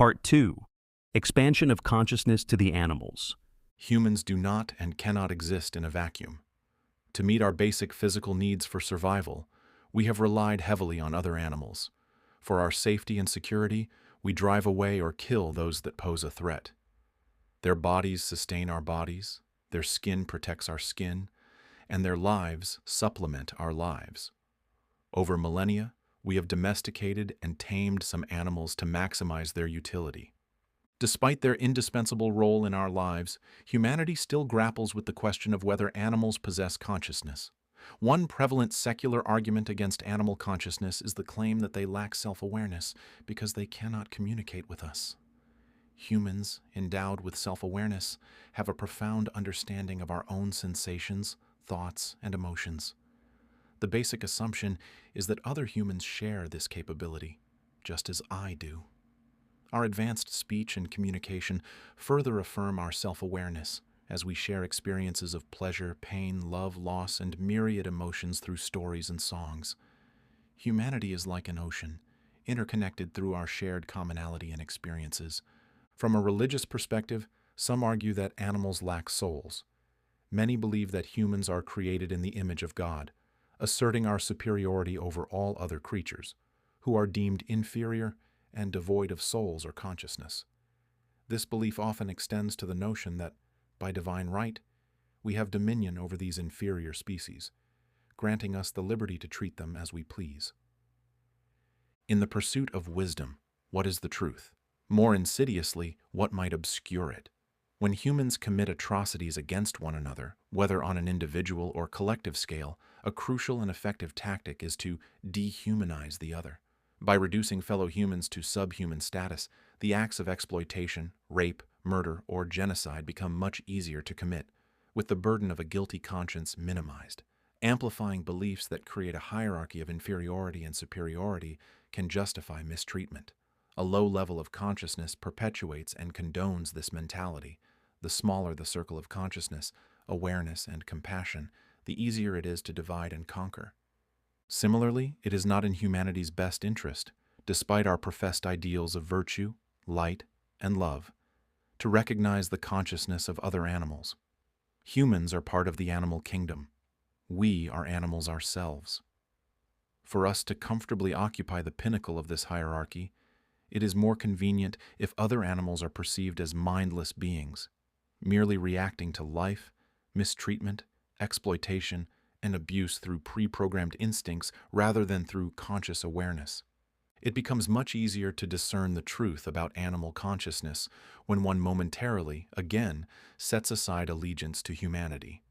Part 2. Expansion of consciousness to the animals. Humans do not and cannot exist in a vacuum. To meet our basic physical needs for survival, we have relied heavily on other animals. For our safety and security, we drive away or kill those that pose a threat. Their bodies sustain our bodies, their skin protects our skin, and their lives supplement our lives. Over millennia, we have domesticated and tamed some animals to maximize their utility. Despite their indispensable role in our lives, humanity still grapples with the question of whether animals possess consciousness. One prevalent secular argument against animal consciousness is the claim that they lack self-awareness because they cannot communicate with us. Humans, endowed with self-awareness, have a profound understanding of our own sensations, thoughts, and emotions. The basic assumption is that other humans share this capability, just as I do. Our advanced speech and communication further affirm our self-awareness as we share experiences of pleasure, pain, love, loss, and myriad emotions through stories and songs. Humanity is like an ocean, interconnected through our shared commonality and experiences. From a religious perspective, some argue that animals lack souls. Many believe that humans are created in the image of God, asserting our superiority over all other creatures, who are deemed inferior and devoid of souls or consciousness. This belief often extends to the notion that, by divine right, we have dominion over these inferior species, granting us the liberty to treat them as we please. In the pursuit of wisdom, what is the truth? More insidiously, what might obscure it? When humans commit atrocities against one another, whether on an individual or collective scale, a crucial and effective tactic is to dehumanize the other. By reducing fellow humans to subhuman status, the acts of exploitation, rape, murder, or genocide become much easier to commit, with the burden of a guilty conscience minimized. Amplifying beliefs that create a hierarchy of inferiority and superiority can justify mistreatment. A low level of consciousness perpetuates and condones this mentality. The smaller the circle of consciousness, awareness, and compassion, the easier it is to divide and conquer. Similarly, it is not in humanity's best interest, despite our professed ideals of virtue, light, and love, to recognize the consciousness of other animals. Humans are part of the animal kingdom. We are animals ourselves. For us to comfortably occupy the pinnacle of this hierarchy, it is more convenient if other animals are perceived as mindless beings, merely reacting to life, mistreatment, exploitation, and abuse through pre-programmed instincts rather than through conscious awareness. It becomes much easier to discern the truth about animal consciousness when one momentarily, again, sets aside allegiance to humanity.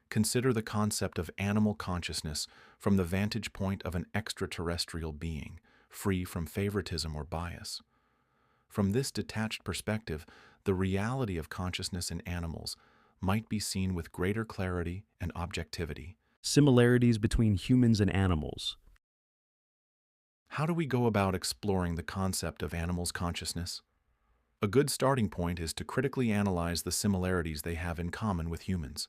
Consider the concept of animal consciousness from the vantage point of an extraterrestrial being, free from favoritism or bias. From this detached perspective, the reality of consciousness in animals might be seen with greater clarity and objectivity. Similarities between humans and animals. How do we go about exploring the concept of animals' consciousness? A good starting point is to critically analyze the similarities they have in common with humans.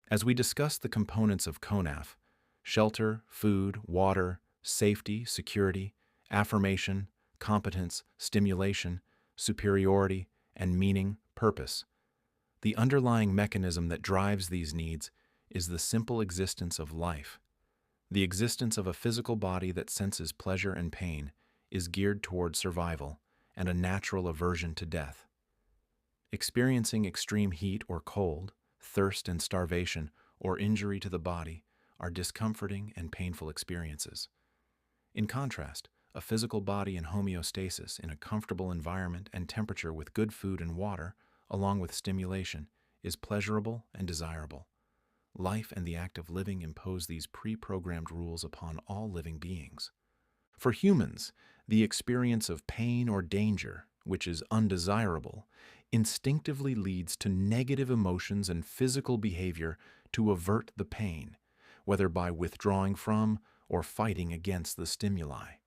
As we discuss the components of CONAF, shelter, food, water, safety, security, affirmation, competence, stimulation, superiority, and meaning, purpose, the underlying mechanism that drives these needs is the simple existence of life. The existence of a physical body that senses pleasure and pain is geared toward survival and a natural aversion to death. Experiencing extreme heat or cold, thirst and starvation, or injury to the body are discomforting and painful experiences. In contrast, a physical body in homeostasis in a comfortable environment and temperature with good food and water, along with stimulation, is pleasurable and desirable. Life and the act of living impose these pre-programmed rules upon all living beings. For humans, the experience of pain or danger, which is undesirable, instinctively leads to negative emotions and physical behavior to avert the pain, whether by withdrawing from or fighting against the stimuli.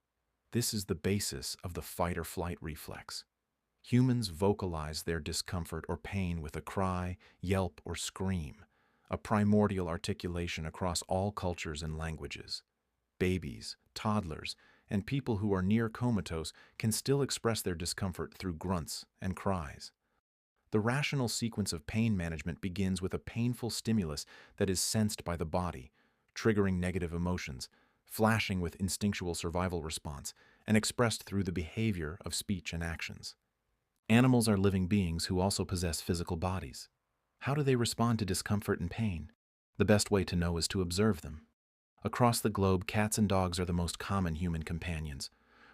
This is the basis of the fight-or-flight reflex. Humans vocalize their discomfort or pain with a cry, yelp, or scream, a primordial articulation across all cultures and languages. Babies, toddlers, and people who are near comatose can still express their discomfort through grunts and cries. The rational sequence of pain management begins with a painful stimulus that is sensed by the body, triggering negative emotions, flashing with instinctual survival response, and expressed through the behavior of speech and actions. Animals are living beings who also possess physical bodies. How do they respond to discomfort and pain? The best way to know is to observe them. Across the globe, cats and dogs are the most common human companions,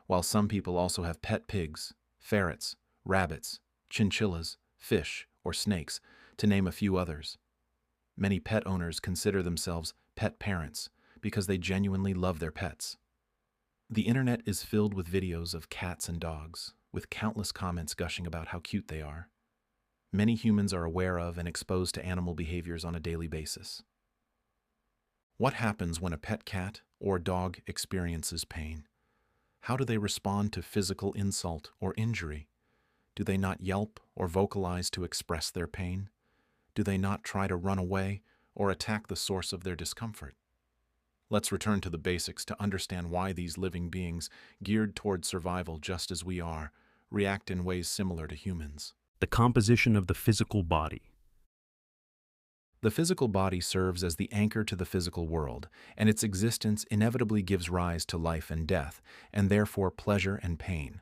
while some people also have pet pigs, ferrets, rabbits, chinchillas, fish, or snakes, to name a few others. Many pet owners consider themselves pet parents because they genuinely love their pets. The internet is filled with videos of cats and dogs, with countless comments gushing about how cute they are. Many humans are aware of and exposed to animal behaviors on a daily basis. What happens when a pet cat or dog experiences pain? How do they respond to physical insult or injury? Do they not yelp or vocalize to express their pain? Do they not try to run away or attack the source of their discomfort? Let's return to the basics to understand why these living beings, geared toward survival just as we are, react in ways similar to humans. The composition of the physical body. The physical body serves as the anchor to the physical world, and its existence inevitably gives rise to life and death, and therefore pleasure and pain.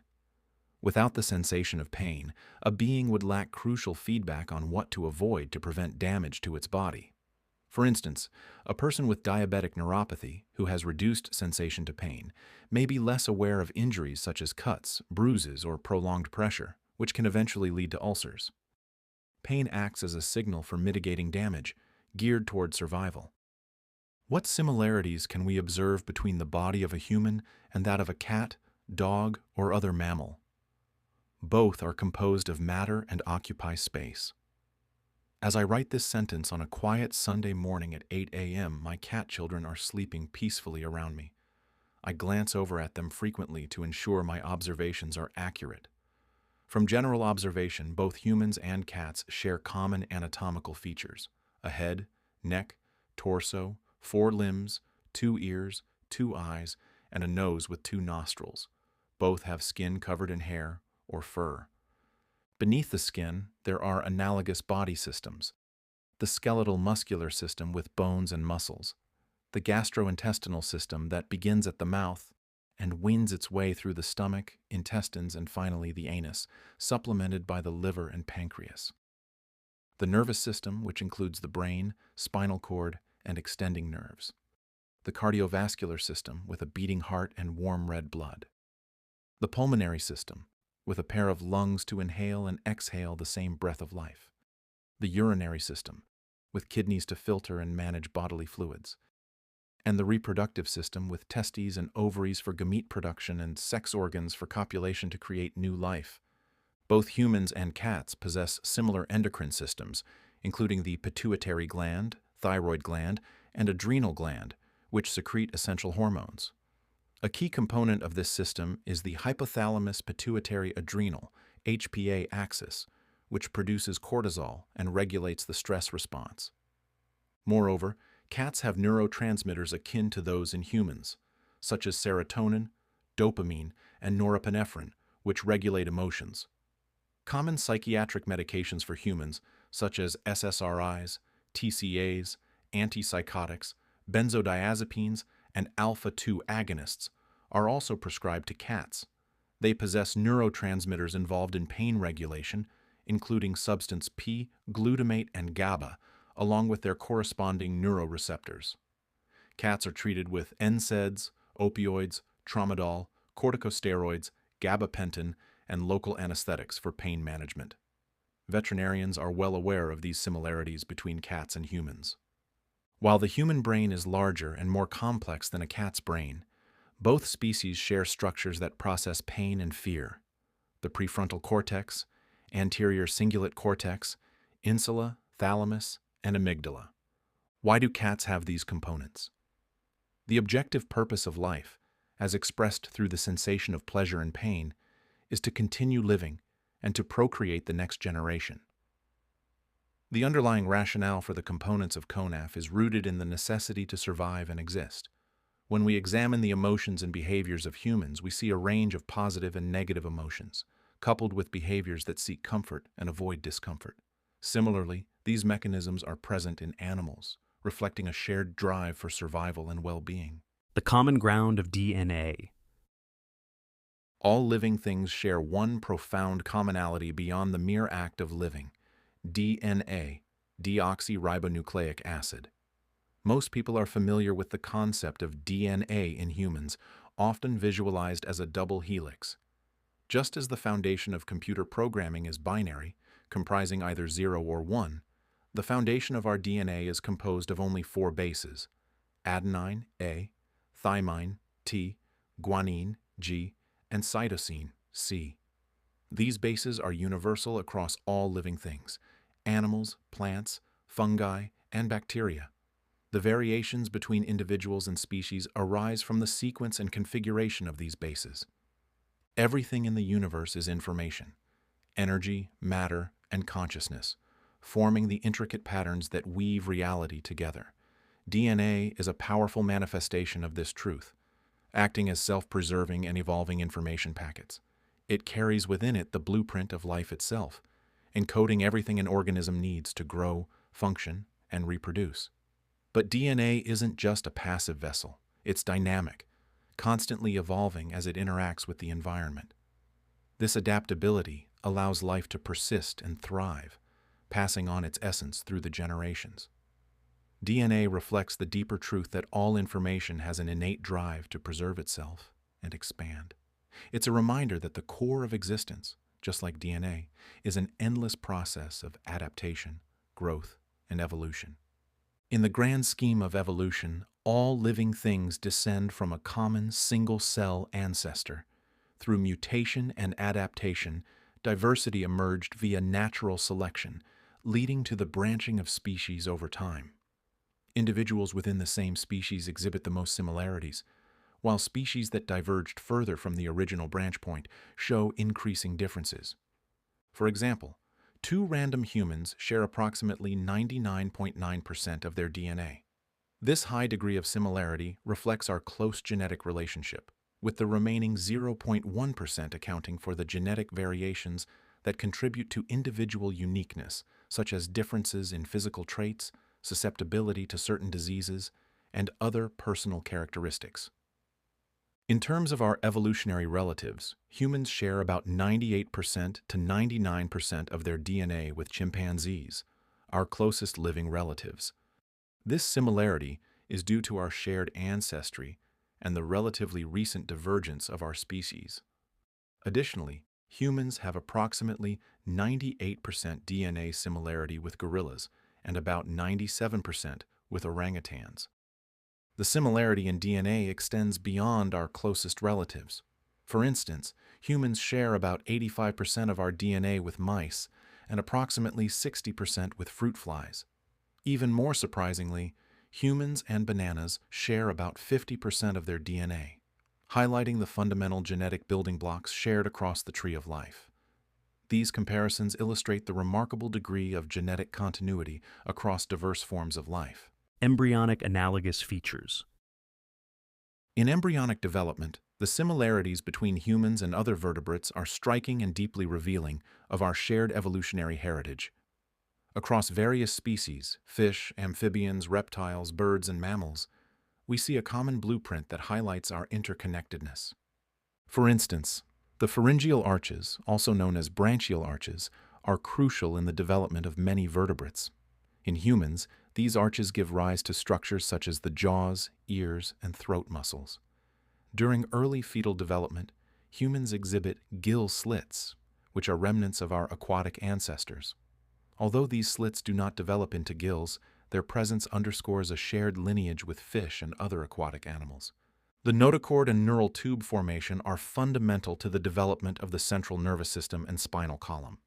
Without the sensation of pain, a being would lack crucial feedback on what to avoid to prevent damage to its body. For instance, a person with diabetic neuropathy who has reduced sensation to pain may be less aware of injuries such as cuts, bruises, or prolonged pressure, which can eventually lead to ulcers. Pain acts as a signal for mitigating damage, geared toward survival. What similarities can we observe between the body of a human and that of a cat, dog, or other mammal? Both are composed of matter and occupy space. As I write this sentence on a quiet Sunday morning at 8 a.m., my cat children are sleeping peacefully around me. I glance over at them frequently to ensure my observations are accurate. From general observation, both humans and cats share common anatomical features: a head, neck, torso, 4 limbs, 2 ears, 2 eyes, and a nose with 2 nostrils. Both have skin covered in hair or fur. Beneath the skin, there are analogous body systems: the skeletal muscular system with bones and muscles, the gastrointestinal system that begins at the mouth and winds its way through the stomach, intestines, and finally the anus, supplemented by the liver and pancreas. The nervous system, which includes the brain, spinal cord, and extending nerves. The cardiovascular system, with a beating heart and warm red blood. The pulmonary system, with a pair of lungs to inhale and exhale the same breath of life. The urinary system, with kidneys to filter and manage bodily fluids. And the reproductive system, with testes and ovaries for gamete production and sex organs for copulation to create new life. Both humans and cats possess similar endocrine systems, including the pituitary gland, thyroid gland, and adrenal gland, which secrete essential hormones. A key component of this system is the hypothalamus-pituitary-adrenal (HPA) axis, which produces cortisol and regulates the stress response. Moreover, cats have neurotransmitters akin to those in humans, such as serotonin, dopamine, and norepinephrine, which regulate emotions. Common psychiatric medications for humans, such as SSRIs, TCAs, antipsychotics, benzodiazepines, and alpha-2 agonists, are also prescribed to cats. They possess neurotransmitters involved in pain regulation, including substance P, glutamate, and GABA, along with their corresponding neuroreceptors. Cats are treated with NSAIDs, opioids, tramadol, corticosteroids, gabapentin, and local anesthetics for pain management. Veterinarians are well aware of these similarities between cats and humans. While the human brain is larger and more complex than a cat's brain, both species share structures that process pain and fear: the prefrontal cortex, anterior cingulate cortex, insula, thalamus, and amygdala. Why do cats have these components? The objective purpose of life, as expressed through the sensation of pleasure and pain, is to continue living and to procreate the next generation. The underlying rationale for the components of CONAF is rooted in the necessity to survive and exist. When we examine the emotions and behaviors of humans, we see a range of positive and negative emotions, coupled with behaviors that seek comfort and avoid discomfort. Similarly, these mechanisms are present in animals, reflecting a shared drive for survival and well-being. The common ground of DNA. All living things share one profound commonality beyond the mere act of living: DNA, deoxyribonucleic acid. Most people are familiar with the concept of DNA in humans, often visualized as a double helix. Just as the foundation of computer programming is binary, comprising either 0 or 1, the foundation of our DNA is composed of only 4 bases: adenine, A, thymine, T, guanine, G, and cytosine, C. These bases are universal across all living things: animals, plants, fungi, and bacteria. The variations between individuals and species arise from the sequence and configuration of these bases. Everything in the universe is information: energy, matter, and consciousness, forming the intricate patterns that weave reality together. DNA is a powerful manifestation of this truth, acting as self-preserving and evolving information packets. It carries within it the blueprint of life itself, encoding everything an organism needs to grow, function, and reproduce. But DNA isn't just a passive vessel. It's dynamic, constantly evolving as it interacts with the environment. This adaptability allows life to persist and thrive, passing on its essence through the generations. DNA reflects the deeper truth that all information has an innate drive to preserve itself and expand. It's a reminder that the core of existence, just like DNA, is an endless process of adaptation, growth, and evolution. In the grand scheme of evolution, all living things descend from a common single-cell ancestor. Through mutation and adaptation, diversity emerged via natural selection, leading to the branching of species over time. Individuals within the same species exhibit the most similarities, while species that diverged further from the original branch point show increasing differences. For example, 2 random humans share approximately 99.9% of their DNA. This high degree of similarity reflects our close genetic relationship, with the remaining 0.1% accounting for the genetic variations that contribute to individual uniqueness, such as differences in physical traits, susceptibility to certain diseases, and other personal characteristics. In terms of our evolutionary relatives, humans share about 98% to 99% of their DNA with chimpanzees, our closest living relatives. This similarity is due to our shared ancestry and the relatively recent divergence of our species. Additionally, humans have approximately 98% DNA similarity with gorillas and about 97% with orangutans. The similarity in DNA extends beyond our closest relatives. For instance, humans share about 85% of our DNA with mice and approximately 60% with fruit flies. Even more surprisingly, humans and bananas share about 50% of their DNA, highlighting the fundamental genetic building blocks shared across the tree of life. These comparisons illustrate the remarkable degree of genetic continuity across diverse forms of life. Embryonic analogous features. In embryonic development, the similarities between humans and other vertebrates are striking and deeply revealing of our shared evolutionary heritage. Across various species, fish, amphibians, reptiles, birds, and mammals, we see a common blueprint that highlights our interconnectedness. For instance, the pharyngeal arches, also known as branchial arches, are crucial in the development of many vertebrates. In humans, these arches give rise to structures such as the jaws, ears, and throat muscles. During early fetal development, humans exhibit gill slits, which are remnants of our aquatic ancestors. Although these slits do not develop into gills, their presence underscores a shared lineage with fish and other aquatic animals. The notochord and neural tube formation are fundamental to the development of the central nervous system and spinal column.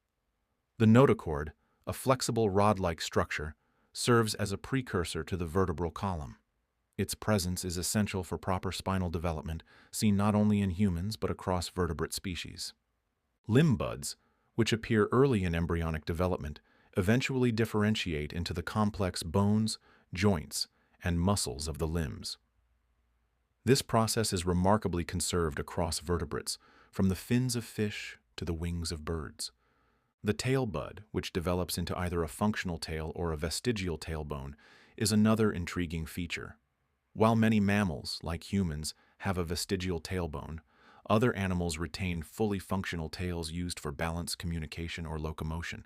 The notochord, a flexible rod-like structure, serves as a precursor to the vertebral column. Its presence is essential for proper spinal development, seen not only in humans but across vertebrate species. Limb buds, which appear early in embryonic development, eventually differentiate into the complex bones, joints, and muscles of the limbs. This process is remarkably conserved across vertebrates, from the fins of fish to the wings of birds. The tail bud, which develops into either a functional tail or a vestigial tailbone, is another intriguing feature. While many mammals, like humans, have a vestigial tailbone, other animals retain fully functional tails used for balance, communication, or locomotion.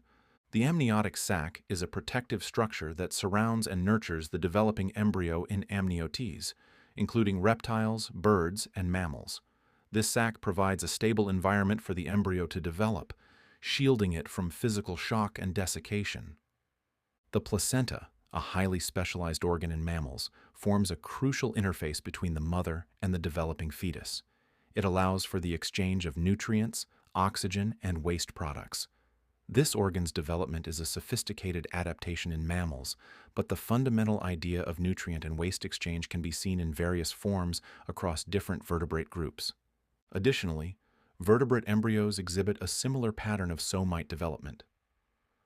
The amniotic sac is a protective structure that surrounds and nurtures the developing embryo in amniotes, including reptiles, birds, and mammals. This sac provides a stable environment for the embryo to develop, shielding it from physical shock and desiccation. The placenta, a highly specialized organ in mammals, forms a crucial interface between the mother and the developing fetus. It allows for the exchange of nutrients, oxygen, and waste products. This organ's development is a sophisticated adaptation in mammals, but the fundamental idea of nutrient and waste exchange can be seen in various forms across different vertebrate groups. Additionally, vertebrate embryos exhibit a similar pattern of somite development.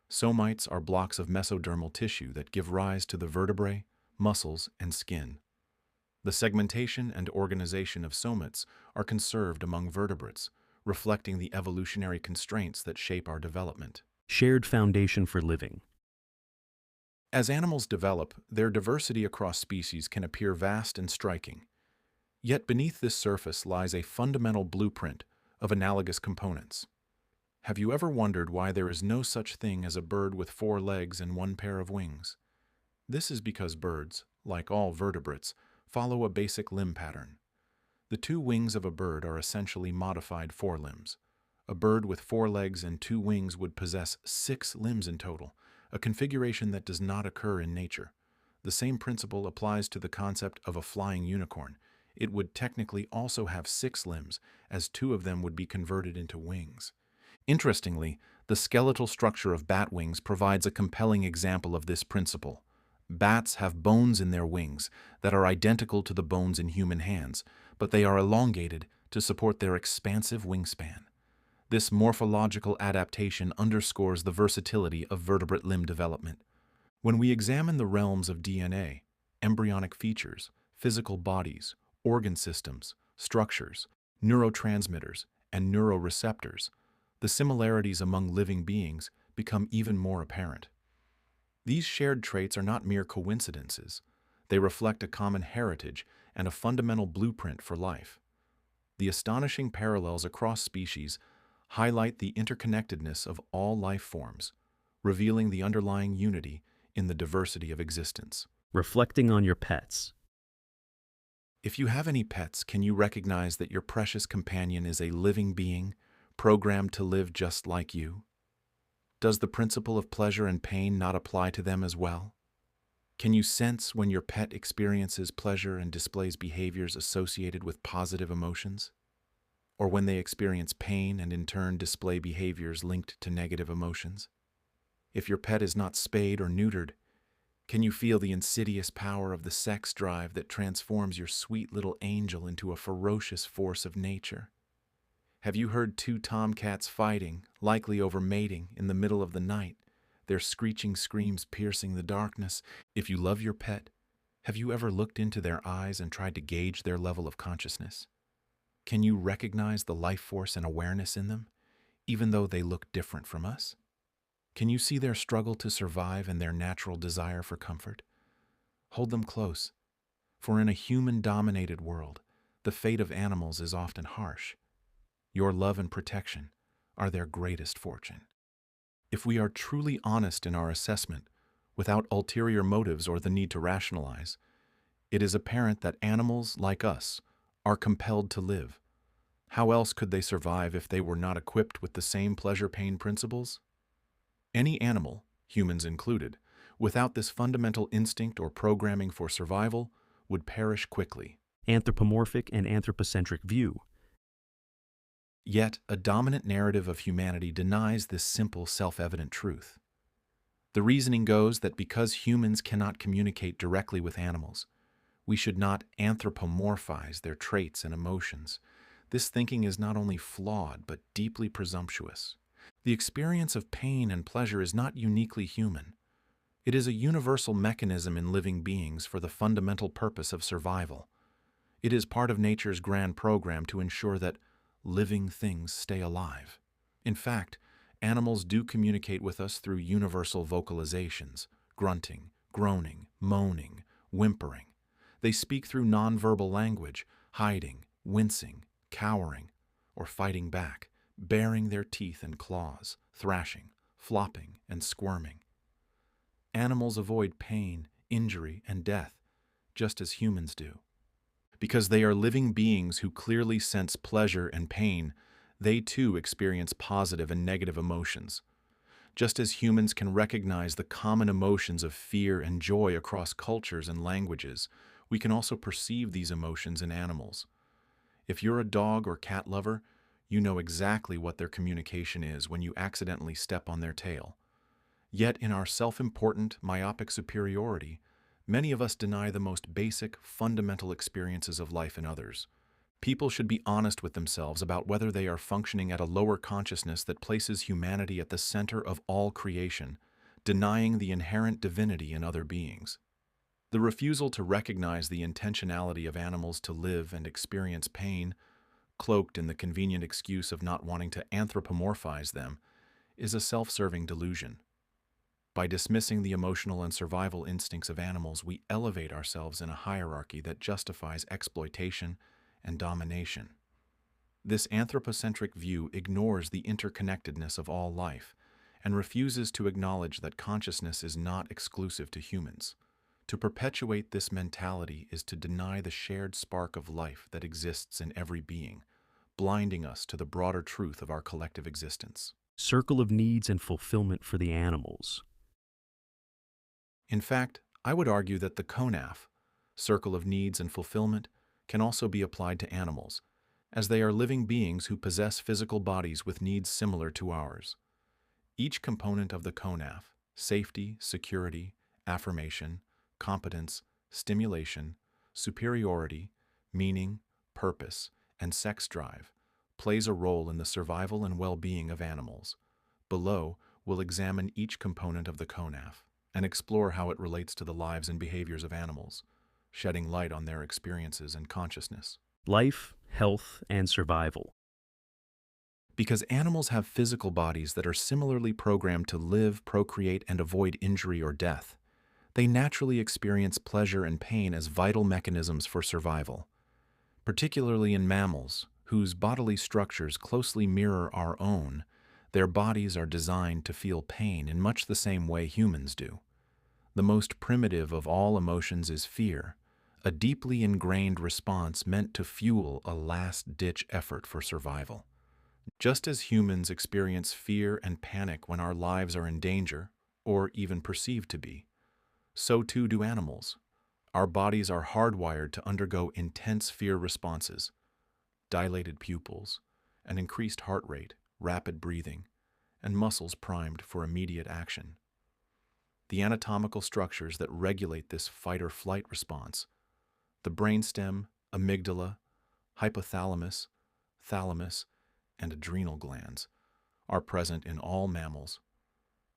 Somites are blocks of mesodermal tissue that give rise to the vertebrae, muscles, and skin. The segmentation and organization of somites are conserved among vertebrates, reflecting the evolutionary constraints that shape our development. Shared foundation for living. As animals develop, their diversity across species can appear vast and striking. Yet beneath this surface lies a fundamental blueprint of analogous components. Have you ever wondered why there is no such thing as a bird with 4 legs and 1 pair of wings? This is because birds, like all vertebrates, follow a basic limb pattern. The 2 wings of a bird are essentially modified forelimbs. A bird with 4 legs and 2 wings would possess 6 limbs in total, a configuration that does not occur in nature. The same principle applies to the concept of a flying unicorn. It would technically also have 6 limbs, as 2 of them would be converted into wings. Interestingly, the skeletal structure of bat wings provides a compelling example of this principle. Bats have bones in their wings that are identical to the bones in human hands, but they are elongated to support their expansive wingspan. This morphological adaptation underscores the versatility of vertebrate limb development. When we examine the realms of DNA, embryonic features, physical bodies, organ systems, structures, neurotransmitters, and neuroreceptors, the similarities among living beings become even more apparent. These shared traits are not mere coincidences. They reflect a common heritage and a fundamental blueprint for life. The astonishing parallels across species highlight the interconnectedness of all life forms, revealing the underlying unity in the diversity of existence. Reflecting on your pets. If you have any pets, can you recognize that your precious companion is a living being, programmed to live just like you? Does the principle of pleasure and pain not apply to them as well? Can you sense when your pet experiences pleasure and displays behaviors associated with positive emotions? Or when they experience pain and in turn display behaviors linked to negative emotions? If your pet is not spayed or neutered, can you feel the insidious power of the sex drive that transforms your sweet little angel into a ferocious force of nature? Have you heard 2 tomcats fighting, likely over mating, in the middle of the night, their screeching screams piercing the darkness? If you love your pet, have you ever looked into their eyes and tried to gauge their level of consciousness? Can you recognize the life force and awareness in them, even though they look different from us? Can you see their struggle to survive and their natural desire for comfort? Hold them close, for in a human-dominated world, the fate of animals is often harsh. Your love and protection are their greatest fortune. If we are truly honest in our assessment, without ulterior motives or the need to rationalize, it is apparent that animals, like us, are compelled to live. How else could they survive if they were not equipped with the same pleasure-pain principles? Any animal, humans included, without this fundamental instinct or programming for survival, would perish quickly. Anthropomorphic and anthropocentric view. Yet, a dominant narrative of humanity denies this simple, self-evident truth. The reasoning goes that because humans cannot communicate directly with animals, we should not anthropomorphize their traits and emotions. This thinking is not only flawed, but deeply presumptuous. The experience of pain and pleasure is not uniquely human. It is a universal mechanism in living beings for the fundamental purpose of survival. It is part of nature's grand program to ensure that living things stay alive. In fact, animals do communicate with us through universal vocalizations, grunting, groaning, moaning, whimpering. They speak through nonverbal language, hiding, wincing, cowering, or fighting back, baring their teeth and claws, thrashing, flopping, and squirming. Animals avoid pain, injury, and death, just as humans do. Because they are living beings who clearly sense pleasure and pain, they too experience positive and negative emotions. Just as humans can recognize the common emotions of fear and joy across cultures and languages, we can also perceive these emotions in animals. If you're a dog or cat lover, you know exactly what their communication is when you accidentally step on their tail. Yet in our self-important, myopic superiority, many of us deny the most basic, fundamental experiences of life in others. People should be honest with themselves about whether they are functioning at a lower consciousness that places humanity at the center of all creation, denying the inherent divinity in other beings. The refusal to recognize the intentionality of animals to live and experience pain, cloaked in the convenient excuse of not wanting to anthropomorphize them, is a self-serving delusion. By dismissing the emotional and survival instincts of animals, we elevate ourselves in a hierarchy that justifies exploitation and domination. This anthropocentric view ignores the interconnectedness of all life and refuses to acknowledge that consciousness is not exclusive to humans. To perpetuate this mentality is to deny the shared spark of life that exists in every being, blinding us to the broader truth of our collective existence. Circle of needs and fulfillment for the animals. In fact, I would argue that the CONAF, circle of needs and fulfillment, can also be applied to animals, as they are living beings who possess physical bodies with needs similar to ours. Each component of the CONAF, safety, security, affirmation, competence, stimulation, superiority, meaning, purpose, and sex drive, plays a role in the survival and well-being of animals. Below, we'll examine each component of the CONAF and explore how it relates to the lives and behaviors of animals, shedding light on their experiences and consciousness. Life, health, and survival. Because animals have physical bodies that are similarly programmed to live, procreate, and avoid injury or death, they naturally experience pleasure and pain as vital mechanisms for survival. Particularly in mammals, whose bodily structures closely mirror our own, their bodies are designed to feel pain in much the same way humans do. The most primitive of all emotions is fear, a deeply ingrained response meant to fuel a last-ditch effort for survival. Just as humans experience fear and panic when our lives are in danger, or even perceived to be, so too do animals. Our bodies are hardwired to undergo intense fear responses, dilated pupils, an increased heart rate, rapid breathing, and muscles primed for immediate action. The anatomical structures that regulate this fight-or-flight response, the brainstem, amygdala, hypothalamus, thalamus, and adrenal glands, are present in all mammals.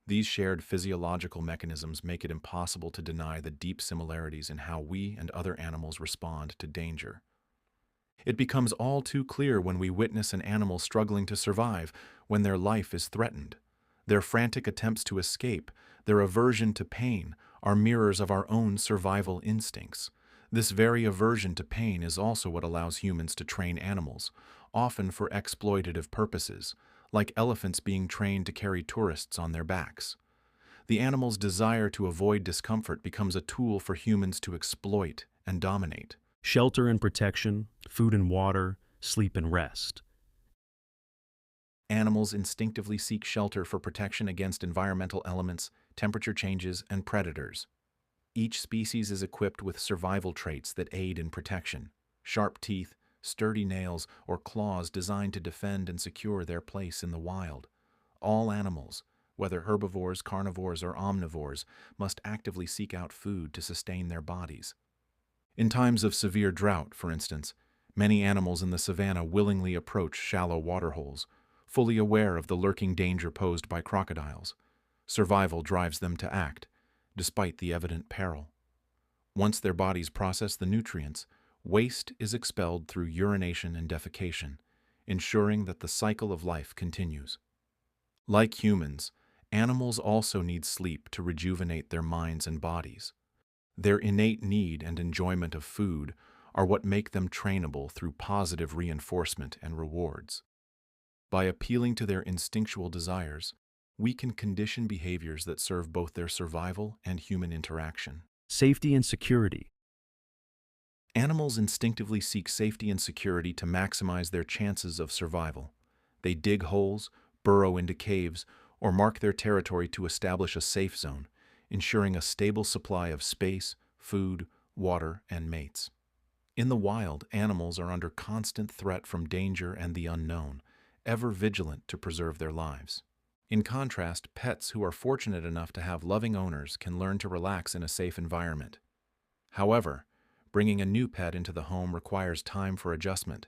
These shared physiological mechanisms make it impossible to deny the deep similarities in how we and other animals respond to danger. It becomes all too clear when we witness an animal struggling to survive, when their life is threatened. Their frantic attempts to escape, their aversion to pain, are mirrors of our own survival instincts. This very aversion to pain is also what allows humans to train animals, often for exploitative purposes, like elephants being trained to carry tourists on their backs. The animal's desire to avoid discomfort becomes a tool for humans to exploit and dominate. Shelter and protection, food and water, sleep and rest. Animals instinctively seek shelter for protection against environmental elements, temperature changes, and predators. Each species is equipped with survival traits that aid in protection: sharp teeth, sturdy nails, or claws designed to defend and secure their place in the wild. All animals, whether herbivores, carnivores, or omnivores, must actively seek out food to sustain their bodies. In times of severe drought, for instance, many animals in the savanna willingly approach shallow waterholes, fully aware of the lurking danger posed by crocodiles. Survival drives them to act, despite the evident peril. Once their bodies process the nutrients, Waste is expelled through urination and defecation, ensuring that the cycle of life continues. Like humans, animals also need sleep to rejuvenate their minds and bodies. Their innate need and enjoyment of food are what make them trainable through positive reinforcement and rewards. By appealing to their instinctual desires, we can condition behaviors that serve both their survival and human interaction. Safety and security. Animals instinctively seek safety and security to maximize their chances of survival. They dig holes, burrow into caves, or mark their territory to establish a safe zone, ensuring a stable supply of space, food, water, and mates. In the wild, animals are under constant threat from danger and the unknown, ever vigilant to preserve their lives. In contrast, pets who are fortunate enough to have loving owners can learn to relax in a safe environment. However, bringing a new pet into the home requires time for adjustment,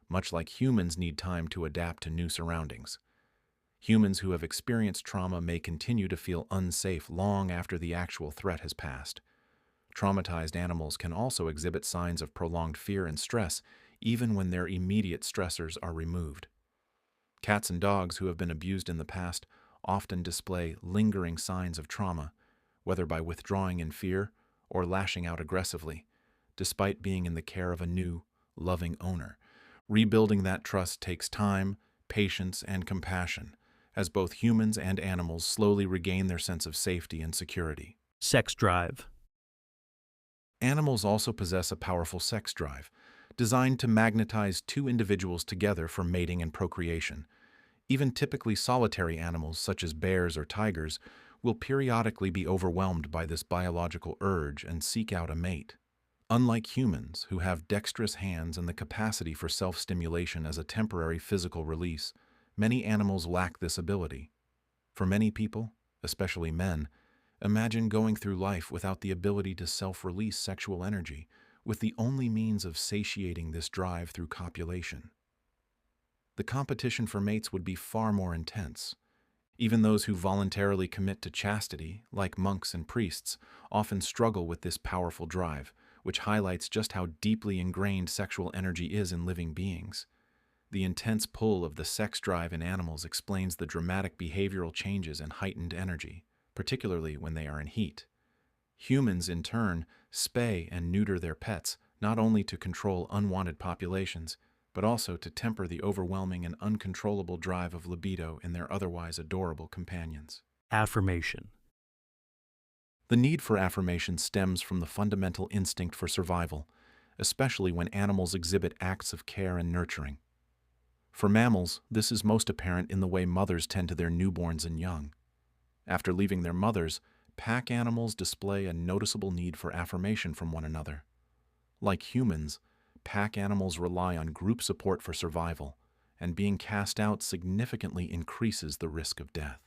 much like humans need time to adapt to new surroundings. Humans who have experienced trauma may continue to feel unsafe long after the actual threat has passed. Traumatized animals can also exhibit signs of prolonged fear and stress, even when their immediate stressors are removed. Cats and dogs who have been abused in the past often display lingering signs of trauma, whether by withdrawing in fear or lashing out aggressively, despite being in the care of a new, loving owner. Rebuilding that trust takes time, patience, and compassion, as both humans and animals slowly regain their sense of safety and security. Sex drive. Animals also possess a powerful sex drive, designed to magnetize two individuals together for mating and procreation. Even typically solitary animals, such as bears or tigers, will periodically be overwhelmed by this biological urge and seek out a mate. Unlike humans, who have dexterous hands and the capacity for self-stimulation as a temporary physical release, many animals lack this ability. For many people, especially men, imagine going through life without the ability to self-release sexual energy, with the only means of satiating this drive through copulation. The competition for mates would be far more intense. Even those who voluntarily commit to chastity, like monks and priests, often struggle with this powerful drive, which highlights just how deeply ingrained sexual energy is in living beings. The intense pull of the sex drive in animals explains the dramatic behavioral changes and heightened energy, particularly when they are in heat. Humans, in turn, spay and neuter their pets, not only to control unwanted populations, but also to temper the overwhelming and uncontrollable drive of libido in their otherwise adorable companions. Affirmation. The need for affirmation stems from the fundamental instinct for survival, especially when animals exhibit acts of care and nurturing. For mammals, this is most apparent in the way mothers tend to their newborns and young. After leaving their mothers, pack animals display a noticeable need for affirmation from one another. Like humans, pack animals rely on group support for survival, and being cast out significantly increases the risk of death.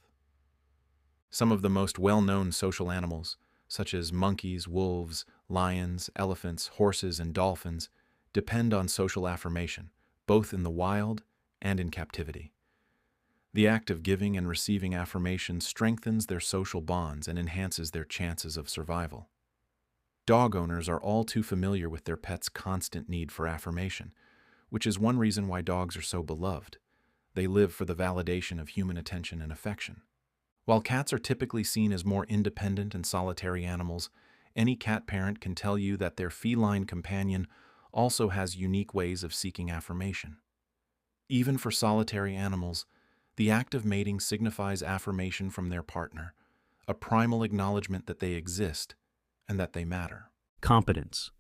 Some of the most well-known social animals, such as monkeys, wolves, lions, elephants, horses, and dolphins, depend on social affirmation, both in the wild and in captivity. The act of giving and receiving affirmation strengthens their social bonds and enhances their chances of survival. Dog owners are all too familiar with their pets' constant need for affirmation, which is one reason why dogs are so beloved. They live for the validation of human attention and affection. While cats are typically seen as more independent and solitary animals, any cat parent can tell you that their feline companion also has unique ways of seeking affirmation. Even for solitary animals, the act of mating signifies affirmation from their partner, a primal acknowledgement that they exist and that they matter. Competence.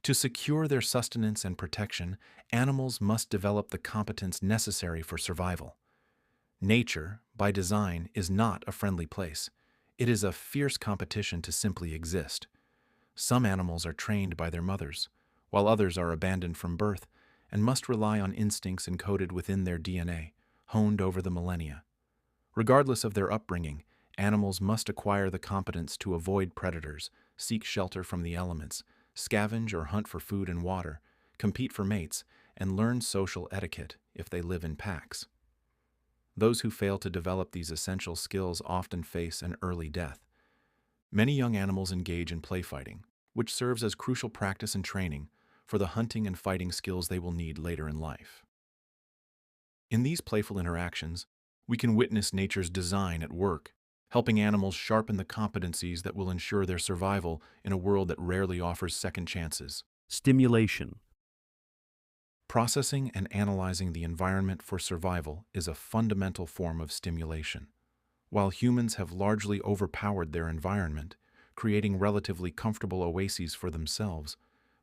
To secure their sustenance and protection, animals must develop the competence necessary for survival. Nature, by design, is not a friendly place. It is a fierce competition to simply exist. Some animals are trained by their mothers, while others are abandoned from birth and must rely on instincts encoded within their DNA, honed over the millennia. Regardless of their upbringing, animals must acquire the competence to avoid predators, seek shelter from the elements, scavenge or hunt for food and water, compete for mates, and learn social etiquette if they live in packs. Those who fail to develop these essential skills often face an early death. Many young animals engage in play fighting, which serves as crucial practice and training for the hunting and fighting skills they will need later in life. In these playful interactions, we can witness nature's design at work, helping animals sharpen the competencies that will ensure their survival in a world that rarely offers second chances. Stimulation. Processing and analyzing the environment for survival is a fundamental form of stimulation. While humans have largely overpowered their environment, creating relatively comfortable oases for themselves,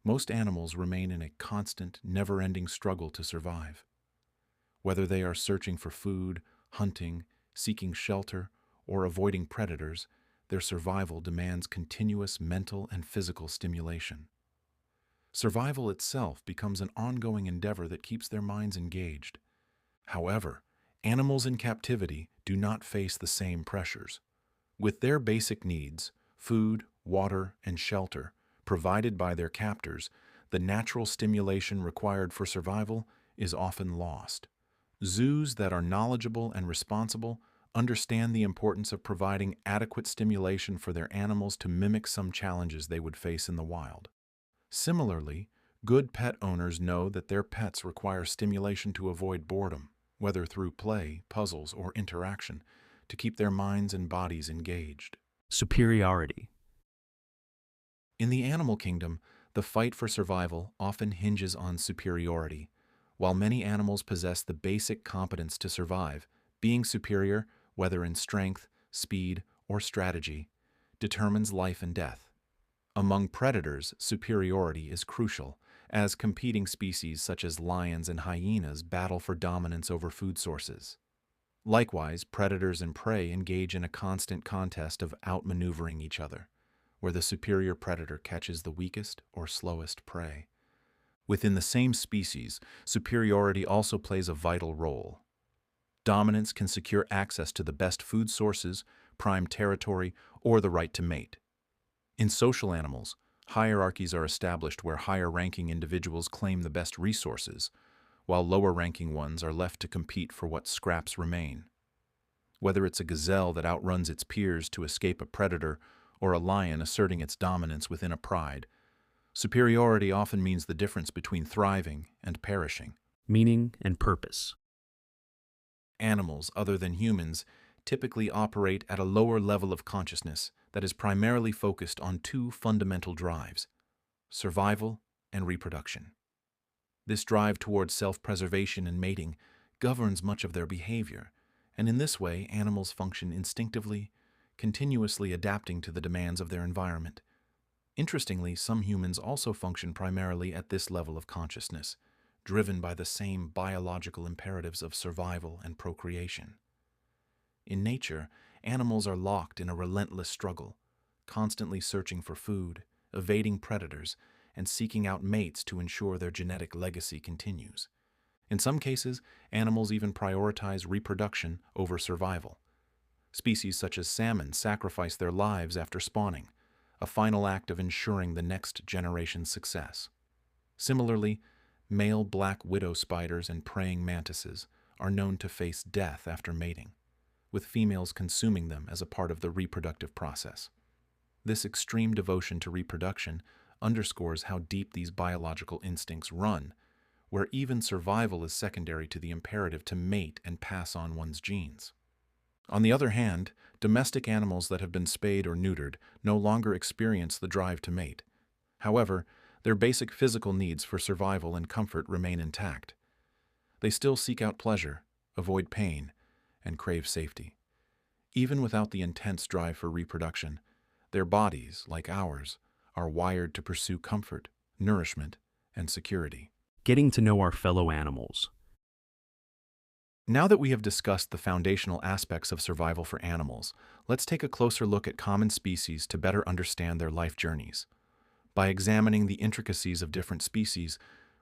most animals remain in a constant, never-ending struggle to survive. Whether they are searching for food, hunting, seeking shelter, or avoiding predators, their survival demands continuous mental and physical stimulation. Survival itself becomes an ongoing endeavor that keeps their minds engaged. However, animals in captivity do not face the same pressures. With their basic needs, food, water, and shelter, provided by their captors, the natural stimulation required for survival is often lost. Zoos that are knowledgeable and responsible understand the importance of providing adequate stimulation for their animals to mimic some challenges they would face in the wild. Similarly, good pet owners know that their pets require stimulation to avoid boredom, whether through play, puzzles, or interaction, to keep their minds and bodies engaged. Superiority. In the animal kingdom, the fight for survival often hinges on superiority. While many animals possess the basic competence to survive, being superior, whether in strength, speed, or strategy, determines life and death. Among predators, superiority is crucial, as competing species such as lions and hyenas battle for dominance over food sources. Likewise, predators and prey engage in a constant contest of outmaneuvering each other, where the superior predator catches the weakest or slowest prey. Within the same species, superiority also plays a vital role. Dominance can secure access to the best food sources, prime territory, or the right to mate. In social animals, hierarchies are established where higher-ranking individuals claim the best resources, while lower-ranking ones are left to compete for what scraps remain. Whether it's a gazelle that outruns its peers to escape a predator, or a lion asserting its dominance within a pride, superiority often means the difference between thriving and perishing. Meaning and purpose. Animals, other than humans, typically operate at a lower level of consciousness that is primarily focused on two fundamental drives: survival and reproduction. This drive towards self-preservation and mating governs much of their behavior, and in this way, animals function instinctively, continuously adapting to the demands of their environment. Interestingly, some humans also function primarily at this level of consciousness, driven by the same biological imperatives of survival and procreation. In nature, animals are locked in a relentless struggle, constantly searching for food, evading predators, and seeking out mates to ensure their genetic legacy continues. In some cases, animals even prioritize reproduction over survival. Species such as salmon sacrifice their lives after spawning, a final act of ensuring the next generation's success. Similarly, male black widow spiders and praying mantises are known to face death after mating, with females consuming them as a part of the reproductive process. This extreme devotion to reproduction underscores how deep these biological instincts run, where even survival is secondary to the imperative to mate and pass on one's genes. On the other hand, domestic animals that have been spayed or neutered no longer experience the drive to mate. However, their basic physical needs for survival and comfort remain intact. They still seek out pleasure, avoid pain, and crave safety. Even without the intense drive for reproduction, their bodies, like ours, are wired to pursue comfort, nourishment, and security. Getting to know our fellow animals. Now that we have discussed the foundational aspects of survival for animals, let's take a closer look at common species to better understand their life journeys. By examining the intricacies of different species,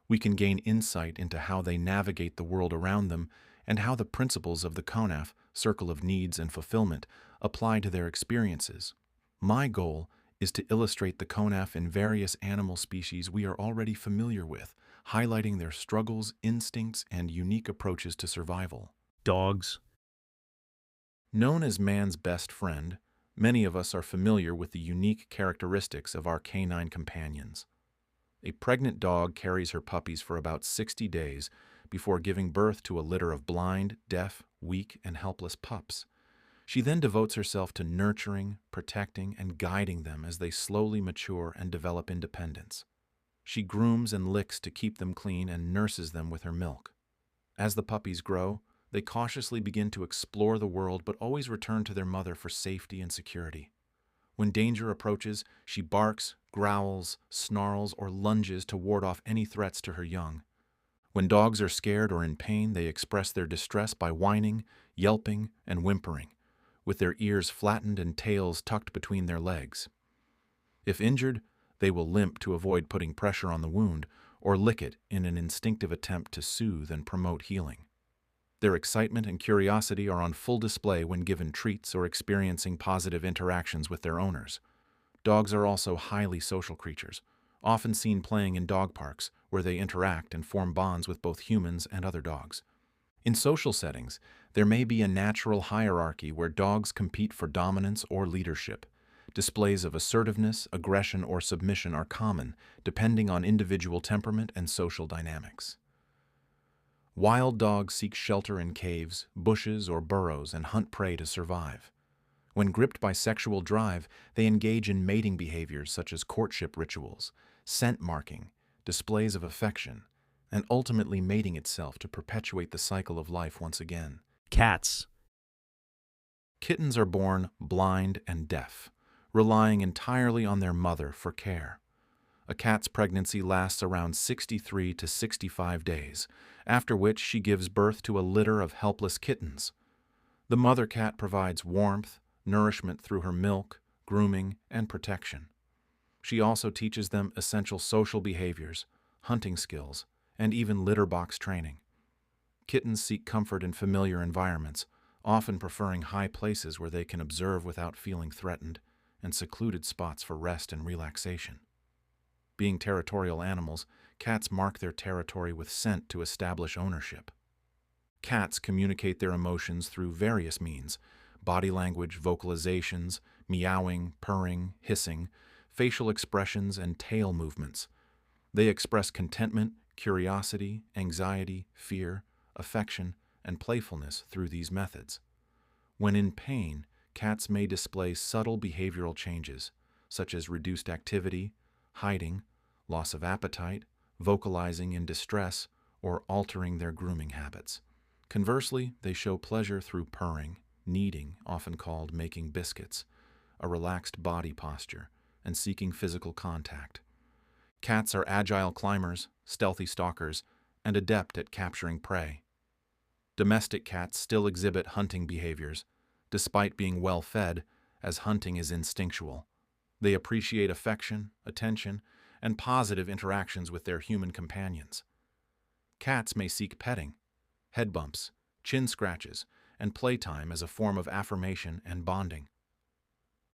we can gain insight into how they navigate the world around them and how the principles of the CONAF, circle of needs and fulfillment, apply to their experiences. My goal is to illustrate the CONAF in various animal species we are already familiar with, highlighting their struggles, instincts, and unique approaches to survival. Dogs. Known as man's best friend, Many of us are familiar with the unique characteristics of our canine companions. A pregnant dog carries her puppies for about 60 days before giving birth to a litter of blind, deaf, weak, and helpless pups. She then devotes herself to nurturing, protecting, and guiding them as they slowly mature and develop independence. She grooms and licks to keep them clean and nurses them with her milk. As the puppies grow, they cautiously begin to explore the world but always return to their mother for safety and security. When danger approaches, she barks, growls, snarls, or lunges to ward off any threats to her young. When dogs are scared or in pain, they express their distress by whining, yelping, and whimpering, with their ears flattened and tails tucked between their legs. If injured, they will limp to avoid putting pressure on the wound or lick it in an instinctive attempt to soothe and promote healing. Their excitement and curiosity are on full display when given treats or experiencing positive interactions with their owners. Dogs are also highly social creatures, often seen playing in dog parks, where they interact and form bonds with both humans and other dogs. In social settings, there may be a natural hierarchy where dogs compete for dominance or leadership. Displays of assertiveness, aggression, or submission are common, depending on individual temperament and social dynamics. Wild dogs seek shelter in caves, bushes, or burrows and hunt prey to survive. When gripped by sexual drive, they engage in mating behaviors such as courtship rituals, scent marking, displays of affection, and ultimately mating itself to perpetuate the cycle of life once again. Cats. Kittens are born blind and deaf, relying entirely on their mother for care. A cat's pregnancy lasts around 63 to 65 days, after which she gives birth to a litter of helpless kittens. The mother cat provides warmth, nourishment through her milk, grooming, and protection. She also teaches them essential social behaviors, hunting skills, and even litter box training. Kittens seek comfort in familiar environments, often preferring high places where they can observe without feeling threatened, and secluded spots for rest and relaxation. Being territorial animals, cats mark their territory with scent to establish ownership. Cats communicate their emotions through various means: body language, vocalizations, meowing, purring, hissing, facial expressions, and tail movements. They express contentment, curiosity, anxiety, fear, affection, and playfulness through these methods. When in pain, cats may display subtle behavioral changes, such as reduced activity, hiding, loss of appetite, vocalizing in distress, or altering their grooming habits. Conversely, they show pleasure through purring, kneading, often called making biscuits, a relaxed body posture, and seeking physical contact. Cats are agile climbers, stealthy stalkers, and adept at capturing prey. Domestic cats still exhibit hunting behaviors, despite being well fed, as hunting is instinctual. They appreciate affection, attention, and positive interactions with their human companions. Cats may seek petting, head bumps, chin scratches, and playtime as a form of affirmation and bonding.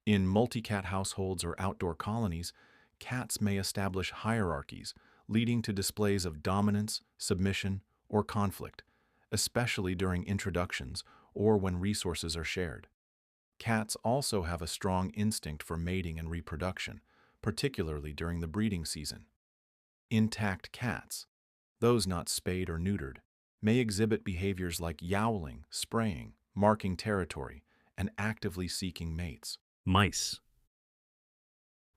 In multi-cat households or outdoor colonies, cats may establish hierarchies, leading to displays of dominance, submission, or conflict, especially during introductions or when resources are shared. Cats also have a strong instinct for mating and reproduction, particularly during the breeding season. Intact cats, those not spayed or neutered, may exhibit behaviors like yowling, spraying, marking territory, and actively seeking mates. Mice.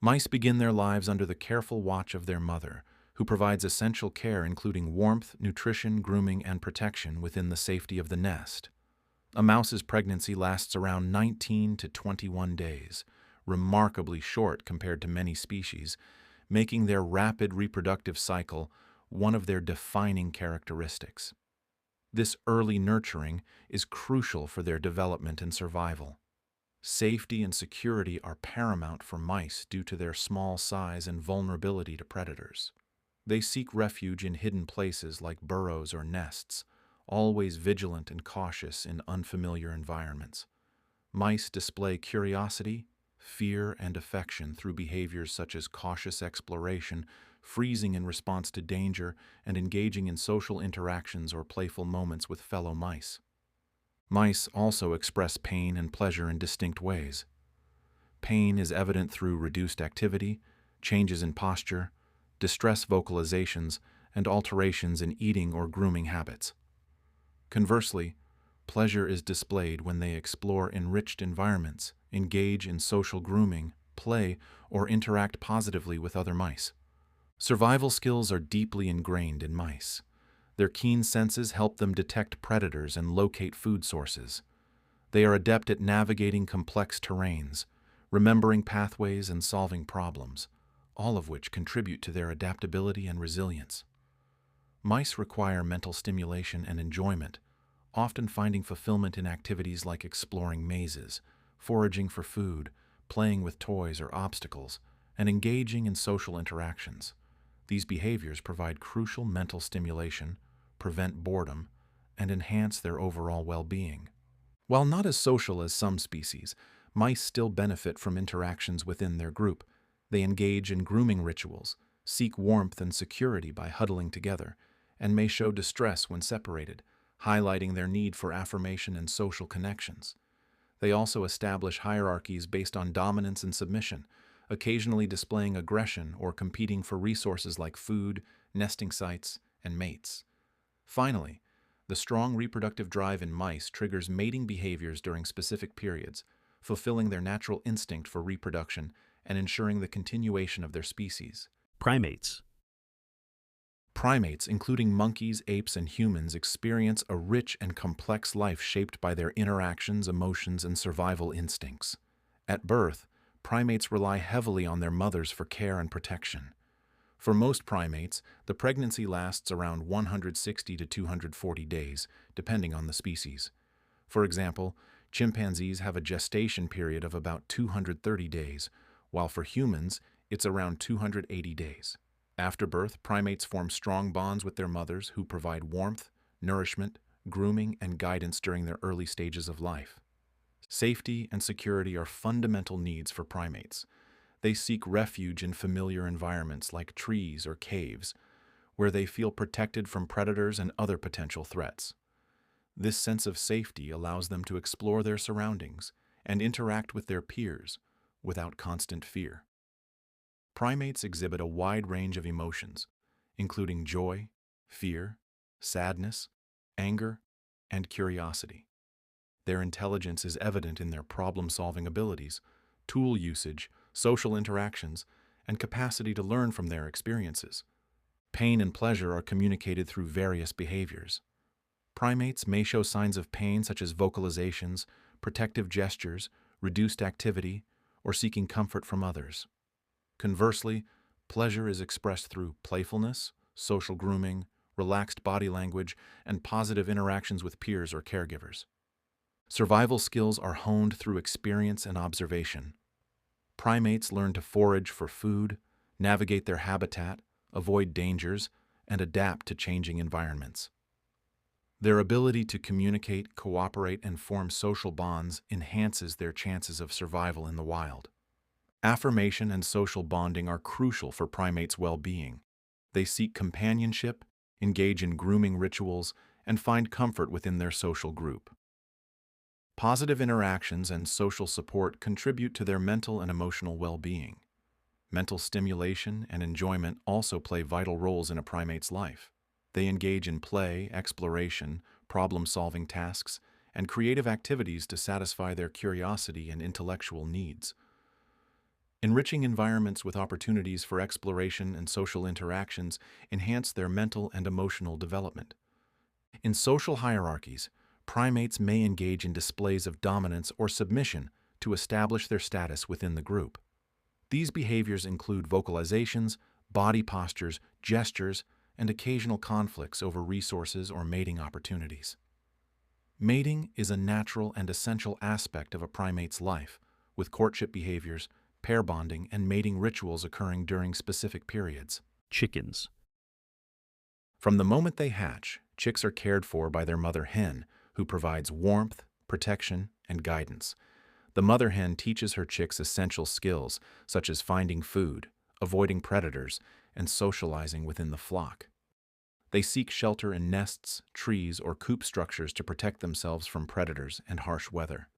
Mice begin their lives under the careful watch of their mother, who provides essential care including warmth, nutrition, grooming, and protection within the safety of the nest. A mouse's pregnancy lasts around 19 to 21 days, remarkably short compared to many species, making their rapid reproductive cycle one of their defining characteristics. This early nurturing is crucial for their development and survival. Safety and security are paramount for mice due to their small size and vulnerability to predators. They seek refuge in hidden places like burrows or nests, always vigilant and cautious in unfamiliar environments. Mice display curiosity, fear, and affection through behaviors such as cautious exploration, freezing in response to danger, and engaging in social interactions or playful moments with fellow mice. Mice also express pain and pleasure in distinct ways. pain is evident through reduced activity, changes in posture, distress vocalizations, and alterations in eating or grooming habits. Conversely, pleasure is displayed when they explore enriched environments, engage in social grooming, play, or interact positively with other mice. Survival skills are deeply ingrained in mice. Their keen senses help them detect predators and locate food sources. They are adept at navigating complex terrains, remembering pathways and solving problems, all of which contribute to their adaptability and resilience. Mice require mental stimulation and enjoyment, often finding fulfillment in activities like exploring mazes, foraging for food, playing with toys or obstacles, and engaging in social interactions. These behaviors provide crucial mental stimulation, prevent boredom, and enhance their overall well-being. While not as social as some species, mice still benefit from interactions within their group. They engage in grooming rituals, seek warmth and security by huddling together, and may show distress when separated, highlighting their need for affirmation and social connections. They also establish hierarchies based on dominance and submission, occasionally displaying aggression or competing for resources like food, nesting sites, and mates. Finally, the strong reproductive drive in mice triggers mating behaviors during specific periods, fulfilling their natural instinct for reproduction and ensuring the continuation of their species. Primates. Primates, including monkeys, apes, and humans, experience a rich and complex life shaped by their interactions, emotions, and survival instincts. At birth, primates rely heavily on their mothers for care and protection. For most primates, the pregnancy lasts around 160 to 240 days, depending on the species. For example, chimpanzees have a gestation period of about 230 days, while for humans, it's around 280 days. After birth, primates form strong bonds with their mothers who provide warmth, nourishment, grooming, and guidance during their early stages of life. Safety and security are fundamental needs for primates. They seek refuge in familiar environments like trees or caves, where they feel protected from predators and other potential threats. This sense of safety allows them to explore their surroundings and interact with their peers without constant fear. Primates exhibit a wide range of emotions, including joy, fear, sadness, anger, and curiosity. Their intelligence is evident in their problem-solving abilities, tool usage, social interactions, and capacity to learn from their experiences. Pain and pleasure are communicated through various behaviors. Primates may show signs of pain such as vocalizations, protective gestures, reduced activity, or seeking comfort from others. Conversely, pleasure is expressed through playfulness, social grooming, relaxed body language, and positive interactions with peers or caregivers. Survival skills are honed through experience and observation. Primates learn to forage for food, navigate their habitat, avoid dangers, and adapt to changing environments. Their ability to communicate, cooperate, and form social bonds enhances their chances of survival in the wild. Affirmation and social bonding are crucial for primates' well-being. They seek companionship, engage in grooming rituals, and find comfort within their social group. Positive interactions and social support contribute to their mental and emotional well-being. Mental stimulation and enjoyment also play vital roles in a primate's life. They engage in play, exploration, problem-solving tasks, and creative activities to satisfy their curiosity and intellectual needs. Enriching environments with opportunities for exploration and social interactions enhance their mental and emotional development. In social hierarchies, primates may engage in displays of dominance or submission to establish their status within the group. These behaviors include vocalizations, body postures, gestures, and occasional conflicts over resources or mating opportunities. Mating is a natural and essential aspect of a primate's life, with courtship behaviors, pair bonding, and mating rituals occurring during specific periods. Chickens. From the moment they hatch, chicks are cared for by their mother hen, who provides warmth, protection, and guidance. The mother hen teaches her chicks essential skills, such as finding food, avoiding predators, and socializing within the flock. They seek shelter in nests, trees, or coop structures to protect themselves from predators and harsh weather.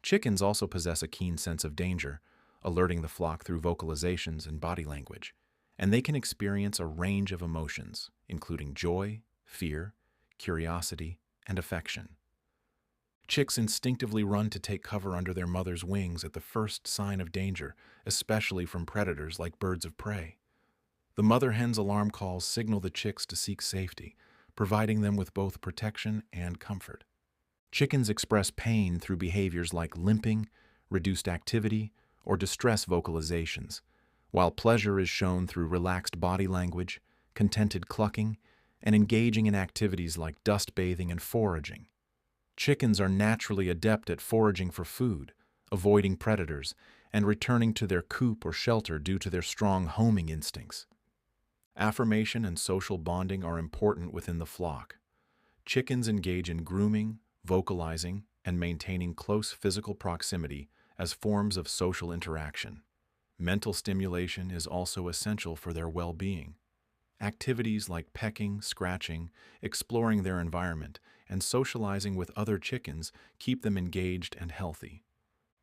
Chickens also possess a keen sense of danger, alerting the flock through vocalizations and body language, and they can experience a range of emotions, including joy, fear, curiosity, and affection. Chicks instinctively run to take cover under their mother's wings at the first sign of danger, especially from predators like birds of prey. The mother hen's alarm calls signal the chicks to seek safety, providing them with both protection and comfort. Chickens express pain through behaviors like limping, reduced activity, or distress vocalizations, while pleasure is shown through relaxed body language, contented clucking, and engaging in activities like dust bathing and foraging. Chickens are naturally adept at foraging for food, avoiding predators, and returning to their coop or shelter due to their strong homing instincts. Affirmation and social bonding are important within the flock. Chickens engage in grooming, vocalizing, and maintaining close physical proximity as forms of social interaction. Mental stimulation is also essential for their well-being. Activities like pecking, scratching, exploring their environment, and socializing with other chickens keep them engaged and healthy.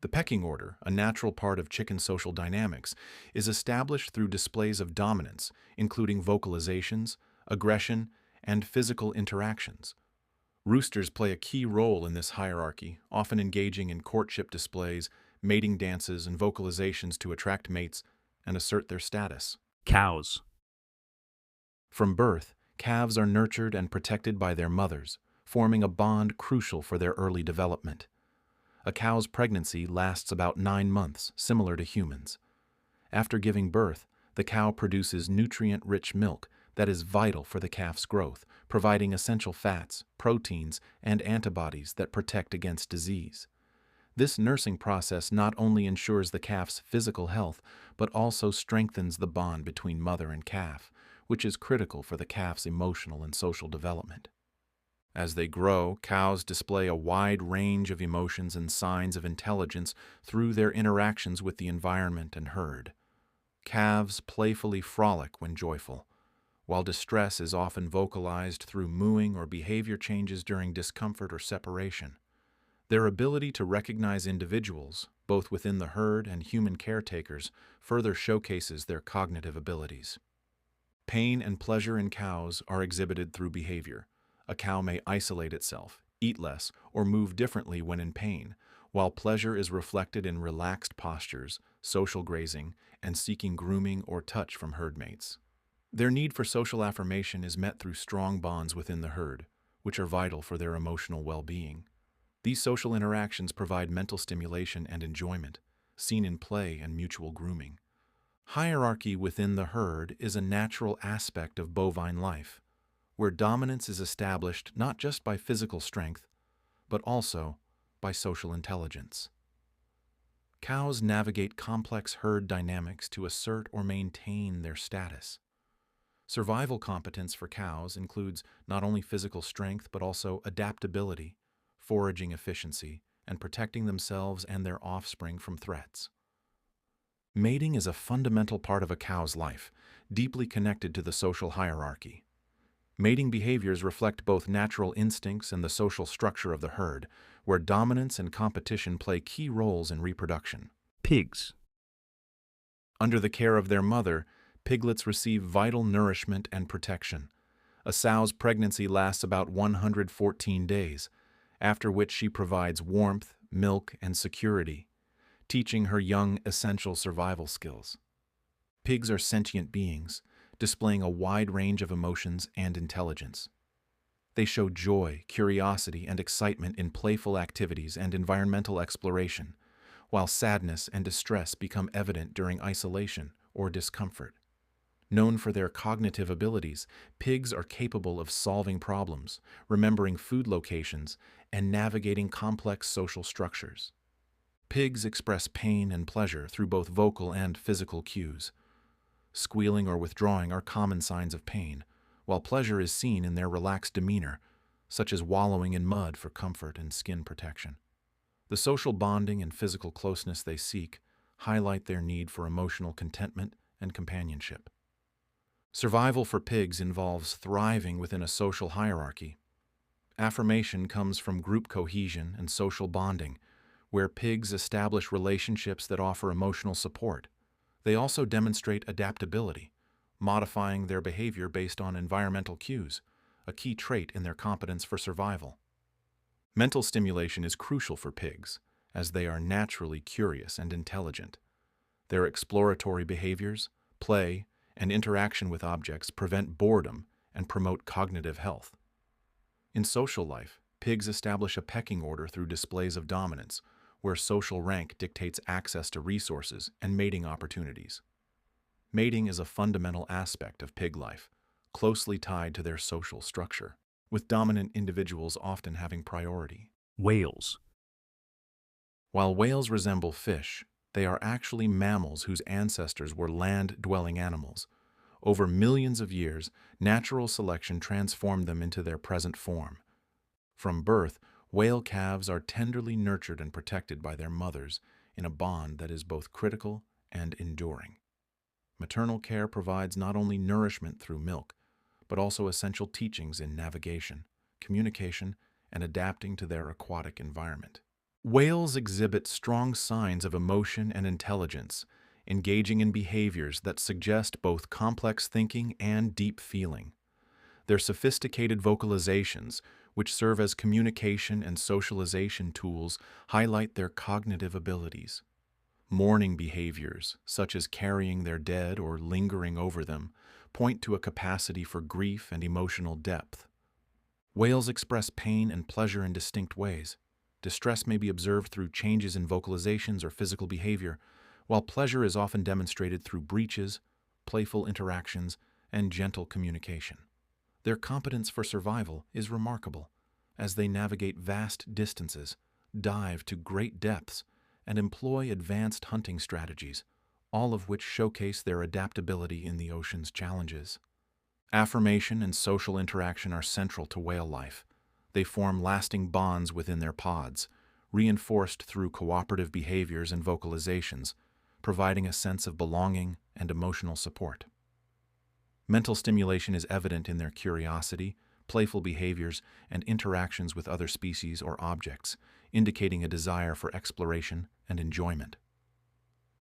The pecking order, a natural part of chicken social dynamics, is established through displays of dominance, including vocalizations, aggression, and physical interactions. Roosters play a key role in this hierarchy, often engaging in courtship displays, mating dances, and vocalizations to attract mates and assert their status. Cows. From birth, calves are nurtured and protected by their mothers, forming a bond crucial for their early development. A cow's pregnancy lasts about 9 months, similar to humans. After giving birth, the cow produces nutrient-rich milk that is vital for the calf's growth, providing essential fats, proteins, and antibodies that protect against disease. This nursing process not only ensures the calf's physical health, but also strengthens the bond between mother and calf, which is critical for the calf's emotional and social development. As they grow, cows display a wide range of emotions and signs of intelligence through their interactions with the environment and herd. Calves playfully frolic when joyful, while distress is often vocalized through mooing or behavior changes during discomfort or separation. Their ability to recognize individuals, both within the herd and human caretakers, further showcases their cognitive abilities. Pain and pleasure in cows are exhibited through behavior. A cow may isolate itself, eat less, or move differently when in pain, while pleasure is reflected in relaxed postures, social grazing, and seeking grooming or touch from herd mates. Their need for social affirmation is met through strong bonds within the herd, which are vital for their emotional well-being. These social interactions provide mental stimulation and enjoyment, seen in play and mutual grooming. Hierarchy within the herd is a natural aspect of bovine life, where dominance is established not just by physical strength, but also by social intelligence. Cows navigate complex herd dynamics to assert or maintain their status. Survival competence for cows includes not only physical strength, but also adaptability, foraging efficiency, and protecting themselves and their offspring from threats. Mating is a fundamental part of a cow's life, deeply connected to the social hierarchy. Mating behaviors reflect both natural instincts and the social structure of the herd, where dominance and competition play key roles in reproduction. Pigs. Under the care of their mother, piglets receive vital nourishment and protection. A sow's pregnancy lasts about 114 days, after which she provides warmth, milk, and security, teaching her young essential survival skills. Pigs are sentient beings, displaying a wide range of emotions and intelligence. They show joy, curiosity, and excitement in playful activities and environmental exploration, while sadness and distress become evident during isolation or discomfort. Known for their cognitive abilities, pigs are capable of solving problems, remembering food locations, and navigating complex social structures. Pigs express pain and pleasure through both vocal and physical cues. Squealing or withdrawing are common signs of pain, while pleasure is seen in their relaxed demeanor, such as wallowing in mud for comfort and skin protection. The social bonding and physical closeness they seek highlight their need for emotional contentment and companionship. Survival for pigs involves thriving within a social hierarchy. Affirmation comes from group cohesion and social bonding, where pigs establish relationships that offer emotional support. They also demonstrate adaptability, modifying their behavior based on environmental cues, a key trait in their competence for survival. Mental stimulation is crucial for pigs, as they are naturally curious and intelligent. Their exploratory behaviors, play, and interaction with objects prevent boredom and promote cognitive health. In social life, pigs establish a pecking order through displays of dominance, where social rank dictates access to resources and mating opportunities. Mating is a fundamental aspect of pig life, closely tied to their social structure, with dominant individuals often having priority. Whales. While whales resemble fish, they are actually mammals whose ancestors were land-dwelling animals. Over millions of years, natural selection transformed them into their present form. From birth, whale calves are tenderly nurtured and protected by their mothers in a bond that is both critical and enduring. Maternal care provides not only nourishment through milk, but also essential teachings in navigation, communication, and adapting to their aquatic environment. Whales exhibit strong signs of emotion and intelligence, engaging in behaviors that suggest both complex thinking and deep feeling. Their sophisticated vocalizations, which serve as communication and socialization tools, highlight their cognitive abilities. Mourning behaviors, such as carrying their dead or lingering over them, point to a capacity for grief and emotional depth. Whales express pain and pleasure in distinct ways. Distress may be observed through changes in vocalizations or physical behavior, while pleasure is often demonstrated through breaches, playful interactions, and gentle communication. Their competence for survival is remarkable, as they navigate vast distances, dive to great depths, and employ advanced hunting strategies, all of which showcase their adaptability in the ocean's challenges. Affirmation and social interaction are central to whale life. They form lasting bonds within their pods, reinforced through cooperative behaviors and vocalizations, providing a sense of belonging and emotional support. Mental stimulation is evident in their curiosity, playful behaviors, and interactions with other species or objects, indicating a desire for exploration and enjoyment.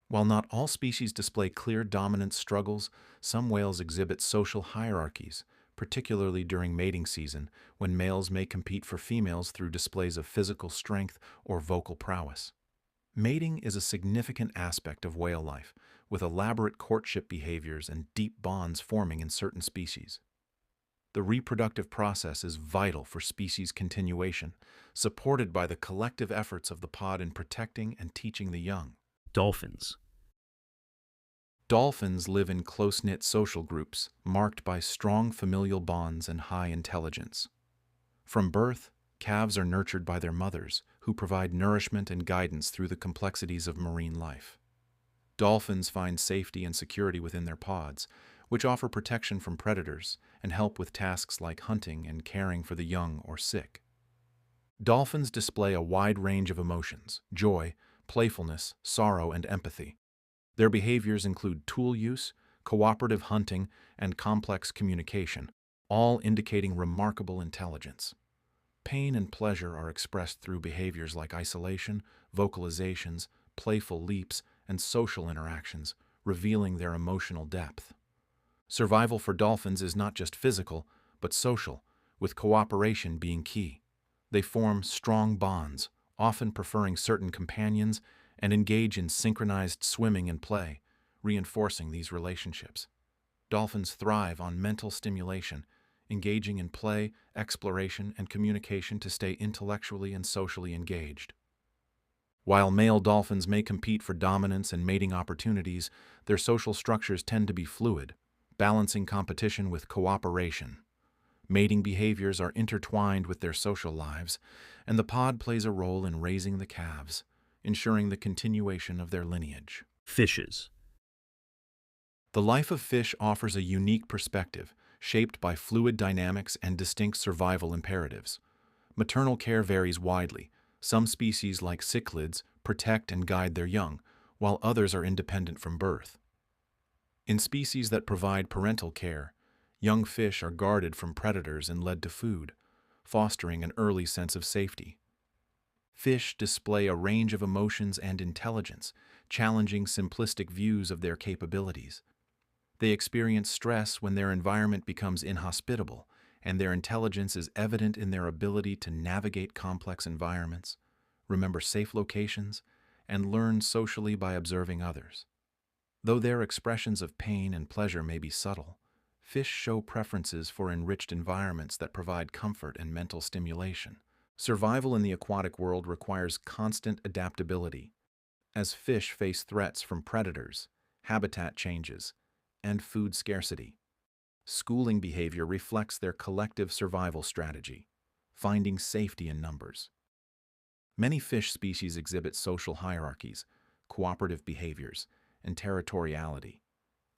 While not all species display clear dominance struggles, some whales exhibit social hierarchies, particularly during mating season, when males may compete for females through displays of physical strength or vocal prowess. Mating is a significant aspect of whale life, with elaborate courtship behaviors and deep bonds forming in certain species. The reproductive process is vital for species continuation, supported by the collective efforts of the pod in protecting and teaching the young. Dolphins. Dolphins live in close-knit social groups, marked by strong familial bonds and high intelligence. From birth, calves are nurtured by their mothers, who provide nourishment and guidance through the complexities of marine life. Dolphins find safety and security within their pods, which offer protection from predators and help with tasks like hunting and caring for the young or sick. Dolphins display a wide range of emotions: joy, playfulness, sorrow, and empathy. Their behaviors include tool use, cooperative hunting, and complex communication, all indicating remarkable intelligence. Pain and pleasure are expressed through behaviors like isolation, vocalizations, playful leaps, and social interactions, revealing their emotional depth. Survival for dolphins is not just physical, but social, with cooperation being key. They form strong bonds, often preferring certain companions, and engage in synchronized swimming and play, reinforcing these relationships. Dolphins thrive on mental stimulation, engaging in play, exploration, and communication to stay intellectually and socially engaged. While male dolphins may compete for dominance and mating opportunities, their social structures tend to be fluid, balancing competition with cooperation. Mating behaviors are intertwined with their social lives, and the pod plays a role in raising the calves, ensuring the continuation of their lineage. Fishes. The life of fish offers a unique perspective, shaped by fluid dynamics and distinct survival imperatives. Maternal care varies widely. Some species, like cichlids, protect and guide their young, while others are independent from birth. In species that provide parental care, young fish are guarded from predators and led to food, fostering an early sense of safety. Fish display a range of emotions and intelligence, challenging simplistic views of their capabilities. They experience stress when their environment becomes inhospitable, and their intelligence is evident in their ability to navigate complex environments, remember safe locations, and learn socially by observing others. Though their expressions of pain and pleasure may be subtle, fish show preferences for enriched environments that provide comfort and mental stimulation. Survival in the aquatic world requires constant adaptability, as fish face threats from predators, habitat changes, and food scarcity. Schooling behavior reflects their collective survival strategy, finding safety in numbers. Many fish species exhibit social hierarchies, cooperative behaviors, and territoriality,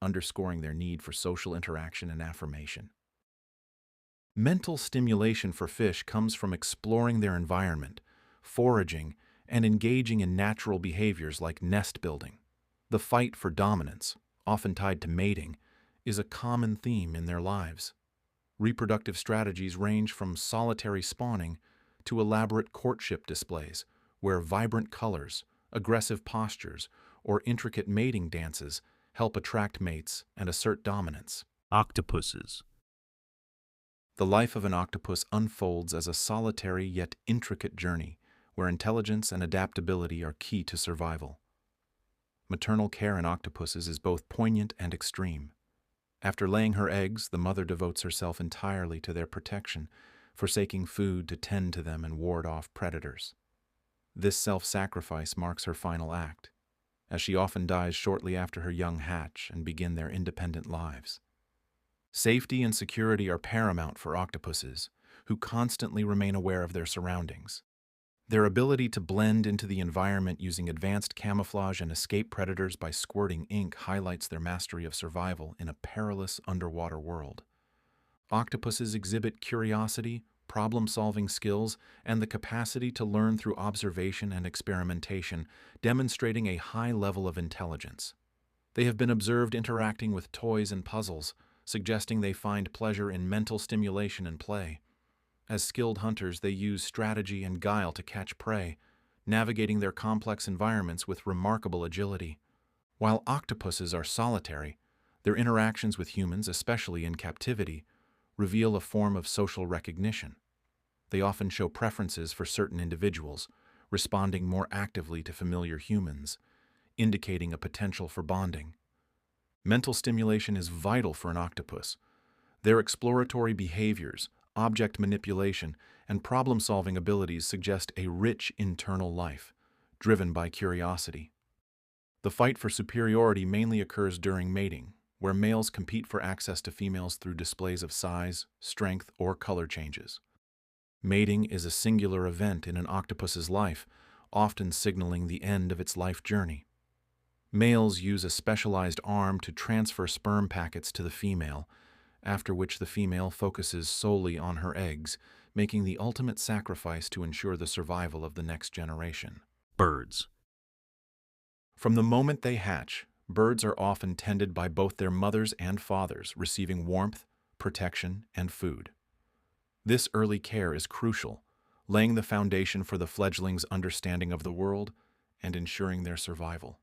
underscoring their need for social interaction and affirmation. Mental stimulation for fish comes from exploring their environment, foraging, and engaging in natural behaviors like nest building. The fight for dominance, often tied to mating, is a common theme in their lives. Reproductive strategies range from solitary spawning to elaborate courtship displays, where vibrant colors, aggressive postures, or intricate mating dances help attract mates and assert dominance. Octopuses. The life of an octopus unfolds as a solitary yet intricate journey, where intelligence and adaptability are key to survival. Maternal care in octopuses is both poignant and extreme. After laying her eggs, the mother devotes herself entirely to their protection, forsaking food to tend to them and ward off predators. This self-sacrifice marks her final act, as she often dies shortly after her young hatch and begin their independent lives. Safety and security are paramount for octopuses, who constantly remain aware of their surroundings. Their ability to blend into the environment using advanced camouflage and escape predators by squirting ink highlights their mastery of survival in a perilous underwater world. Octopuses exhibit curiosity, problem-solving skills, and the capacity to learn through observation and experimentation, demonstrating a high level of intelligence. They have been observed interacting with toys and puzzles, suggesting they find pleasure in mental stimulation and play. As skilled hunters, they use strategy and guile to catch prey, navigating their complex environments with remarkable agility. While octopuses are solitary, their interactions with humans, especially in captivity, reveal a form of social recognition. They often show preferences for certain individuals, responding more actively to familiar humans, indicating a potential for bonding. Mental stimulation is vital for an octopus. Their exploratory behaviors, object manipulation, and problem-solving abilities suggest a rich internal life, driven by curiosity. The fight for superiority mainly occurs during mating, where males compete for access to females through displays of size, strength, or color changes. Mating is a singular event in an octopus's life, often signaling the end of its life journey. Males use a specialized arm to transfer sperm packets to the female, after which the female focuses solely on her eggs, making the ultimate sacrifice to ensure the survival of the next generation. Birds. From the moment they hatch, birds are often tended by both their mothers and fathers, receiving warmth, protection, and food. This early care is crucial, laying the foundation for the fledglings' understanding of the world and ensuring their survival.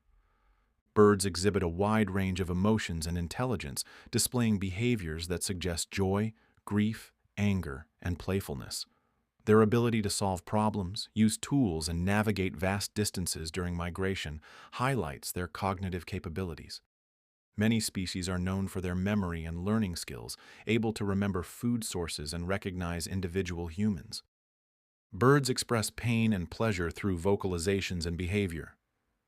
Birds exhibit a wide range of emotions and intelligence, displaying behaviors that suggest joy, grief, anger, and playfulness. Their ability to solve problems, use tools, and navigate vast distances during migration highlights their cognitive capabilities. Many species are known for their memory and learning skills, able to remember food sources and recognize individual humans. Birds express pain and pleasure through vocalizations and behavior.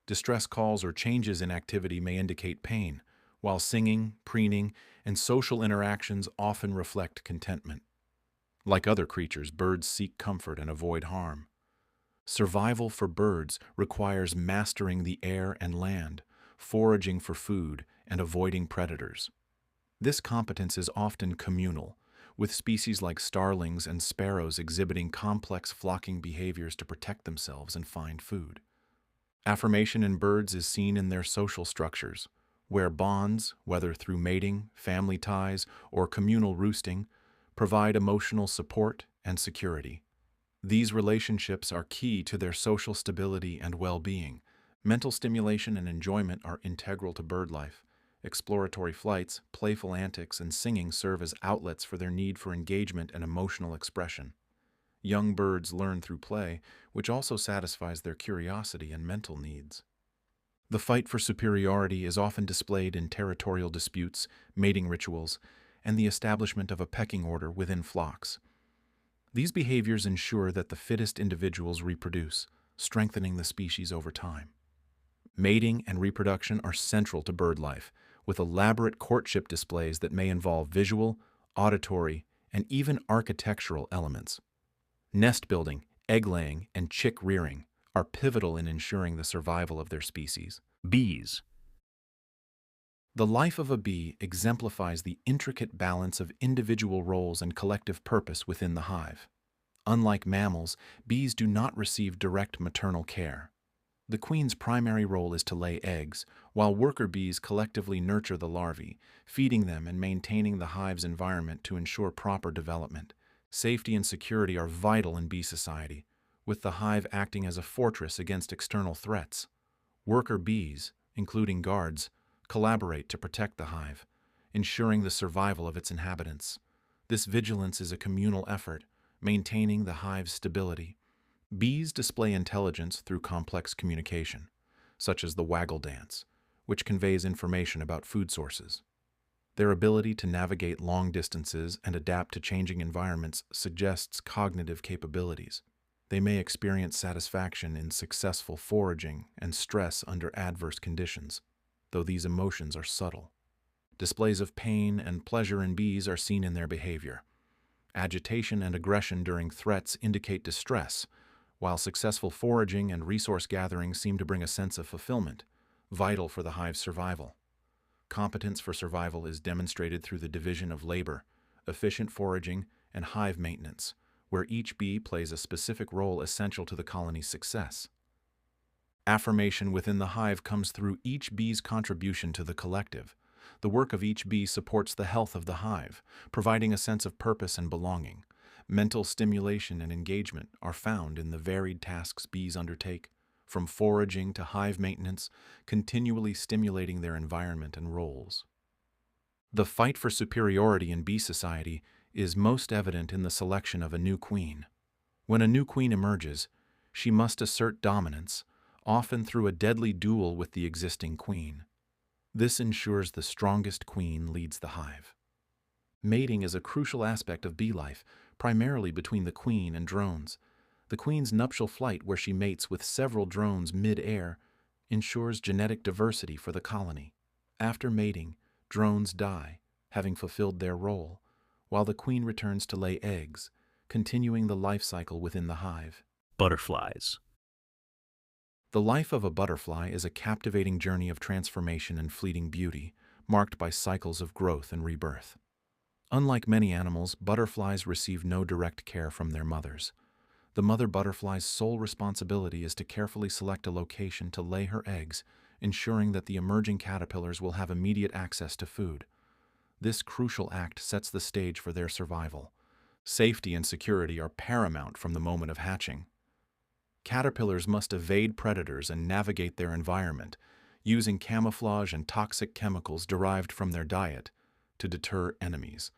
Distress calls or changes in activity may indicate pain, while singing, preening, and social interactions often reflect contentment. Like other creatures, birds seek comfort and avoid harm. Survival for birds requires mastering the air and land, foraging for food, and avoiding predators. This competence is often communal, with species like starlings and sparrows exhibiting complex flocking behaviors to protect themselves and find food. Affirmation in birds is seen in their social structures, where bonds, whether through mating, family ties, or communal roosting, provide emotional support and security. These relationships are key to their social stability and well-being. Mental stimulation and enjoyment are integral to bird life. Exploratory flights, playful antics, and singing serve as outlets for their need for engagement and emotional expression. Young birds learn through play, which also satisfies their curiosity and mental needs. The fight for superiority is often displayed in territorial disputes, mating rituals, and the establishment of a pecking order within flocks. These behaviors ensure that the fittest individuals reproduce, strengthening the species over time. Mating and reproduction are central to bird life, with elaborate courtship displays that may involve visual, auditory, and even architectural elements. Nest building, egg laying, and chick rearing are pivotal in ensuring the survival of their species. Bees. The life of a bee exemplifies the intricate balance of individual roles and collective purpose within the hive. Unlike mammals, bees do not receive direct maternal care. The queen's primary role is to lay eggs, while worker bees collectively nurture the larvae, feeding them and maintaining the hive's environment to ensure proper development. Safety and security are vital in bee society, with the hive acting as a fortress against external threats. Worker bees, including guards, collaborate to protect the hive, ensuring the survival of its inhabitants. This vigilance is a communal effort, maintaining the hive's stability. Bees display intelligence through complex communication, such as the waggle dance, which conveys information about food sources. Their ability to navigate long distances and adapt to changing environments suggests cognitive capabilities. They may experience satisfaction in successful foraging and stress under adverse conditions, though these emotions are subtle. Displays of pain and pleasure in bees are seen in their behavior. Agitation and aggression during threats indicate distress, while successful foraging and resource gathering seem to bring a sense of fulfillment, vital for the hive's survival. Competence for survival is demonstrated through the division of labor, efficient foraging, and hive maintenance, where each bee plays a specific role essential to the colony's success. Affirmation within the hive comes through each bee's contribution to the collective. The work of each bee supports the health of the hive, providing a sense of purpose and belonging. Mental stimulation and engagement are found in the varied tasks bees undertake, from foraging to hive maintenance, continually stimulating their environment and roles. The fight for superiority in bee society is most evident in the selection of a new queen. When a new queen emerges, she must assert dominance, often through a deadly duel with the existing queen. This ensures the strongest queen leads the hive. Mating is a crucial aspect of bee life, primarily between the queen and drones. The queen's nuptial flight, where she mates with several drones mid-air, ensures genetic diversity for the colony. After mating, drones die, having fulfilled their role, while the queen returns to lay eggs, continuing the life cycle within the hive. Butterflies. The life of a butterfly is a captivating journey of transformation and fleeting beauty, marked by cycles of growth and rebirth. Unlike many animals, butterflies receive no direct care from their mothers. The mother butterfly's sole responsibility is to carefully select a location to lay her eggs, ensuring that the emerging caterpillars will have immediate access to food. This crucial act sets the stage for their survival. Safety and security are paramount from the moment of hatching. Caterpillars must evade predators and navigate their environment, using camouflage and toxic chemicals derived from their diet to deter enemies.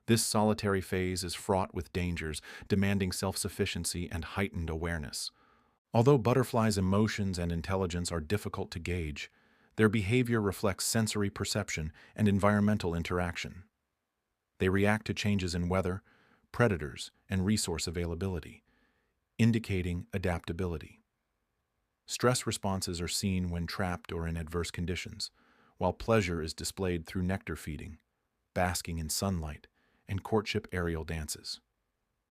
This solitary phase is fraught with dangers, demanding self-sufficiency and heightened awareness. Although butterflies' emotions and intelligence are difficult to gauge, their behavior reflects sensory perception and environmental interaction. They react to changes in weather, predators, and resource availability, indicating adaptability. Stress responses are seen when trapped or in adverse conditions, while pleasure is displayed through nectar feeding, basking in sunlight, and courtship aerial dances.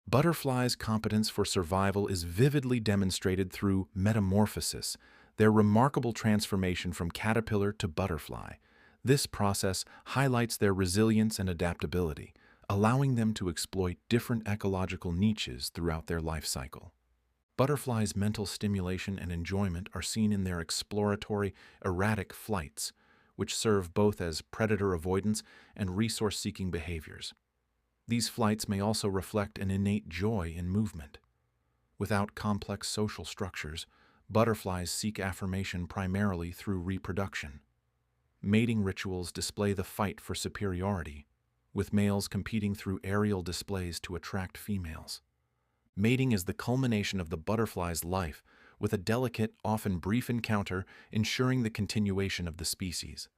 Butterflies' competence for survival is vividly demonstrated through metamorphosis, their remarkable transformation from caterpillar to butterfly. This process highlights their resilience and adaptability, allowing them to exploit different ecological niches throughout their life cycle. Butterflies' mental stimulation and enjoyment are seen in their exploratory, erratic flights, which serve both as predator avoidance and resource-seeking behaviors. These flights may also reflect an innate joy in movement. Without complex social structures, butterflies seek affirmation primarily through reproduction. Mating rituals display the fight for superiority, with males competing through aerial displays to attract females. Mating is the culmination of the butterfly's life, with a delicate, often brief encounter ensuring the continuation of the species.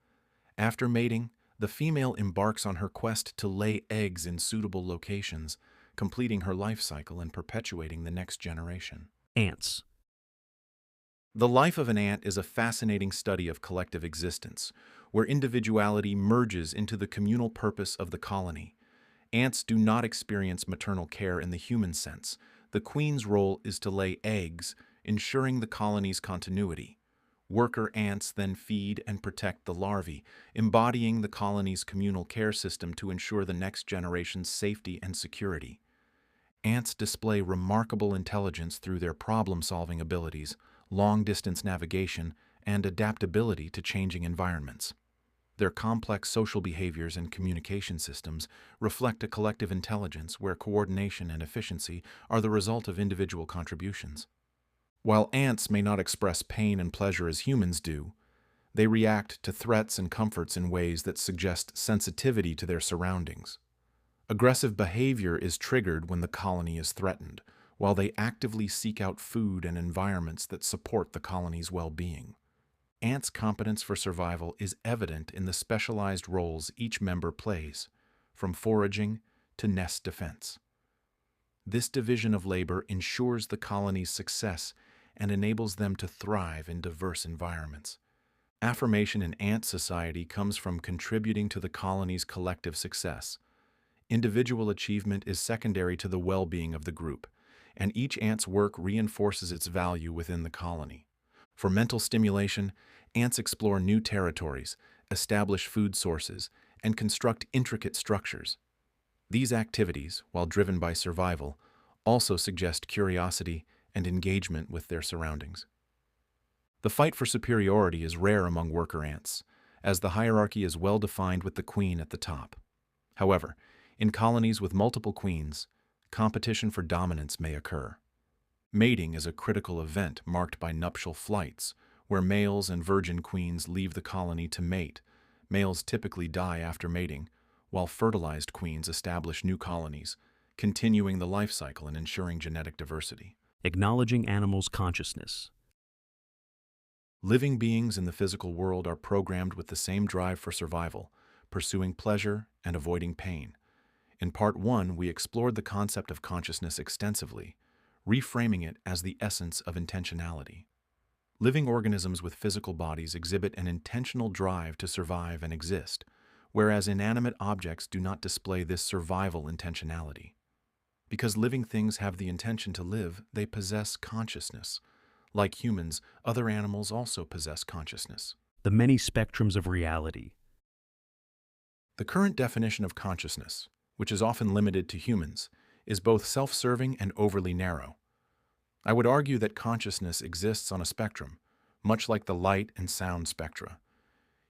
After mating, the female embarks on her quest to lay eggs in suitable locations, completing her life cycle and perpetuating the next generation. Ants. The life of an ant is a fascinating study of collective existence, where individuality merges into the communal purpose of the colony. Ants do not experience maternal care in the human sense. The queen's role is to lay eggs, ensuring the colony's continuity. Worker ants then feed and protect the larvae, embodying the colony's communal care system to ensure the next generation's safety and security. Ants display remarkable intelligence through their problem-solving abilities, long-distance navigation, and adaptability to changing environments. Their complex social behaviors and communication systems reflect a collective intelligence where coordination and efficiency are the result of individual contributions. While ants may not express pain and pleasure as humans do, they react to threats and comforts in ways that suggest sensitivity to their surroundings. Aggressive behavior is triggered when the colony is threatened, while they actively seek out food and environments that support the colony's well-being. Ants' competence for survival is evident in the specialized roles each member plays, from foraging to nest defense. This division of labor ensures the colony's success and enables them to thrive in diverse environments. Affirmation in ant society comes from contributing to the colony's collective success. Individual achievement is secondary to the well-being of the group, and each ant's work reinforces its value within the colony. For mental stimulation, ants explore new territories, establish food sources, and construct intricate structures. These activities, while driven by survival, also suggest curiosity and engagement with their surroundings. The fight for superiority is rare among worker ants, as the hierarchy is well defined with the queen at the top. However, in colonies with multiple queens, competition for dominance may occur. Mating is a critical event marked by nuptial flights, where males and virgin queens leave the colony to mate. Males typically die after mating, while fertilized queens establish new colonies, continuing the life cycle and ensuring genetic diversity. Acknowledging animals' consciousness. Living beings in the physical world are programmed with the same drive for survival, pursuing pleasure and avoiding pain. In Part 1, we explored the concept of consciousness extensively, reframing it as the essence of intentionality. Living organisms with physical bodies exhibit an intentional drive to survive and exist, whereas inanimate objects do not display this survival intentionality. Because living things have the intention to live, they possess consciousness. Like humans, other animals also possess consciousness. The many spectrums of reality. The current definition of consciousness, which is often limited to humans, is both self-serving and overly narrow. I would argue that consciousness exists on a spectrum, much like the light and sound spectra.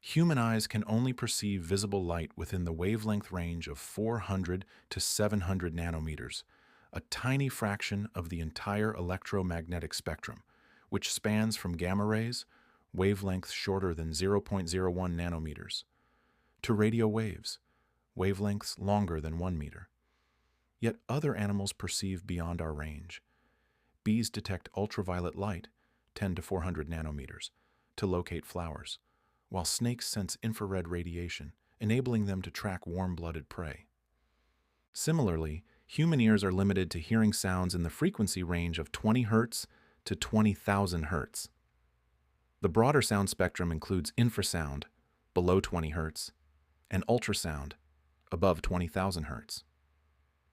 Human eyes can only perceive visible light within the wavelength range of 400 to 700 nanometers, a tiny fraction of the entire electromagnetic spectrum, which spans from gamma rays, wavelengths shorter than 0.01 nanometers, to radio waves, wavelengths longer than 1 meter. Yet other animals perceive beyond our range. Bees detect ultraviolet light, 10 to 400 nanometers, to locate flowers, while snakes sense infrared radiation, enabling them to track warm-blooded prey. Similarly, human ears are limited to hearing sounds in the frequency range of 20 Hz to 20,000 Hz. The broader sound spectrum includes infrasound, below 20 Hz, and ultrasound, above 20,000 Hz.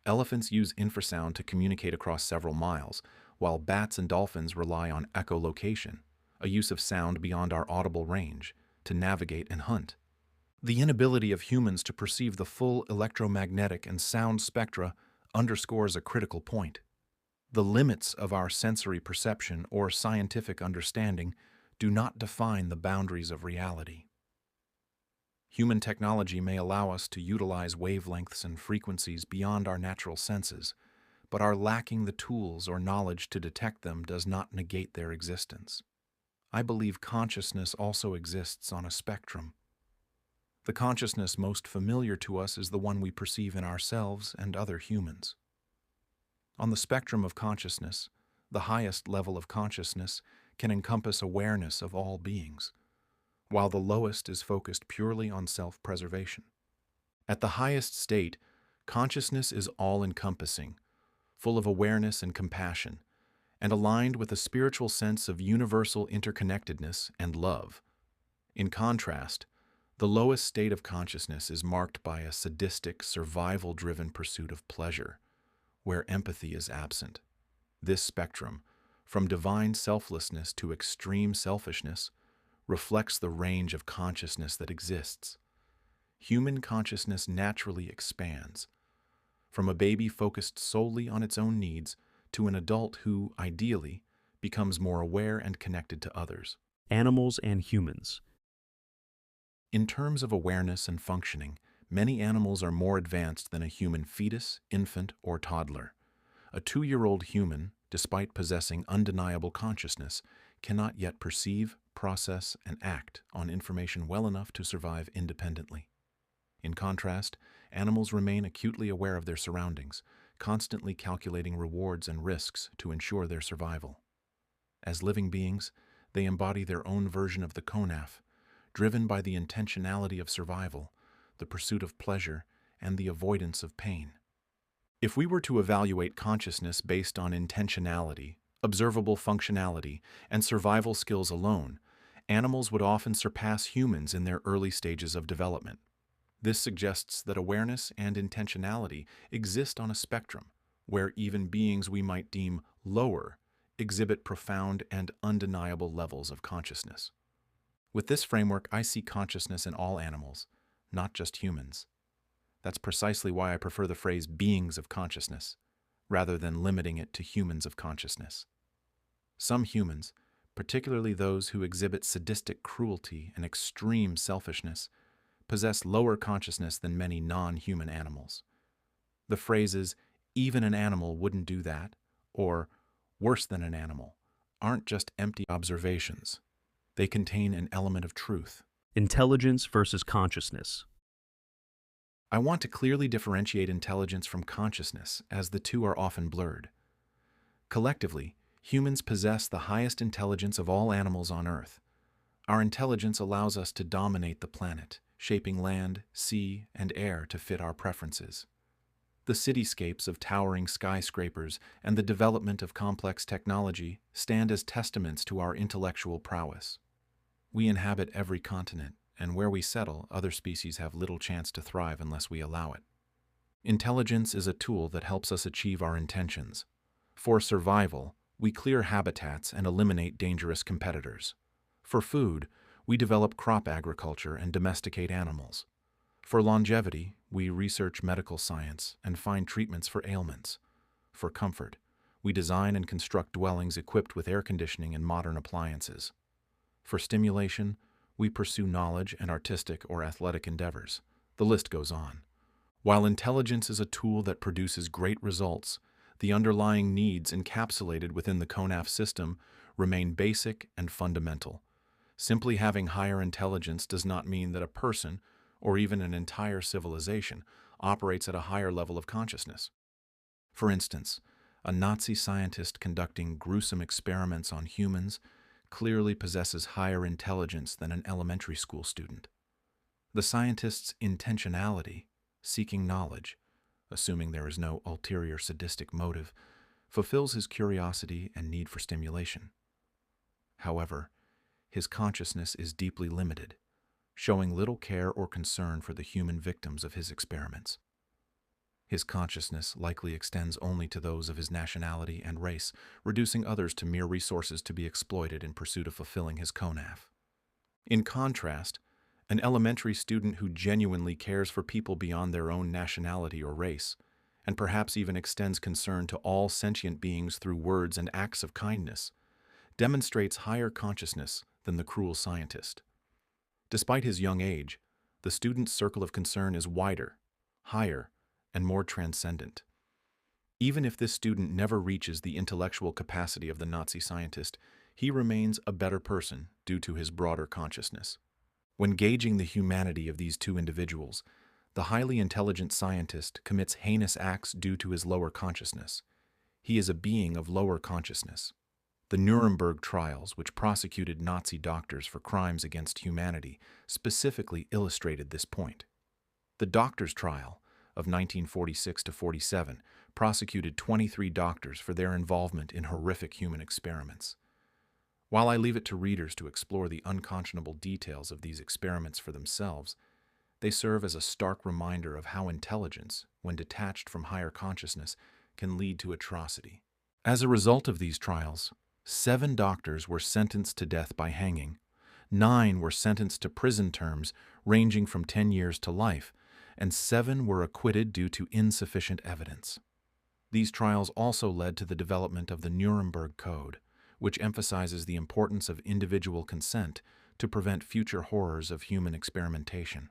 Elephants use infrasound to communicate across several miles, while bats and dolphins rely on echolocation, a use of sound beyond our audible range, to navigate and hunt. The inability of humans to perceive the full electromagnetic and sound spectra underscores a critical point. The limits of our sensory perception or scientific understanding do not define the boundaries of reality. Human technology may allow us to utilize wavelengths and frequencies beyond our natural senses, but our lacking the tools or knowledge to detect them does not negate their existence. I believe consciousness also exists on a spectrum. The consciousness most familiar to us is the one we perceive in ourselves and other humans. On the spectrum of consciousness, the highest level of consciousness can encompass awareness of all beings, while the lowest is focused purely on self-preservation. At the highest state, consciousness is all-encompassing, full of awareness and compassion, and aligned with a spiritual sense of universal interconnectedness and love. In contrast, the lowest state of consciousness is marked by a sadistic, survival-driven pursuit of pleasure, where empathy is absent. This spectrum, from divine selflessness to extreme selfishness, reflects the range of consciousness that exists. Human consciousness naturally expands, from a baby focused solely on its own needs to an adult who, ideally, becomes more aware and connected to others. Animals and humans. In terms of awareness and functioning, many animals are more advanced than a human fetus, infant, or toddler. A 2-year-old human, despite possessing undeniable consciousness, cannot yet perceive, process, and act on information well enough to survive independently. In contrast, animals remain acutely aware of their surroundings, constantly calculating rewards and risks to ensure their survival. As living beings, they embody their own version of the konaf, driven by the intentionality of survival, the pursuit of pleasure, and the avoidance of pain. If we were to evaluate consciousness based on intentionality, observable functionality, and survival skills alone, animals would often surpass humans in their early stages of development. This suggests that awareness and intentionality exist on a spectrum, where even beings we might deem lower exhibit profound and undeniable levels of consciousness. With this framework, I see consciousness in all animals, not just humans. That's precisely why I prefer the phrase beings of consciousness, rather than limiting it to humans of consciousness. Some humans, particularly those who exhibit sadistic cruelty and extreme selfishness, possess lower consciousness than many non-human animals. The phrases, "even an animal wouldn't do that," or "worse than an animal," aren't just empty observations. They contain an element of truth. Intelligence versus consciousness. I want to clearly differentiate intelligence from consciousness, as the two are often blurred. Collectively, humans possess the highest intelligence of all animals on Earth. Our intelligence allows us to dominate the planet, shaping land, sea, and air to fit our preferences. The cityscapes of towering skyscrapers and the development of complex technology stand as testaments to our intellectual prowess. We inhabit every continent, and where we settle, other species have little chance to thrive unless we allow it. Intelligence is a tool that helps us achieve our intentions. For survival, we clear habitats and eliminate dangerous competitors. For food, we develop crop agriculture and domesticate animals. For longevity, we research medical science and find treatments for ailments. For comfort, we design and construct dwellings equipped with air conditioning and modern appliances. For stimulation, we pursue knowledge and artistic or athletic endeavors. The list goes on. While intelligence is a tool that produces great results, the underlying needs encapsulated within the konaf system remain basic and fundamental. Simply having higher intelligence does not mean that a person, or even an entire civilization, operates at a higher level of consciousness. For instance, a Nazi scientist conducting gruesome experiments on humans clearly possesses higher intelligence than an elementary school student. The scientist's intentionality, seeking knowledge, assuming there is no ulterior sadistic motive, fulfills his curiosity and need for stimulation. However, his consciousness is deeply limited, showing little care or concern for the human victims of his experiments. His consciousness likely extends only to those of his nationality and race, reducing others to mere resources to be exploited in pursuit of fulfilling his konaf. In contrast, an elementary student who genuinely cares for people beyond their own nationality or race, and perhaps even extends concern to all sentient beings through words and acts of kindness, demonstrates higher consciousness than the cruel scientist. Despite his young age, the student's circle of concern is wider, higher, and more transcendent. Even if this student never reaches the intellectual capacity of the Nazi scientist, he remains a better person due to his broader consciousness. When gauging the humanity of these two individuals, the highly intelligent scientist commits heinous acts due to his lower consciousness. He is a being of lower consciousness. The Nuremberg trials, which prosecuted Nazi doctors for crimes against humanity, specifically illustrated this point. The doctors' trial of 1946 to 47 prosecuted 23 doctors for their involvement in horrific human experiments. While I leave it to readers to explore the unconscionable details of these experiments for themselves, they serve as a stark reminder of how intelligence, when detached from higher consciousness, can lead to atrocity. As a result of these trials, 7 doctors were sentenced to death by hanging, 9 were sentenced to prison terms ranging from 10 years to life, and 7 were acquitted due to insufficient evidence. These trials also led to the development of the Nuremberg Code, which emphasizes the importance of individual consent to prevent future horrors of human experimentation.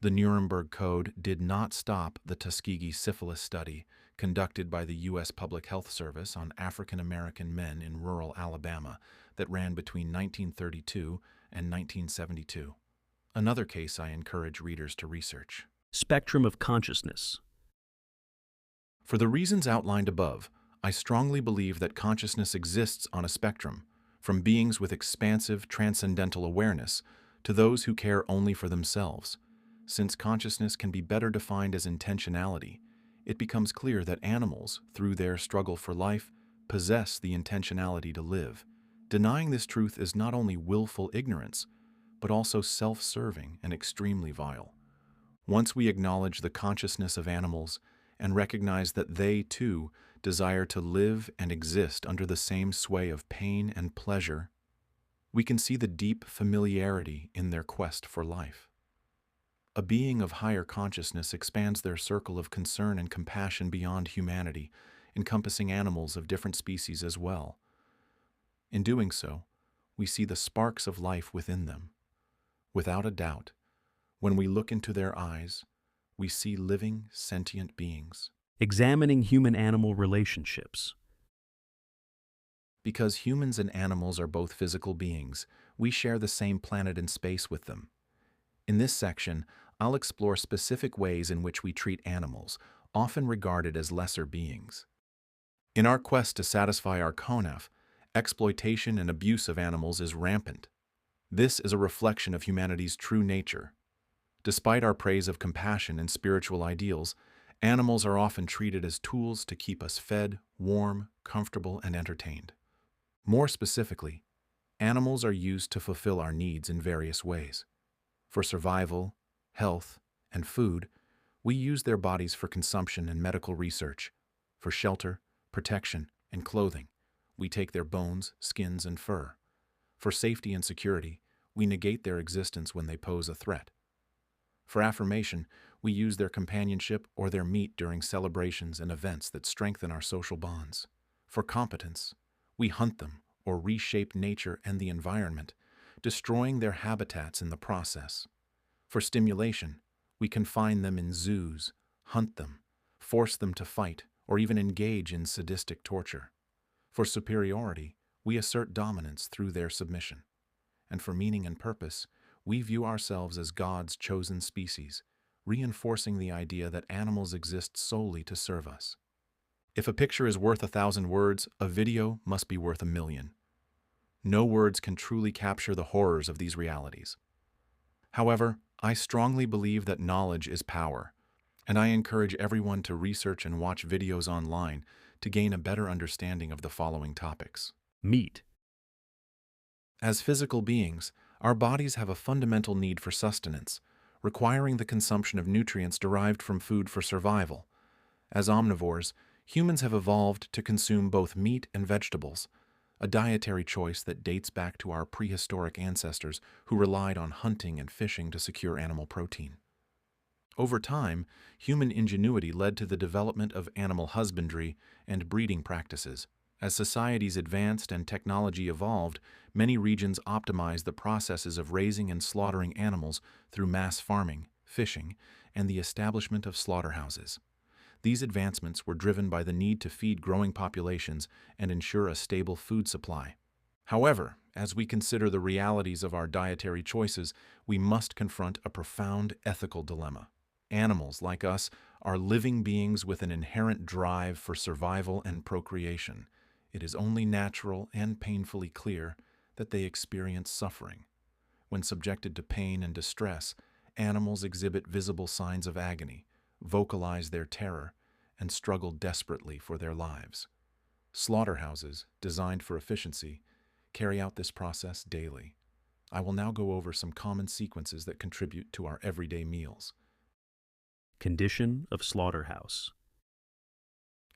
The Nuremberg Code did not stop the Tuskegee syphilis study conducted by the U.S. Public Health Service on African American men in rural Alabama that ran between 1932 and 1972. Another case I encourage readers to research. Spectrum of consciousness. For the reasons outlined above, I strongly believe that consciousness exists on a spectrum, from beings with expansive transcendental awareness to those who care only for themselves. Since consciousness can be better defined as intentionality, it becomes clear that animals, through their struggle for life, possess the intentionality to live. Denying this truth is not only willful ignorance, but also self-serving and extremely vile. Once we acknowledge the consciousness of animals and recognize that they, too, desire to live and exist under the same sway of pain and pleasure, we can see the deep familiarity in their quest for life. A being of higher consciousness expands their circle of concern and compassion beyond humanity, encompassing animals of different species as well. In doing so, we see the sparks of life within them. Without a doubt, when we look into their eyes, we see living, sentient beings. Examining human-animal relationships. Because humans and animals are both physical beings, we share the same planet and space with them. In this section, I'll explore specific ways in which we treat animals, often regarded as lesser beings. In our quest to satisfy our konaf, exploitation and abuse of animals is rampant. This is a reflection of humanity's true nature. Despite our praise of compassion and spiritual ideals, animals are often treated as tools to keep us fed, warm, comfortable, and entertained. More specifically, animals are used to fulfill our needs in various ways. For survival, health, and food, we use their bodies for consumption and medical research. For shelter, protection, and clothing, we take their bones, skins, and fur. For safety and security, we negate their existence when they pose a threat. For affirmation, we use their companionship or their meat during celebrations and events that strengthen our social bonds. For competence, we hunt them or reshape nature and the environment, destroying their habitats in the process. For stimulation, we confine them in zoos, hunt them, force them to fight, or even engage in sadistic torture. For superiority, we assert dominance through their submission. And for meaning and purpose, we view ourselves as God's chosen species, reinforcing the idea that animals exist solely to serve us. If a picture is worth 1,000 words, a video must be worth 1,000,000. No words can truly capture the horrors of these realities. However, I strongly believe that knowledge is power, and I encourage everyone to research and watch videos online to gain a better understanding of the following topics. Meat. As physical beings, our bodies have a fundamental need for sustenance, requiring the consumption of nutrients derived from food for survival. As omnivores, humans have evolved to consume both meat and vegetables, a dietary choice that dates back to our prehistoric ancestors who relied on hunting and fishing to secure animal protein. Over time, human ingenuity led to the development of animal husbandry and breeding practices. As societies advanced and technology evolved, many regions optimized the processes of raising and slaughtering animals through mass farming, fishing, and the establishment of slaughterhouses. These advancements were driven by the need to feed growing populations and ensure a stable food supply. However, as we consider the realities of our dietary choices, we must confront a profound ethical dilemma. Animals, like us, are living beings with an inherent drive for survival and procreation. It is only natural and painfully clear that they experience suffering. When subjected to pain and distress, animals exhibit visible signs of agony, vocalize their terror, and struggle desperately for their lives. Slaughterhouses, designed for efficiency, carry out this process daily. I will now go over some common sequences that contribute to our everyday meals. Condition of slaughterhouse.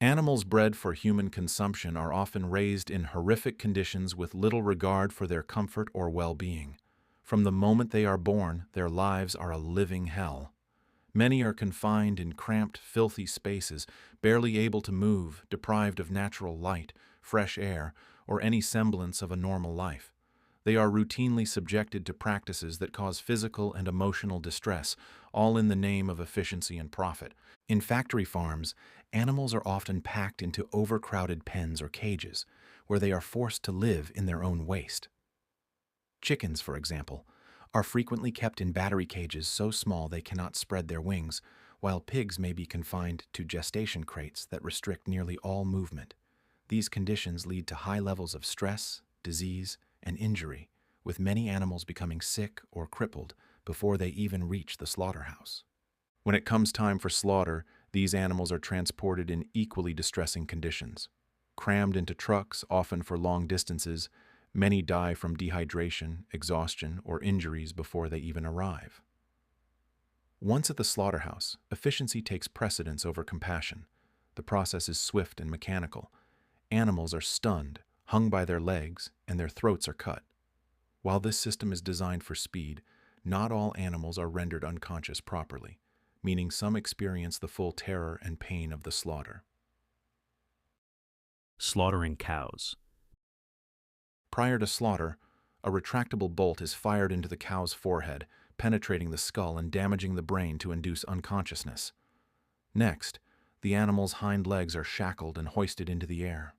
Animals bred for human consumption are often raised in horrific conditions with little regard for their comfort or well-being. From the moment they are born, their lives are a living hell. Many are confined in cramped, filthy spaces, barely able to move, deprived of natural light, fresh air, or any semblance of a normal life. They are routinely subjected to practices that cause physical and emotional distress, all in the name of efficiency and profit. In factory farms, animals are often packed into overcrowded pens or cages, where they are forced to live in their own waste. Chickens, for example, are frequently kept in battery cages so small they cannot spread their wings, while pigs may be confined to gestation crates that restrict nearly all movement. These conditions lead to high levels of stress, disease, and injury, with many animals becoming sick or crippled before they even reach the slaughterhouse. When it comes time for slaughter, these animals are transported in equally distressing conditions. Crammed into trucks, often for long distances, many die from dehydration, exhaustion, or injuries before they even arrive. Once at the slaughterhouse, efficiency takes precedence over compassion. The process is swift and mechanical. Animals are stunned, hung by their legs, and their throats are cut. While this system is designed for speed, not all animals are rendered unconscious properly, meaning some experience the full terror and pain of the slaughter. Slaughtering cows. Prior to slaughter, a retractable bolt is fired into the cow's forehead, penetrating the skull and damaging the brain to induce unconsciousness. Next, the animal's hind legs are shackled and hoisted into the air.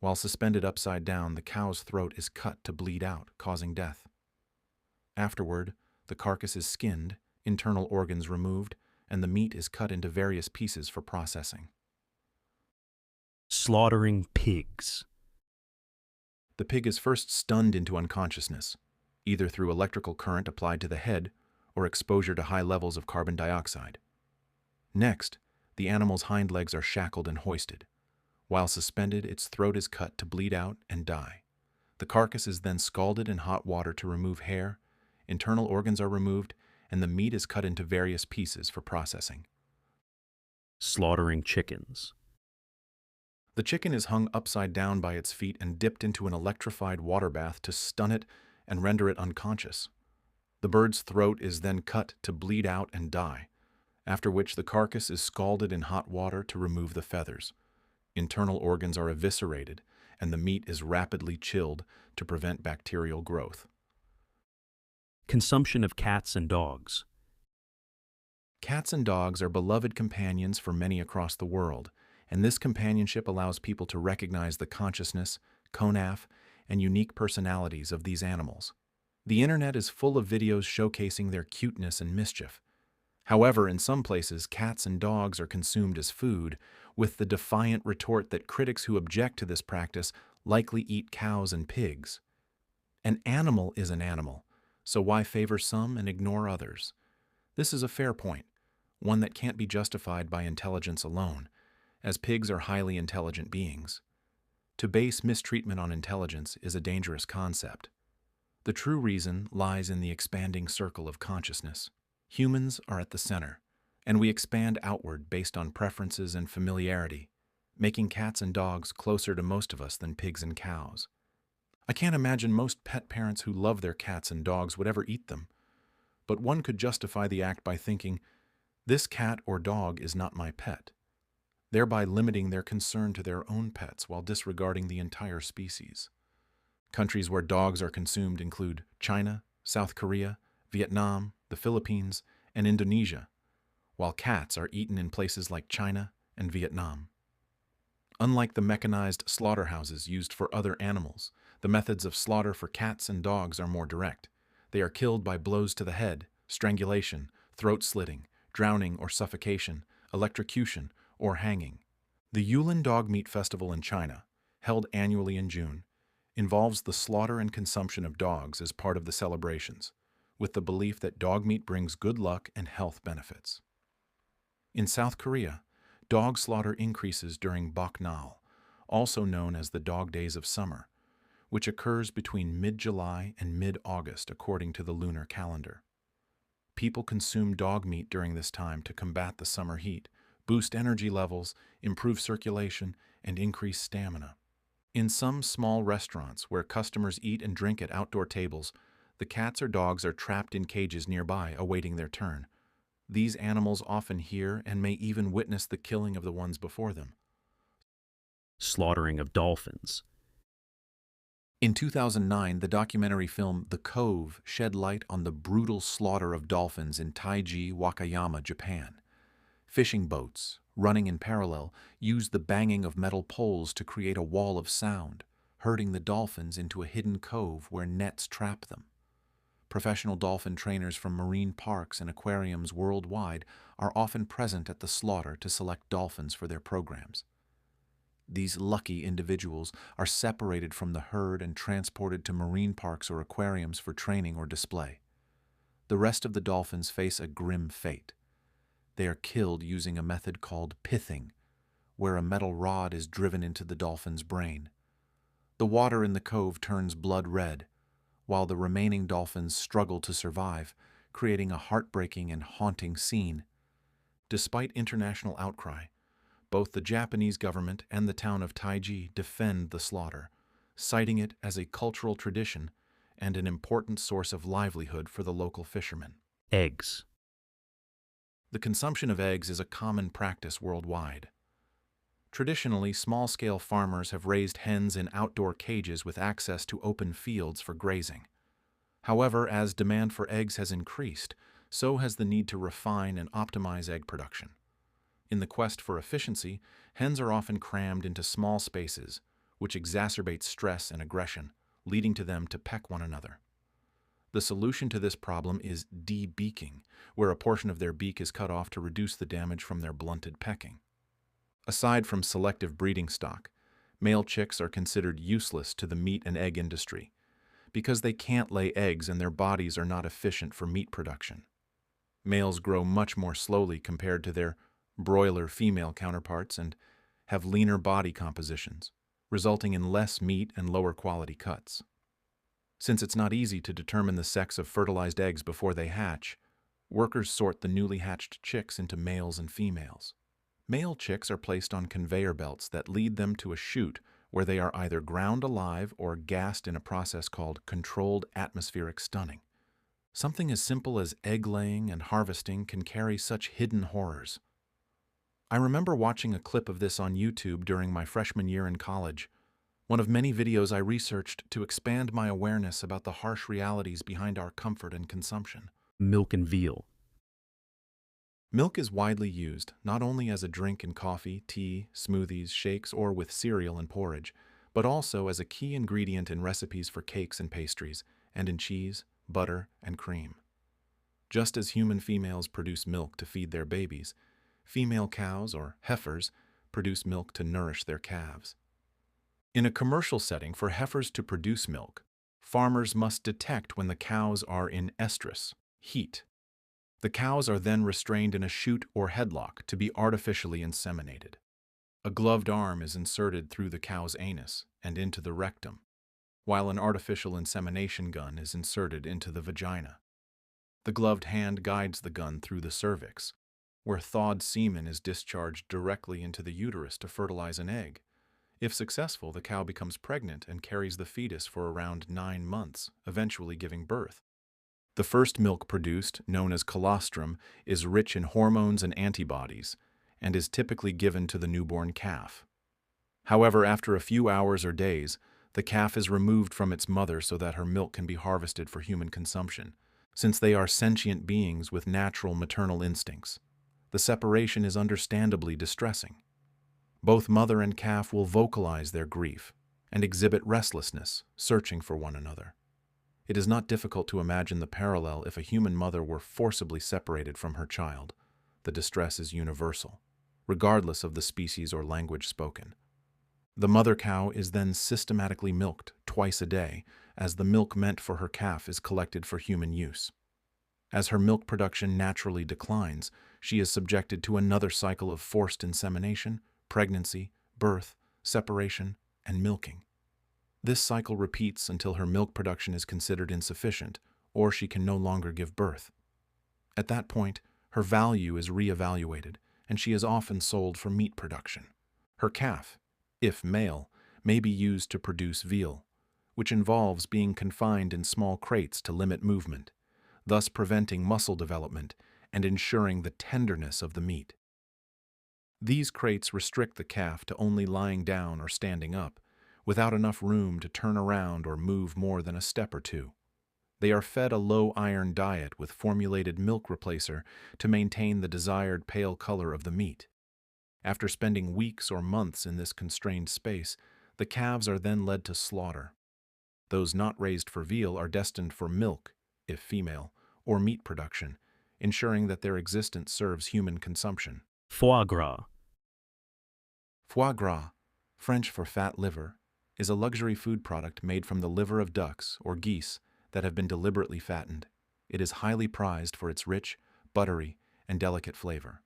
While suspended upside down, the cow's throat is cut to bleed out, causing death. Afterward, the carcass is skinned, internal organs removed, and the meat is cut into various pieces for processing. Slaughtering pigs. The pig is first stunned into unconsciousness, either through electrical current applied to the head or exposure to high levels of carbon dioxide. Next, the animal's hind legs are shackled and hoisted. While suspended, its throat is cut to bleed out and die. The carcass is then scalded in hot water to remove hair, internal organs are removed, and the meat is cut into various pieces for processing. Slaughtering chickens. The chicken is hung upside down by its feet and dipped into an electrified water bath to stun it and render it unconscious. The bird's throat is then cut to bleed out and die, after which the carcass is scalded in hot water to remove the feathers. Internal organs are eviscerated, and the meat is rapidly chilled to prevent bacterial growth. Consumption of cats and dogs. Cats and dogs are beloved companions for many across the world, and this companionship allows people to recognize the consciousness, conaf, and unique personalities of these animals. The internet is full of videos showcasing their cuteness and mischief. However, in some places, cats and dogs are consumed as food, with the defiant retort that critics who object to this practice likely eat cows and pigs. An animal is an animal, so why favor some and ignore others? This is a fair point, one that can't be justified by intelligence alone, as pigs are highly intelligent beings. To base mistreatment on intelligence is a dangerous concept. The true reason lies in the expanding circle of consciousness. Humans are at the center, and we expand outward based on preferences and familiarity, making cats and dogs closer to most of us than pigs and cows. I can't imagine most pet parents who love their cats and dogs would ever eat them, but one could justify the act by thinking, "This cat or dog is not my pet," thereby limiting their concern to their own pets while disregarding the entire species. Countries where dogs are consumed include China, South Korea, Vietnam, the Philippines, and Indonesia, while cats are eaten in places like China and Vietnam. Unlike the mechanized slaughterhouses used for other animals, the methods of slaughter for cats and dogs are more direct. They are killed by blows to the head, strangulation, throat slitting, drowning or suffocation, electrocution, or hanging. The Yulin Dog Meat Festival in China, held annually in June, involves the slaughter and consumption of dogs as part of the celebrations, with the belief that dog meat brings good luck and health benefits. In South Korea, dog slaughter increases during Boknal, also known as the Dog Days of Summer, which occurs between mid-July and mid-August according to the lunar calendar. People consume dog meat during this time to combat the summer heat, boost energy levels, improve circulation, and increase stamina. In some small restaurants where customers eat and drink at outdoor tables, the cats or dogs are trapped in cages nearby awaiting their turn. These animals often hear and may even witness the killing of the ones before them. Slaughtering of dolphins. In 2009, the documentary film The Cove shed light on the brutal slaughter of dolphins in Taiji, Wakayama, Japan. Fishing boats, running in parallel, used the banging of metal poles to create a wall of sound, herding the dolphins into a hidden cove where nets trap them. Professional dolphin trainers from marine parks and aquariums worldwide are often present at the slaughter to select dolphins for their programs. These lucky individuals are separated from the herd and transported to marine parks or aquariums for training or display. The rest of the dolphins face a grim fate. They are killed using a method called pithing, where a metal rod is driven into the dolphin's brain. The water in the cove turns blood red, while the remaining dolphins struggle to survive, creating a heartbreaking and haunting scene. Despite international outcry, both the Japanese government and the town of Taiji defend the slaughter, citing it as a cultural tradition and an important source of livelihood for the local fishermen. Eggs. The consumption of eggs is a common practice worldwide. Traditionally, small-scale farmers have raised hens in outdoor cages with access to open fields for grazing. However, as demand for eggs has increased, so has the need to refine and optimize egg production. In the quest for efficiency, hens are often crammed into small spaces, which exacerbates stress and aggression, leading to them to peck one another. The solution to this problem is de-beaking, where a portion of their beak is cut off to reduce the damage from their blunted pecking. Aside from selective breeding stock, male chicks are considered useless to the meat and egg industry because they can't lay eggs and their bodies are not efficient for meat production. Males grow much more slowly compared to their broiler female counterparts and have leaner body compositions, resulting in less meat and lower quality cuts. Since it's not easy to determine the sex of fertilized eggs before they hatch, workers sort the newly hatched chicks into males and females. Male chicks are placed on conveyor belts that lead them to a chute where they are either ground alive or gassed in a process called controlled atmospheric stunning. Something as simple as egg laying and harvesting can carry such hidden horrors. I remember watching a clip of this on YouTube during my freshman year in college, one of many videos I researched to expand my awareness about the harsh realities behind our comfort and consumption. Milk and veal. Milk is widely used, not only as a drink in coffee, tea, smoothies, shakes, or with cereal and porridge, but also as a key ingredient in recipes for cakes and pastries, and in cheese, butter, and cream. Just as human females produce milk to feed their babies, female cows, or heifers, produce milk to nourish their calves. In a commercial setting, for heifers to produce milk, farmers must detect when the cows are in estrus, heat. The cows are then restrained in a chute or headlock to be artificially inseminated. A gloved arm is inserted through the cow's anus and into the rectum, while an artificial insemination gun is inserted into the vagina. The gloved hand guides the gun through the cervix, where thawed semen is discharged directly into the uterus to fertilize an egg. If successful, the cow becomes pregnant and carries the fetus for around 9 months, eventually giving birth. The first milk produced, known as colostrum, is rich in hormones and antibodies, and is typically given to the newborn calf. However, after a few hours or days, the calf is removed from its mother so that her milk can be harvested for human consumption, since they are sentient beings with natural maternal instincts. The separation is understandably distressing. Both mother and calf will vocalize their grief and exhibit restlessness, searching for one another. It is not difficult to imagine the parallel if a human mother were forcibly separated from her child. The distress is universal, regardless of the species or language spoken. The mother cow is then systematically milked twice a day, as the milk meant for her calf is collected for human use. As her milk production naturally declines, she is subjected to another cycle of forced insemination, pregnancy, birth, separation, and milking. This cycle repeats until her milk production is considered insufficient, or she can no longer give birth. At that point, her value is reevaluated, and she is often sold for meat production. Her calf, if male, may be used to produce veal, which involves being confined in small crates to limit movement, thus preventing muscle development and ensuring the tenderness of the meat. These crates restrict the calf to only lying down or standing up, without enough room to turn around or move more than a step or two. They are fed a low-iron diet with formulated milk replacer to maintain the desired pale color of the meat. After spending weeks or months in this constrained space, the calves are then led to slaughter. Those not raised for veal are destined for milk, if female, or meat production, ensuring that their existence serves human consumption. Foie gras. Foie gras, French for fat liver, is a luxury food product made from the liver of ducks or geese that have been deliberately fattened. It is highly prized for its rich, buttery, and delicate flavor.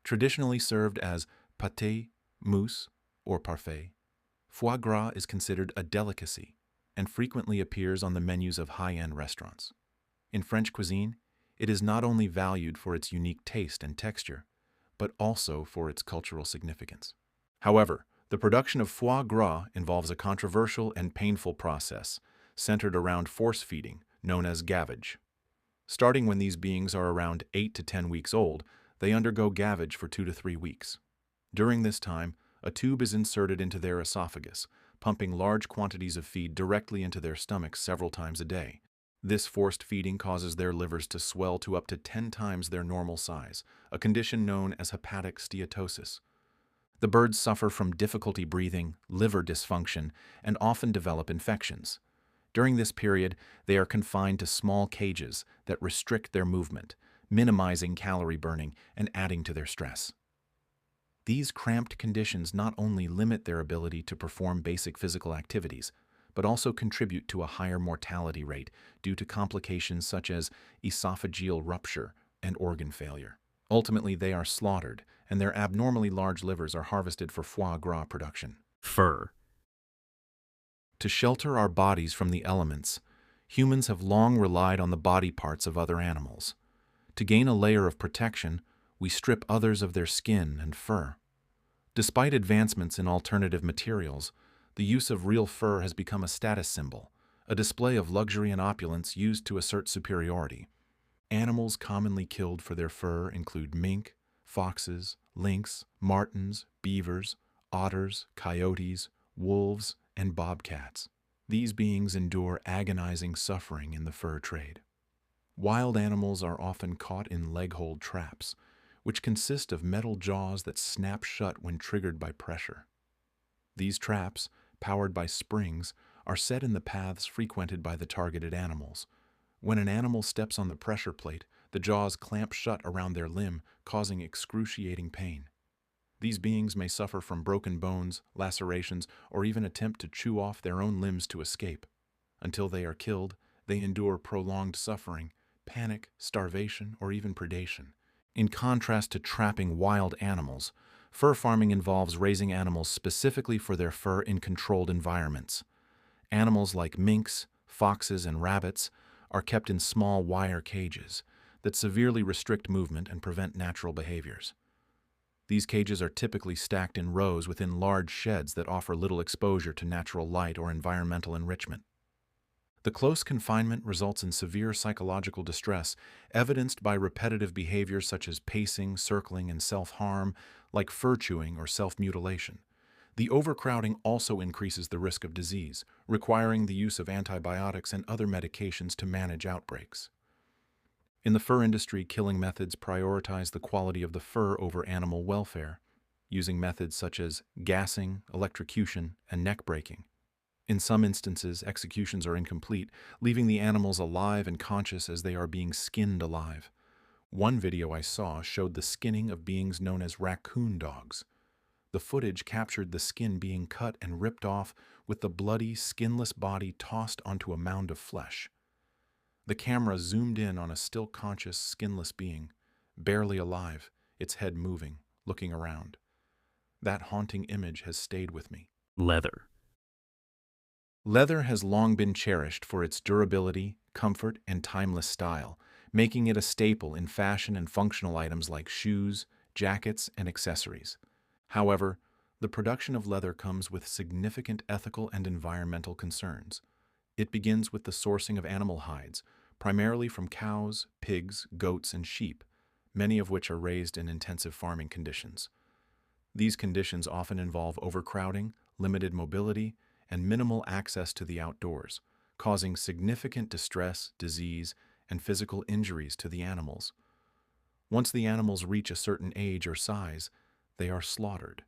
Traditionally served as pâté, mousse, or parfait, foie gras is considered a delicacy and frequently appears on the menus of high-end restaurants. In French cuisine, it is not only valued for its unique taste and texture, but also for its cultural significance. However, the production of foie gras involves a controversial and painful process centered around force feeding, known as gavage. Starting when these beings are around 8 to 10 weeks old, they undergo gavage for 2 to 3 weeks. During this time, a tube is inserted into their esophagus, pumping large quantities of feed directly into their stomachs several times a day. This forced feeding causes their livers to swell to up to 10 times their normal size, a condition known as hepatic steatosis. The birds suffer from difficulty breathing, liver dysfunction, and often develop infections. During this period, they are confined to small cages that restrict their movement, minimizing calorie burning and adding to their stress. These cramped conditions not only limit their ability to perform basic physical activities, but also contribute to a higher mortality rate due to complications such as esophageal rupture and organ failure. Ultimately, they are slaughtered, and their abnormally large livers are harvested for foie gras production. Fur. To shelter our bodies from the elements, humans have long relied on the body parts of other animals. To gain a layer of protection, we strip others of their skin and fur. Despite advancements in alternative materials, the use of real fur has become a status symbol, a display of luxury and opulence used to assert superiority. Animals commonly killed for their fur include mink, foxes, lynx, martens, beavers, otters, coyotes, wolves, and bobcats. These beings endure agonizing suffering in the fur trade. Wild animals are often caught in leg-hold traps, which consist of metal jaws that snap shut when triggered by pressure. These traps, powered by springs, are set in the paths frequented by the targeted animals. When an animal steps on the pressure plate, the jaws clamp shut around their limb, causing excruciating pain. These beings may suffer from broken bones, lacerations, or even attempt to chew off their own limbs to escape. Until they are killed, they endure prolonged suffering, panic, starvation, or even predation. In contrast to trapping wild animals, fur farming involves raising animals specifically for their fur in controlled environments. Animals like minks, foxes, and rabbits are kept in small wire cages that severely restrict movement and prevent natural behaviors. These cages are typically stacked in rows within large sheds that offer little exposure to natural light or environmental enrichment. The close confinement results in severe psychological distress, evidenced by repetitive behaviors such as pacing, circling, and self-harm, like fur chewing or self-mutilation. The overcrowding also increases the risk of disease, requiring the use of antibiotics and other medications to manage outbreaks. In the fur industry, killing methods prioritize the quality of the fur over animal welfare. using methods such as gassing, electrocution, and neck breaking. In some instances, executions are incomplete, leaving the animals alive and conscious as they are being skinned alive. One video I saw showed the skinning of beings known as raccoon dogs. The footage captured the skin being cut and ripped off, with the bloody, skinless body tossed onto a mound of flesh. The camera zoomed in on a still conscious, skinless being, barely alive, its head moving, looking around. That haunting image has stayed with me. Leather. Leather has long been cherished for its durability, comfort, and timeless style, making it a staple in fashion and functional items like shoes, jackets, and accessories. However, the production of leather comes with significant ethical and environmental concerns. It begins with the sourcing of animal hides, primarily from cows, pigs, goats, and sheep, many of which are raised in intensive farming conditions. These conditions often involve overcrowding, limited mobility, and minimal access to the outdoors, causing significant distress, disease, and physical injuries to the animals. Once the animals reach a certain age or size, they are slaughtered,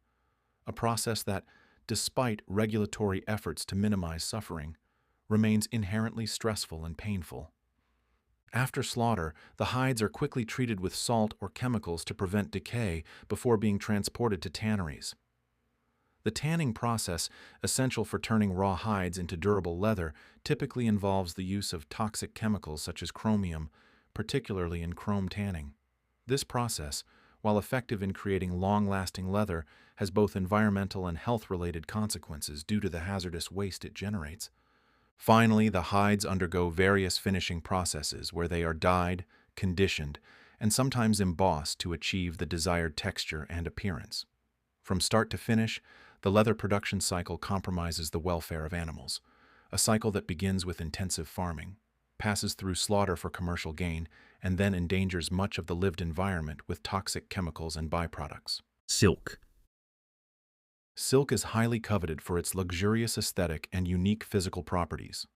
a process that, despite regulatory efforts to minimize suffering, remains inherently stressful and painful. After slaughter, the hides are quickly treated with salt or chemicals to prevent decay before being transported to tanneries. The tanning process, essential for turning raw hides into durable leather, typically involves the use of toxic chemicals such as chromium, particularly in chrome tanning. This process, while effective in creating long-lasting leather, has both environmental and health-related consequences due to the hazardous waste it generates. Finally, the hides undergo various finishing processes where they are dyed, conditioned, and sometimes embossed to achieve the desired texture and appearance. From start to finish, the leather production cycle compromises the welfare of animals, a cycle that begins with intensive farming, passes through slaughter for commercial gain, and then endangers much of the lived environment with toxic chemicals and byproducts. Silk. Silk is highly coveted for its luxurious aesthetic and unique physical properties.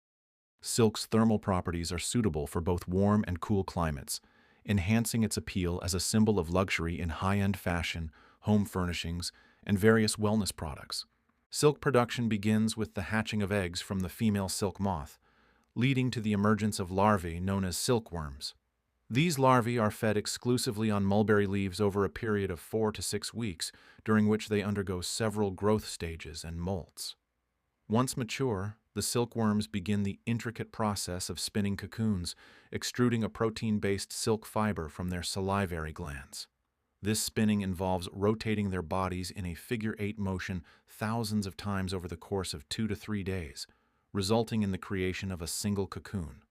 Silk's thermal properties are suitable for both warm and cool climates, enhancing its appeal as a symbol of luxury in high-end fashion, home furnishings, and various wellness products. Silk production begins with the hatching of eggs from the female silk moth, leading to the emergence of larvae known as silkworms. These larvae are fed exclusively on mulberry leaves over a period of 4 to 6 weeks, during which they undergo several growth stages and molts. Once mature, the silkworms begin the intricate process of spinning cocoons, extruding a protein-based silk fiber from their salivary glands. This spinning involves rotating their bodies in a figure-8 motion thousands of times over the course of 2 to 3 days, resulting in the creation of a single cocoon.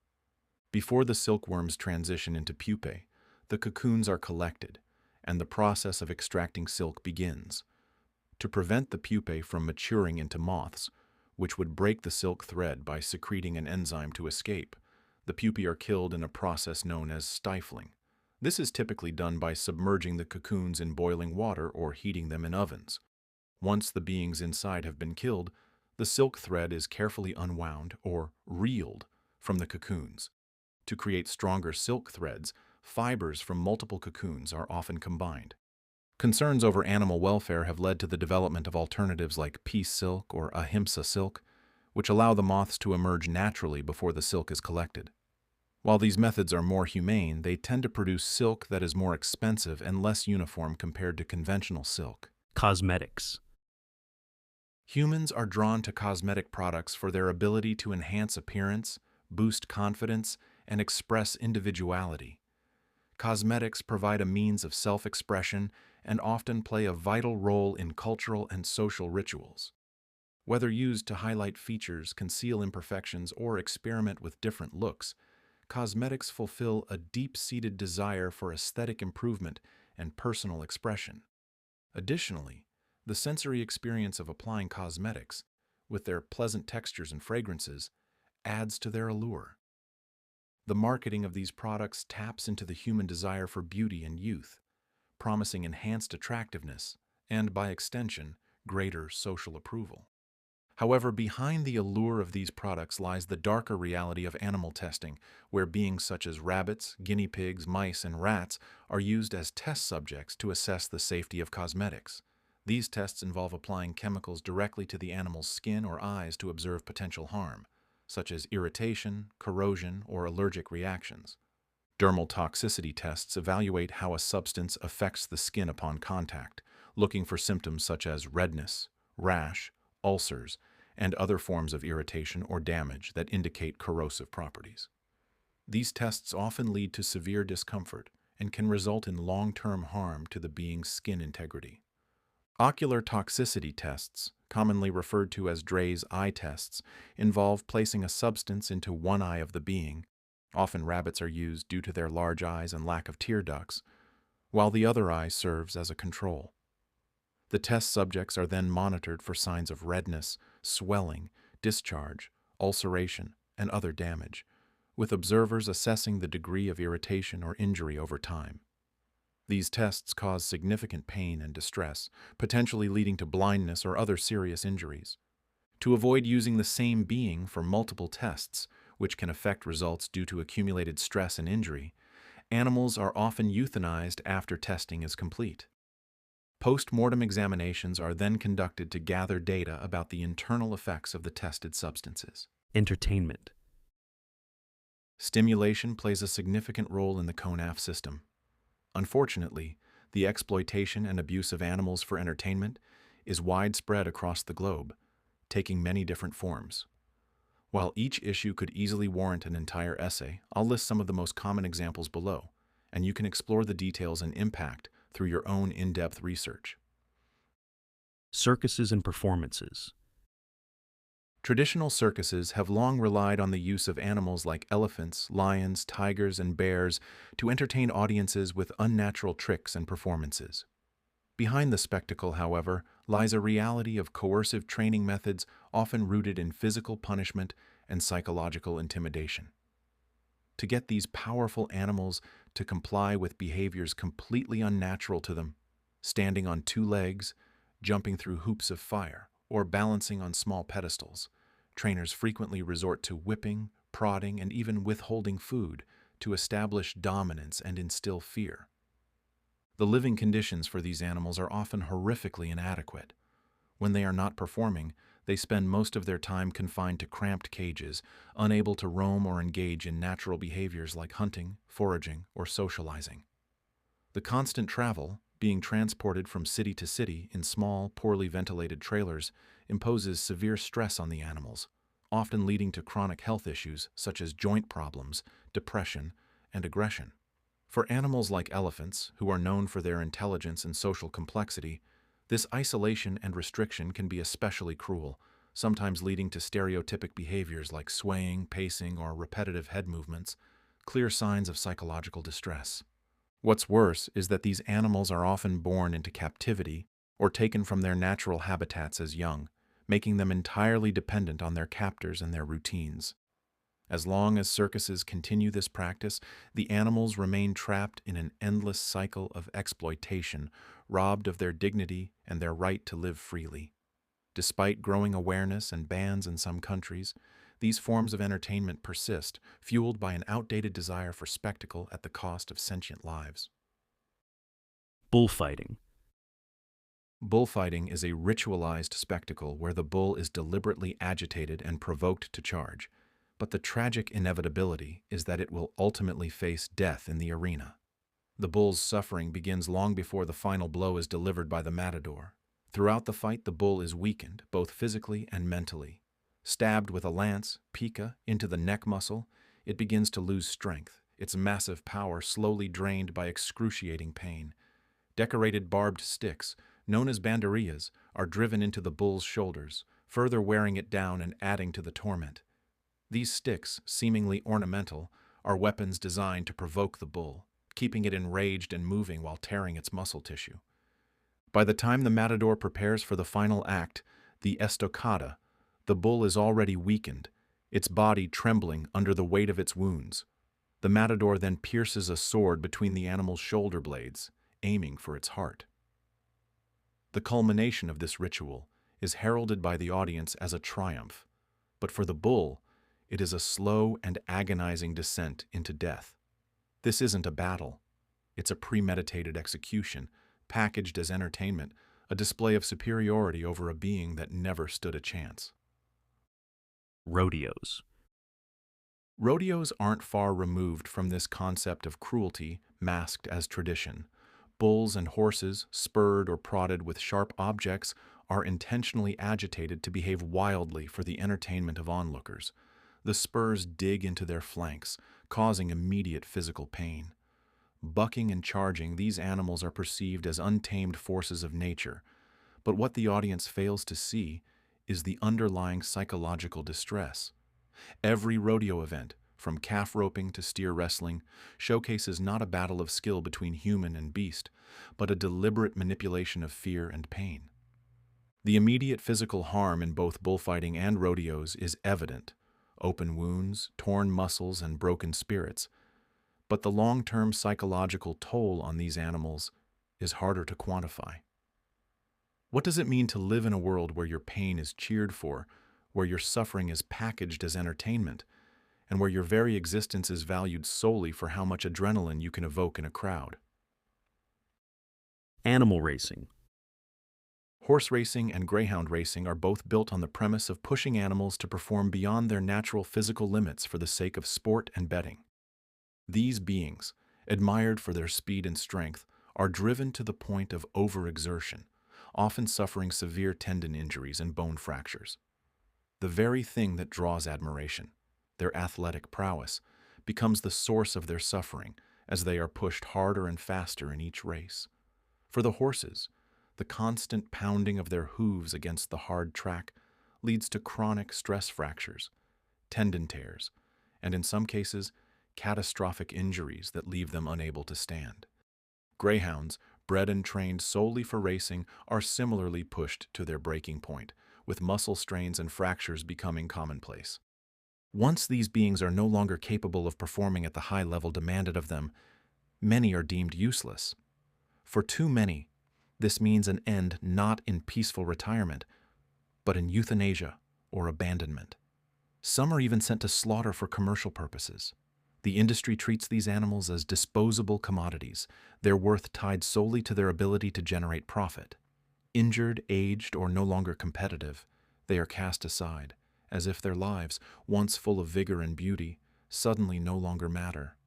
Before the silkworms transition into pupae, the cocoons are collected, and the process of extracting silk begins. To prevent the pupae from maturing into moths, which would break the silk thread by secreting an enzyme to escape, the pupae are killed in a process known as stifling. This is typically done by submerging the cocoons in boiling water or heating them in ovens. Once the beings inside have been killed, the silk thread is carefully unwound or reeled from the cocoons. To create stronger silk threads, fibers from multiple cocoons are often combined. Concerns over animal welfare have led to the development of alternatives like piece silk or ahimsa silk, which allow the moths to emerge naturally before the silk is collected. While these methods are more humane, they tend to produce silk that is more expensive and less uniform compared to conventional silk. Cosmetics. Humans are drawn to cosmetic products for their ability to enhance appearance, boost confidence, and express individuality. Cosmetics provide a means of self-expression and often play a vital role in cultural and social rituals. Whether used to highlight features, conceal imperfections, or experiment with different looks, cosmetics fulfill a deep-seated desire for aesthetic improvement and personal expression. Additionally, the sensory experience of applying cosmetics, with their pleasant textures and fragrances, adds to their allure. The marketing of these products taps into the human desire for beauty and youth, promising enhanced attractiveness and, by extension, greater social approval. However, behind the allure of these products lies the darker reality of animal testing, where beings such as rabbits, guinea pigs, mice, and rats are used as test subjects to assess the safety of cosmetics. These tests involve applying chemicals directly to the animal's skin or eyes to observe potential harm, such as irritation, corrosion, or allergic reactions. Dermal toxicity tests evaluate how a substance affects the skin upon contact, looking for symptoms such as redness, rash, ulcers, and other forms of irritation or damage that indicate corrosive properties. These tests often lead to severe discomfort and can result in long-term harm to the being's skin integrity. Ocular toxicity tests, commonly referred to as Drey's eye tests, involve placing a substance into one eye of the being. Often rabbits are used due to their large eyes and lack of tear ducts, while the other eye serves as a control. The test subjects are then monitored for signs of redness, swelling, discharge, ulceration, and other damage, with observers assessing the degree of irritation or injury over time. These tests cause significant pain and distress, potentially leading to blindness or other serious injuries. To avoid using the same being for multiple tests, which can affect results due to accumulated stress and injury, animals are often euthanized after testing is complete. Post-mortem examinations are then conducted to gather data about the internal effects of the tested substances. Entertainment. Stimulation plays a significant role in the CONAF system. Unfortunately, the exploitation and abuse of animals for entertainment is widespread across the globe, taking many different forms. While each issue could easily warrant an entire essay, I'll list some of the most common examples below, and you can explore the details and impact through your own in-depth research. Circuses and performances. Traditional circuses have long relied on the use of animals like elephants, lions, tigers, and bears to entertain audiences with unnatural tricks and performances. Behind the spectacle, however, lies a reality of coercive training methods often rooted in physical punishment and psychological intimidation. To get these powerful animals to comply with behaviors completely unnatural to them, standing on two legs, jumping through hoops of fire, or balancing on small pedestals, trainers frequently resort to whipping, prodding, and even withholding food to establish dominance and instill fear. The living conditions for these animals are often horrifically inadequate. When they are not performing, they spend most of their time confined to cramped cages, unable to roam or engage in natural behaviors like hunting, foraging, or socializing. The constant travel, being transported from city to city in small, poorly ventilated trailers, imposes severe stress on the animals, often leading to chronic health issues such as joint problems, depression, and aggression. For animals like elephants, who are known for their intelligence and social complexity, this isolation and restriction can be especially cruel, sometimes leading to stereotypic behaviors like swaying, pacing, or repetitive head movements, clear signs of psychological distress. What's worse is that these animals are often born into captivity or taken from their natural habitats as young, making them entirely dependent on their captors and their routines. As long as circuses continue this practice, the animals remain trapped in an endless cycle of exploitation, robbed of their dignity and their right to live freely. Despite growing awareness and bans in some countries, these forms of entertainment persist, fueled by an outdated desire for spectacle at the cost of sentient lives. Bullfighting. Bullfighting is a ritualized spectacle where the bull is deliberately agitated and provoked to charge, but the tragic inevitability is that it will ultimately face death in the arena. The bull's suffering begins long before the final blow is delivered by the matador. Throughout the fight, the bull is weakened, both physically and mentally. Stabbed with a lance, pica, into the neck muscle, it begins to lose strength, its massive power slowly drained by excruciating pain. Decorated barbed sticks, known as banderillas, are driven into the bull's shoulders, further wearing it down and adding to the torment. These sticks, seemingly ornamental, are weapons designed to provoke the bull, keeping it enraged and moving while tearing its muscle tissue. By the time the matador prepares for the final act, the estocada, the bull is already weakened, its body trembling under the weight of its wounds. The matador then pierces a sword between the animal's shoulder blades, aiming for its heart. The culmination of this ritual is heralded by the audience as a triumph, but for the bull, it is a slow and agonizing descent into death. This isn't a battle. It's a premeditated execution, packaged as entertainment, a display of superiority over a being that never stood a chance. Rodeos. Rodeos aren't far removed from this concept of cruelty masked as tradition. Bulls and horses, spurred or prodded with sharp objects, are intentionally agitated to behave wildly for the entertainment of onlookers. The spurs dig into their flanks, causing immediate physical pain. Bucking and charging, these animals are perceived as untamed forces of nature, but what the audience fails to see is the underlying psychological distress. Every rodeo event, from calf roping to steer wrestling, showcases not a battle of skill between human and beast, but a deliberate manipulation of fear and pain. The immediate physical harm in both bullfighting and rodeos is evident: open wounds, torn muscles, and broken spirits. But the long-term psychological toll on these animals is harder to quantify. What does it mean to live in a world where your pain is cheered for, where your suffering is packaged as entertainment, and where your very existence is valued solely for how much adrenaline you can evoke in a crowd? Animal racing. Horse racing and greyhound racing are both built on the premise of pushing animals to perform beyond their natural physical limits for the sake of sport and betting. These beings, admired for their speed and strength, are driven to the point of overexertion, often suffering severe tendon injuries and bone fractures. The very thing that draws admiration, their athletic prowess, becomes the source of their suffering as they are pushed harder and faster in each race. For the horses, the constant pounding of their hooves against the hard track leads to chronic stress fractures, tendon tears, and in some cases, catastrophic injuries that leave them unable to stand. Greyhounds, bred and trained solely for racing, are similarly pushed to their breaking point, with muscle strains and fractures becoming commonplace. Once these beings are no longer capable of performing at the high level demanded of them, many are deemed useless. For too many, this means an end not in peaceful retirement, but in euthanasia or abandonment. Some are even sent to slaughter for commercial purposes. The industry treats these animals as disposable commodities, their worth tied solely to their ability to generate profit. Injured, aged, or no longer competitive, they are cast aside, as if their lives, once full of vigor and beauty, suddenly no longer matter.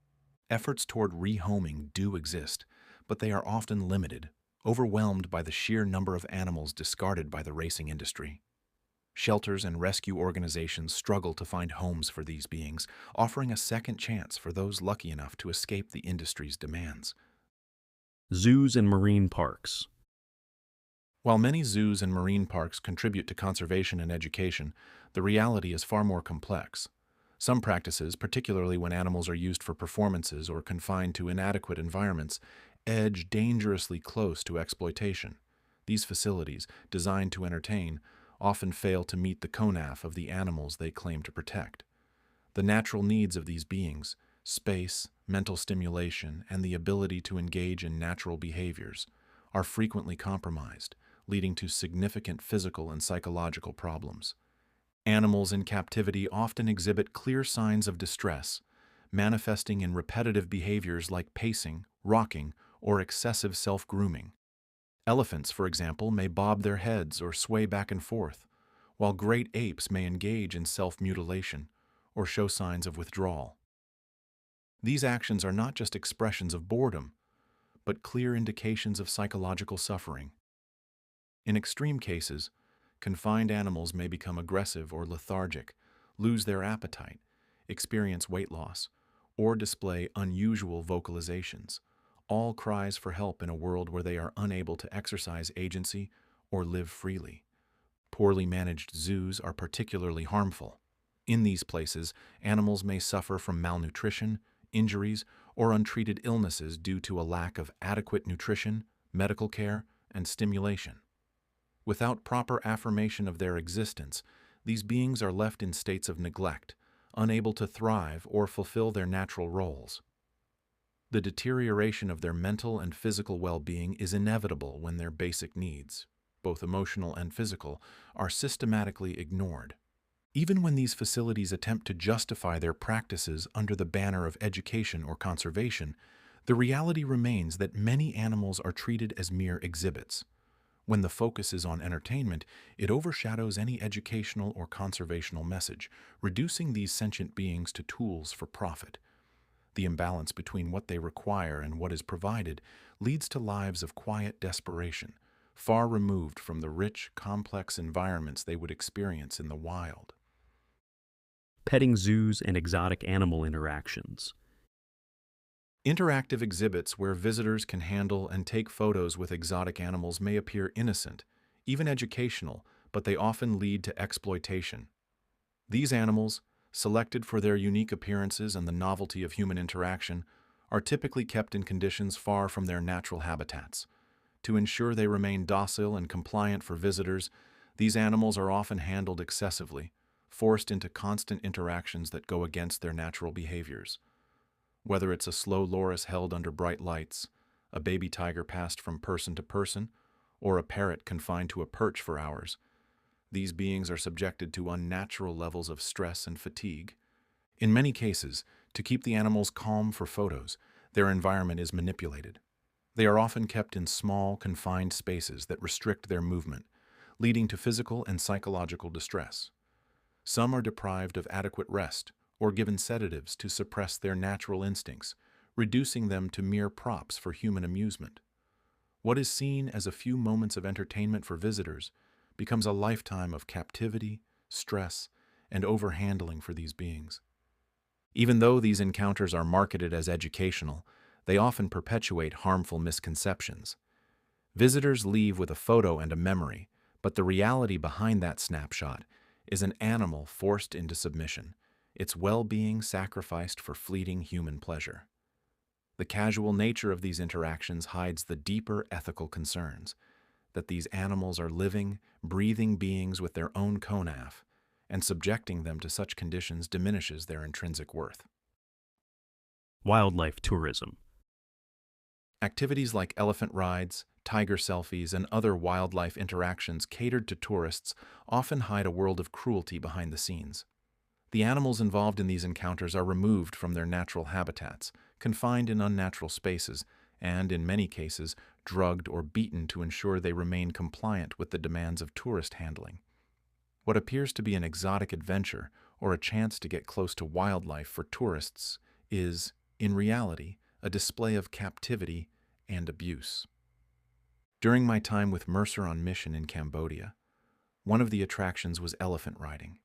Efforts toward rehoming do exist, but they are often limited, overwhelmed by the sheer number of animals discarded by the racing industry. Shelters and rescue organizations struggle to find homes for these beings, offering a second chance for those lucky enough to escape the industry's demands. Zoos and marine parks. While many zoos and marine parks contribute to conservation and education, the reality is far more complex. Some practices, particularly when animals are used for performances or confined to inadequate environments, edge dangerously close to exploitation. These facilities, designed to entertain, often fail to meet the conaf of the animals they claim to protect. The natural needs of these beings, space, mental stimulation, and the ability to engage in natural behaviors, are frequently compromised, leading to significant physical and psychological problems. Animals in captivity often exhibit clear signs of distress, manifesting in repetitive behaviors like pacing, rocking, or excessive self-grooming. Elephants, for example, may bob their heads or sway back and forth, while great apes may engage in self-mutilation or show signs of withdrawal. These actions are not just expressions of boredom, but clear indications of psychological suffering. In extreme cases, confined animals may become aggressive or lethargic, lose their appetite, experience weight loss, or display unusual vocalizations, all cries for help in a world where they are unable to exercise agency or live freely. Poorly managed zoos are particularly harmful. In these places, animals may suffer from malnutrition, injuries, or untreated illnesses due to a lack of adequate nutrition, medical care, and stimulation. Without proper affirmation of their existence, these beings are left in states of neglect, unable to thrive or fulfill their natural roles. The deterioration of their mental and physical well-being is inevitable when their basic needs, both emotional and physical, are systematically ignored. Even when these facilities attempt to justify their practices under the banner of education or conservation, the reality remains that many animals are treated as mere exhibits. When the focus is on entertainment, it overshadows any educational or conservational message, reducing these sentient beings to tools for profit. The imbalance between what they require and what is provided leads to lives of quiet desperation, far removed from the rich, complex environments they would experience in the wild. Petting zoos and exotic animal interactions. Interactive exhibits where visitors can handle and take photos with exotic animals may appear innocent, even educational, but they often lead to exploitation. These animals, selected for their unique appearances and the novelty of human interaction, are typically kept in conditions far from their natural habitats. To ensure they remain docile and compliant for visitors, these animals are often handled excessively, forced into constant interactions that go against their natural behaviors. Whether it's a slow loris held under bright lights, a baby tiger passed from person to person, or a parrot confined to a perch for hours, these beings are subjected to unnatural levels of stress and fatigue. In many cases, to keep the animals calm for photos, their environment is manipulated. They are often kept in small, confined spaces that restrict their movement, leading to physical and psychological distress. Some are deprived of adequate rest or given sedatives to suppress their natural instincts, reducing them to mere props for human amusement. What is seen as a few moments of entertainment for visitors becomes a lifetime of captivity, stress, and overhandling for these beings. Even though these encounters are marketed as educational, they often perpetuate harmful misconceptions. Visitors leave with a photo and a memory, but the reality behind that snapshot is an animal forced into submission, its well-being sacrificed for fleeting human pleasure. The casual nature of these interactions hides the deeper ethical concerns that these animals are living, breathing beings with their own conaf, and subjecting them to such conditions diminishes their intrinsic worth. Wildlife tourism. Activities like elephant rides, tiger selfies, and other wildlife interactions catered to tourists often hide a world of cruelty behind the scenes. The animals involved in these encounters are removed from their natural habitats, confined in unnatural spaces, and, in many cases, drugged or beaten to ensure they remain compliant with the demands of tourist handling. What appears to be an exotic adventure or a chance to get close to wildlife for tourists is, in reality, a display of captivity and abuse. During my time with Mercer on mission in Cambodia, one of the attractions was elephant riding.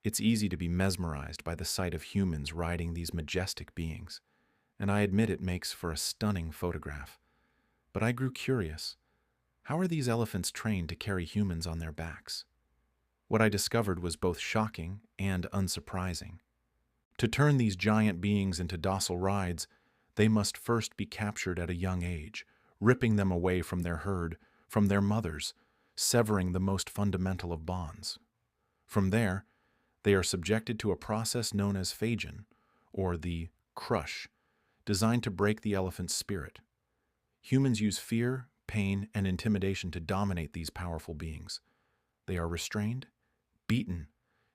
It's easy to be mesmerized by the sight of humans riding these majestic beings, and I admit it makes for a stunning photograph. But I grew curious. How are these elephants trained to carry humans on their backs? What I discovered was both shocking and unsurprising. To turn these giant beings into docile rides, they must first be captured at a young age, ripping them away from their herd, from their mothers, severing the most fundamental of bonds. From there, they are subjected to a process known as phagein, or the crush, designed to break the elephant's spirit. Humans use fear, pain, and intimidation to dominate these powerful beings. They are restrained, beaten,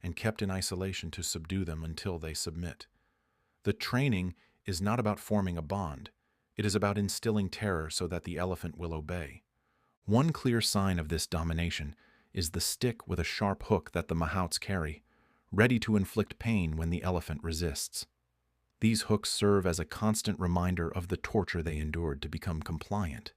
and kept in isolation to subdue them until they submit. The training is not about forming a bond. It is about instilling terror so that the elephant will obey. One clear sign of this domination is the stick with a sharp hook that the mahouts carry, ready to inflict pain when the elephant resists. These hooks serve as a constant reminder of the torture they endured to become compliant.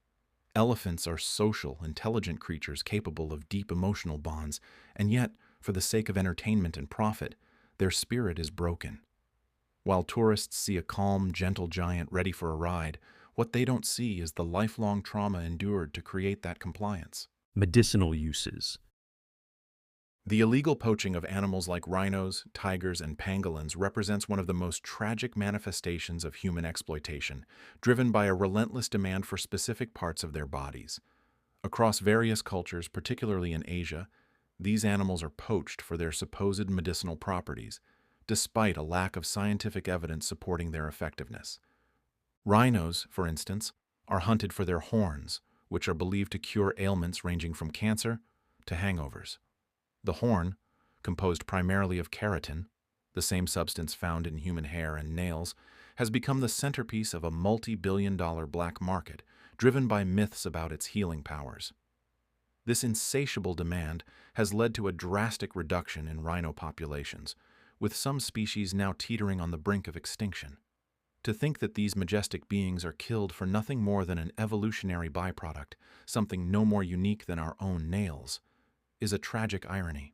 Elephants are social, intelligent creatures capable of deep emotional bonds, and yet, for the sake of entertainment and profit, their spirit is broken. While tourists see a calm, gentle giant ready for a ride, what they don't see is the lifelong trauma endured to create that compliance. Medicinal uses. The illegal poaching of animals like rhinos, tigers, and pangolins represents one of the most tragic manifestations of human exploitation, driven by a relentless demand for specific parts of their bodies. Across various cultures, particularly in Asia, these animals are poached for their supposed medicinal properties, despite a lack of scientific evidence supporting their effectiveness. Rhinos, for instance, are hunted for their horns, which are believed to cure ailments ranging from cancer to hangovers. The horn, composed primarily of keratin, the same substance found in human hair and nails, has become the centerpiece of a multi-billion-dollar black market, driven by myths about its healing powers. This insatiable demand has led to a drastic reduction in rhino populations, with some species now teetering on the brink of extinction. To think that these majestic beings are killed for nothing more than an evolutionary byproduct, something no more unique than our own nails, is a tragic irony.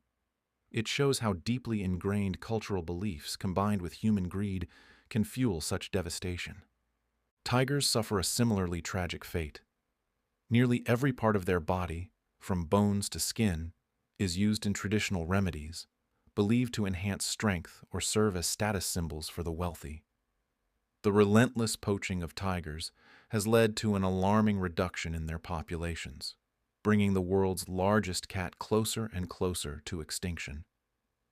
It shows how deeply ingrained cultural beliefs combined with human greed can fuel such devastation. Tigers suffer a similarly tragic fate. Nearly every part of their body, from bones to skin, is used in traditional remedies, believed to enhance strength or serve as status symbols for the wealthy. The relentless poaching of tigers has led to an alarming reduction in their populations, bringing the world's largest cat closer and closer to extinction.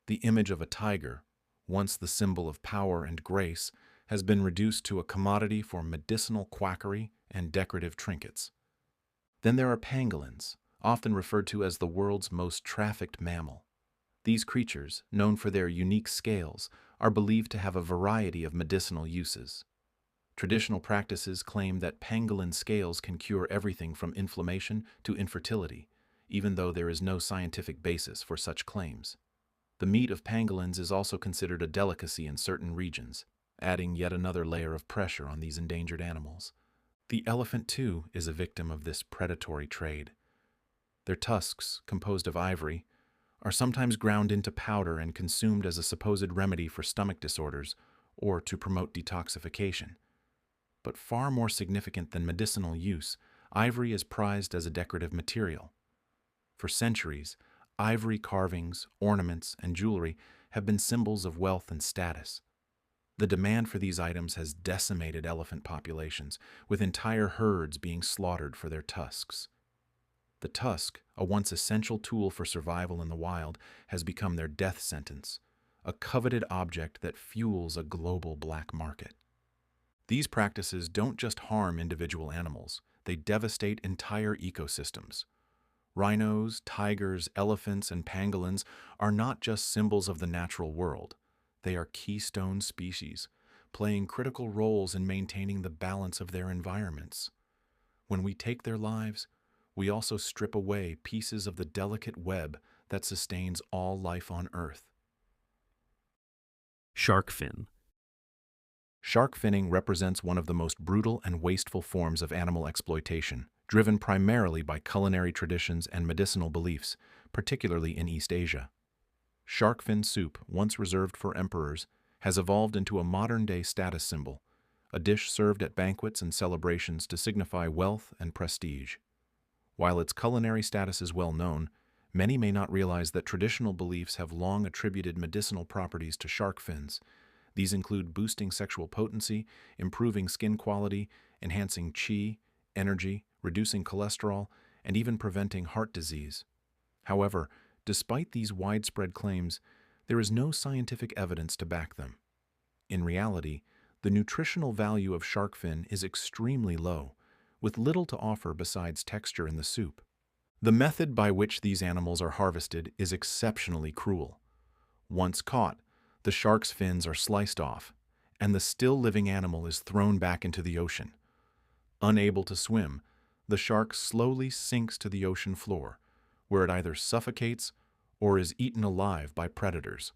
The image of a tiger, once the symbol of power and grace, has been reduced to a commodity for medicinal quackery and decorative trinkets. Then there are pangolins, often referred to as the world's most trafficked mammal. These creatures, known for their unique scales, are believed to have a variety of medicinal uses. Traditional practices claim that pangolin scales can cure everything from inflammation to infertility, even though there is no scientific basis for such claims. The meat of pangolins is also considered a delicacy in certain regions, adding yet another layer of pressure on these endangered animals. The elephant, too, is a victim of this predatory trade. Their tusks, composed of ivory, are sometimes ground into powder and consumed as a supposed remedy for stomach disorders or to promote detoxification. But far more significant than medicinal use, ivory is prized as a decorative material. For centuries, ivory carvings, ornaments, and jewelry have been symbols of wealth and status. The demand for these items has decimated elephant populations, with entire herds being slaughtered for their tusks. The tusk, a once essential tool for survival in the wild, has become their death sentence, a coveted object that fuels a global black market. These practices don't just harm individual animals, they devastate entire ecosystems. Rhinos, tigers, elephants, and pangolins are not just symbols of the natural world. They are keystone species, playing critical roles in maintaining the balance of their environments. When we take their lives, we also strip away pieces of the delicate web that sustains all life on Earth. Shark fin. Shark finning represents one of the most brutal and wasteful forms of animal exploitation, driven primarily by culinary traditions and medicinal beliefs, particularly in East Asia. Shark fin soup, once reserved for emperors, has evolved into a modern-day status symbol, a dish served at banquets and celebrations to signify wealth and prestige. While its culinary status is well known, many may not realize that traditional beliefs have long attributed medicinal properties to shark fins. These include boosting sexual potency, improving skin quality, enhancing qi, energy, reducing cholesterol, and even preventing heart disease. However, despite these widespread claims, there is no scientific evidence to back them. In reality, the nutritional value of shark fin is extremely low, with little to offer besides texture in the soup. The method by which these animals are harvested is exceptionally cruel. Once caught, the shark's fins are sliced off, and the still living animal is thrown back into the ocean. Unable to swim, the shark slowly sinks to the ocean floor, where it either suffocates or is eaten alive by predators.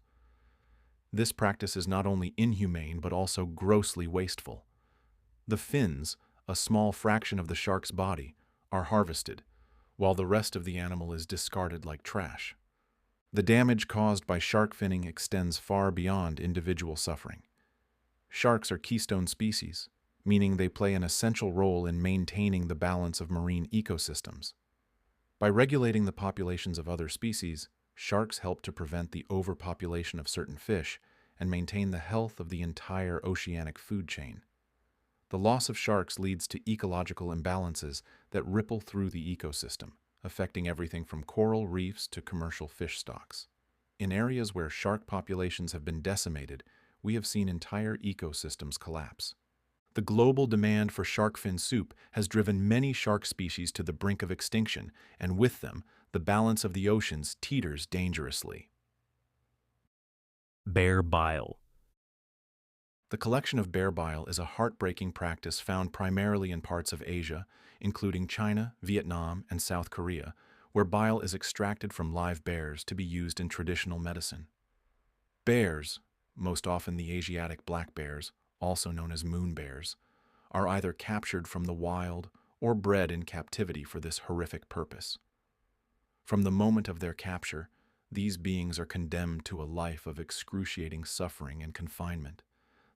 This practice is not only inhumane but also grossly wasteful. The fins, a small fraction of the shark's body, are harvested, while the rest of the animal is discarded like trash. The damage caused by shark finning extends far beyond individual suffering. Sharks are keystone species, meaning they play an essential role in maintaining the balance of marine ecosystems. By regulating the populations of other species, sharks help to prevent the overpopulation of certain fish and maintain the health of the entire oceanic food chain. The loss of sharks leads to ecological imbalances that ripple through the ecosystem, affecting everything from coral reefs to commercial fish stocks. In areas where shark populations have been decimated, we have seen entire ecosystems collapse. The global demand for shark fin soup has driven many shark species to the brink of extinction, and with them, the balance of the oceans teeters dangerously. Bear bile. The collection of bear bile is a heartbreaking practice found primarily in parts of Asia, including China, Vietnam, and South Korea, where bile is extracted from live bears to be used in traditional medicine. Bears, most often the Asiatic black bears, also known as moon bears, are either captured from the wild or bred in captivity for this horrific purpose. From the moment of their capture, these beings are condemned to a life of excruciating suffering and confinement.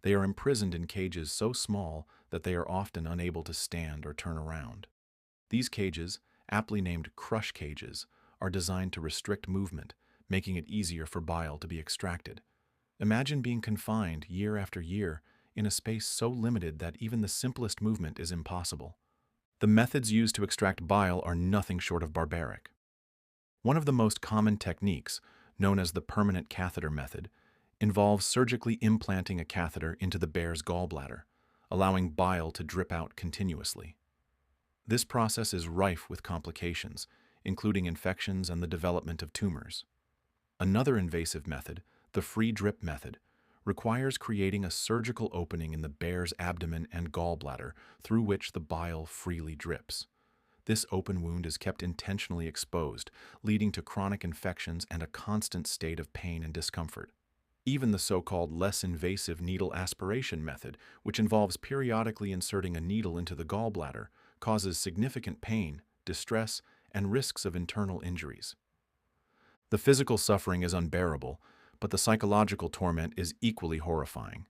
They are imprisoned in cages so small that they are often unable to stand or turn around. These cages, aptly named crush cages, are designed to restrict movement, making it easier for bile to be extracted. Imagine being confined year after year in a space so limited that even the simplest movement is impossible. The methods used to extract bile are nothing short of barbaric. One of the most common techniques, known as the permanent catheter method, involves surgically implanting a catheter into the bear's gallbladder, allowing bile to drip out continuously. This process is rife with complications, including infections and the development of tumors. Another invasive method, the free drip method, requires creating a surgical opening in the bear's abdomen and gallbladder through which the bile freely drips. This open wound is kept intentionally exposed, leading to chronic infections and a constant state of pain and discomfort. Even the so-called less invasive needle aspiration method, which involves periodically inserting a needle into the gallbladder, causes significant pain, distress, and risks of internal injuries. The physical suffering is unbearable, but the psychological torment is equally horrifying.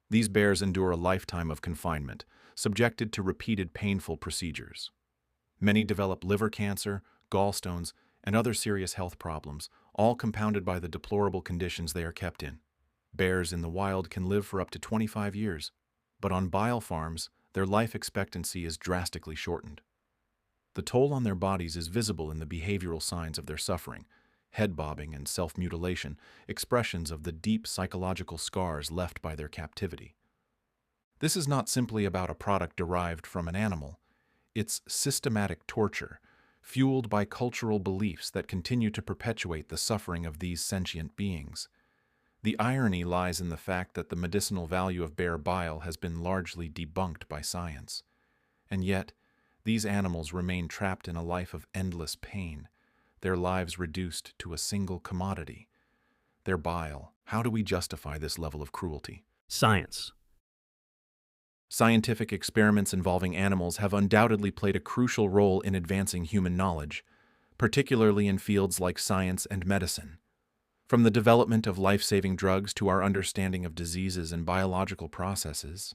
These bears endure a lifetime of confinement, subjected to repeated painful procedures. Many develop liver cancer, gallstones, and other serious health problems, all compounded by the deplorable conditions they are kept in. Bears in the wild can live for up to 25 years, but on bile farms, their life expectancy is drastically shortened. The toll on their bodies is visible in the behavioral signs of their suffering: head bobbing and self-mutilation, expressions of the deep psychological scars left by their captivity. This is not simply about a product derived from an animal. It's systematic torture, fueled by cultural beliefs that continue to perpetuate the suffering of these sentient beings. The irony lies in the fact that the medicinal value of bear bile has been largely debunked by science. And yet, these animals remain trapped in a life of endless pain, their lives reduced to a single commodity: their bile. How do we justify this level of cruelty? Science. Scientific experiments involving animals have undoubtedly played a crucial role in advancing human knowledge, particularly in fields like science and medicine. From the development of life-saving drugs to our understanding of diseases and biological processes,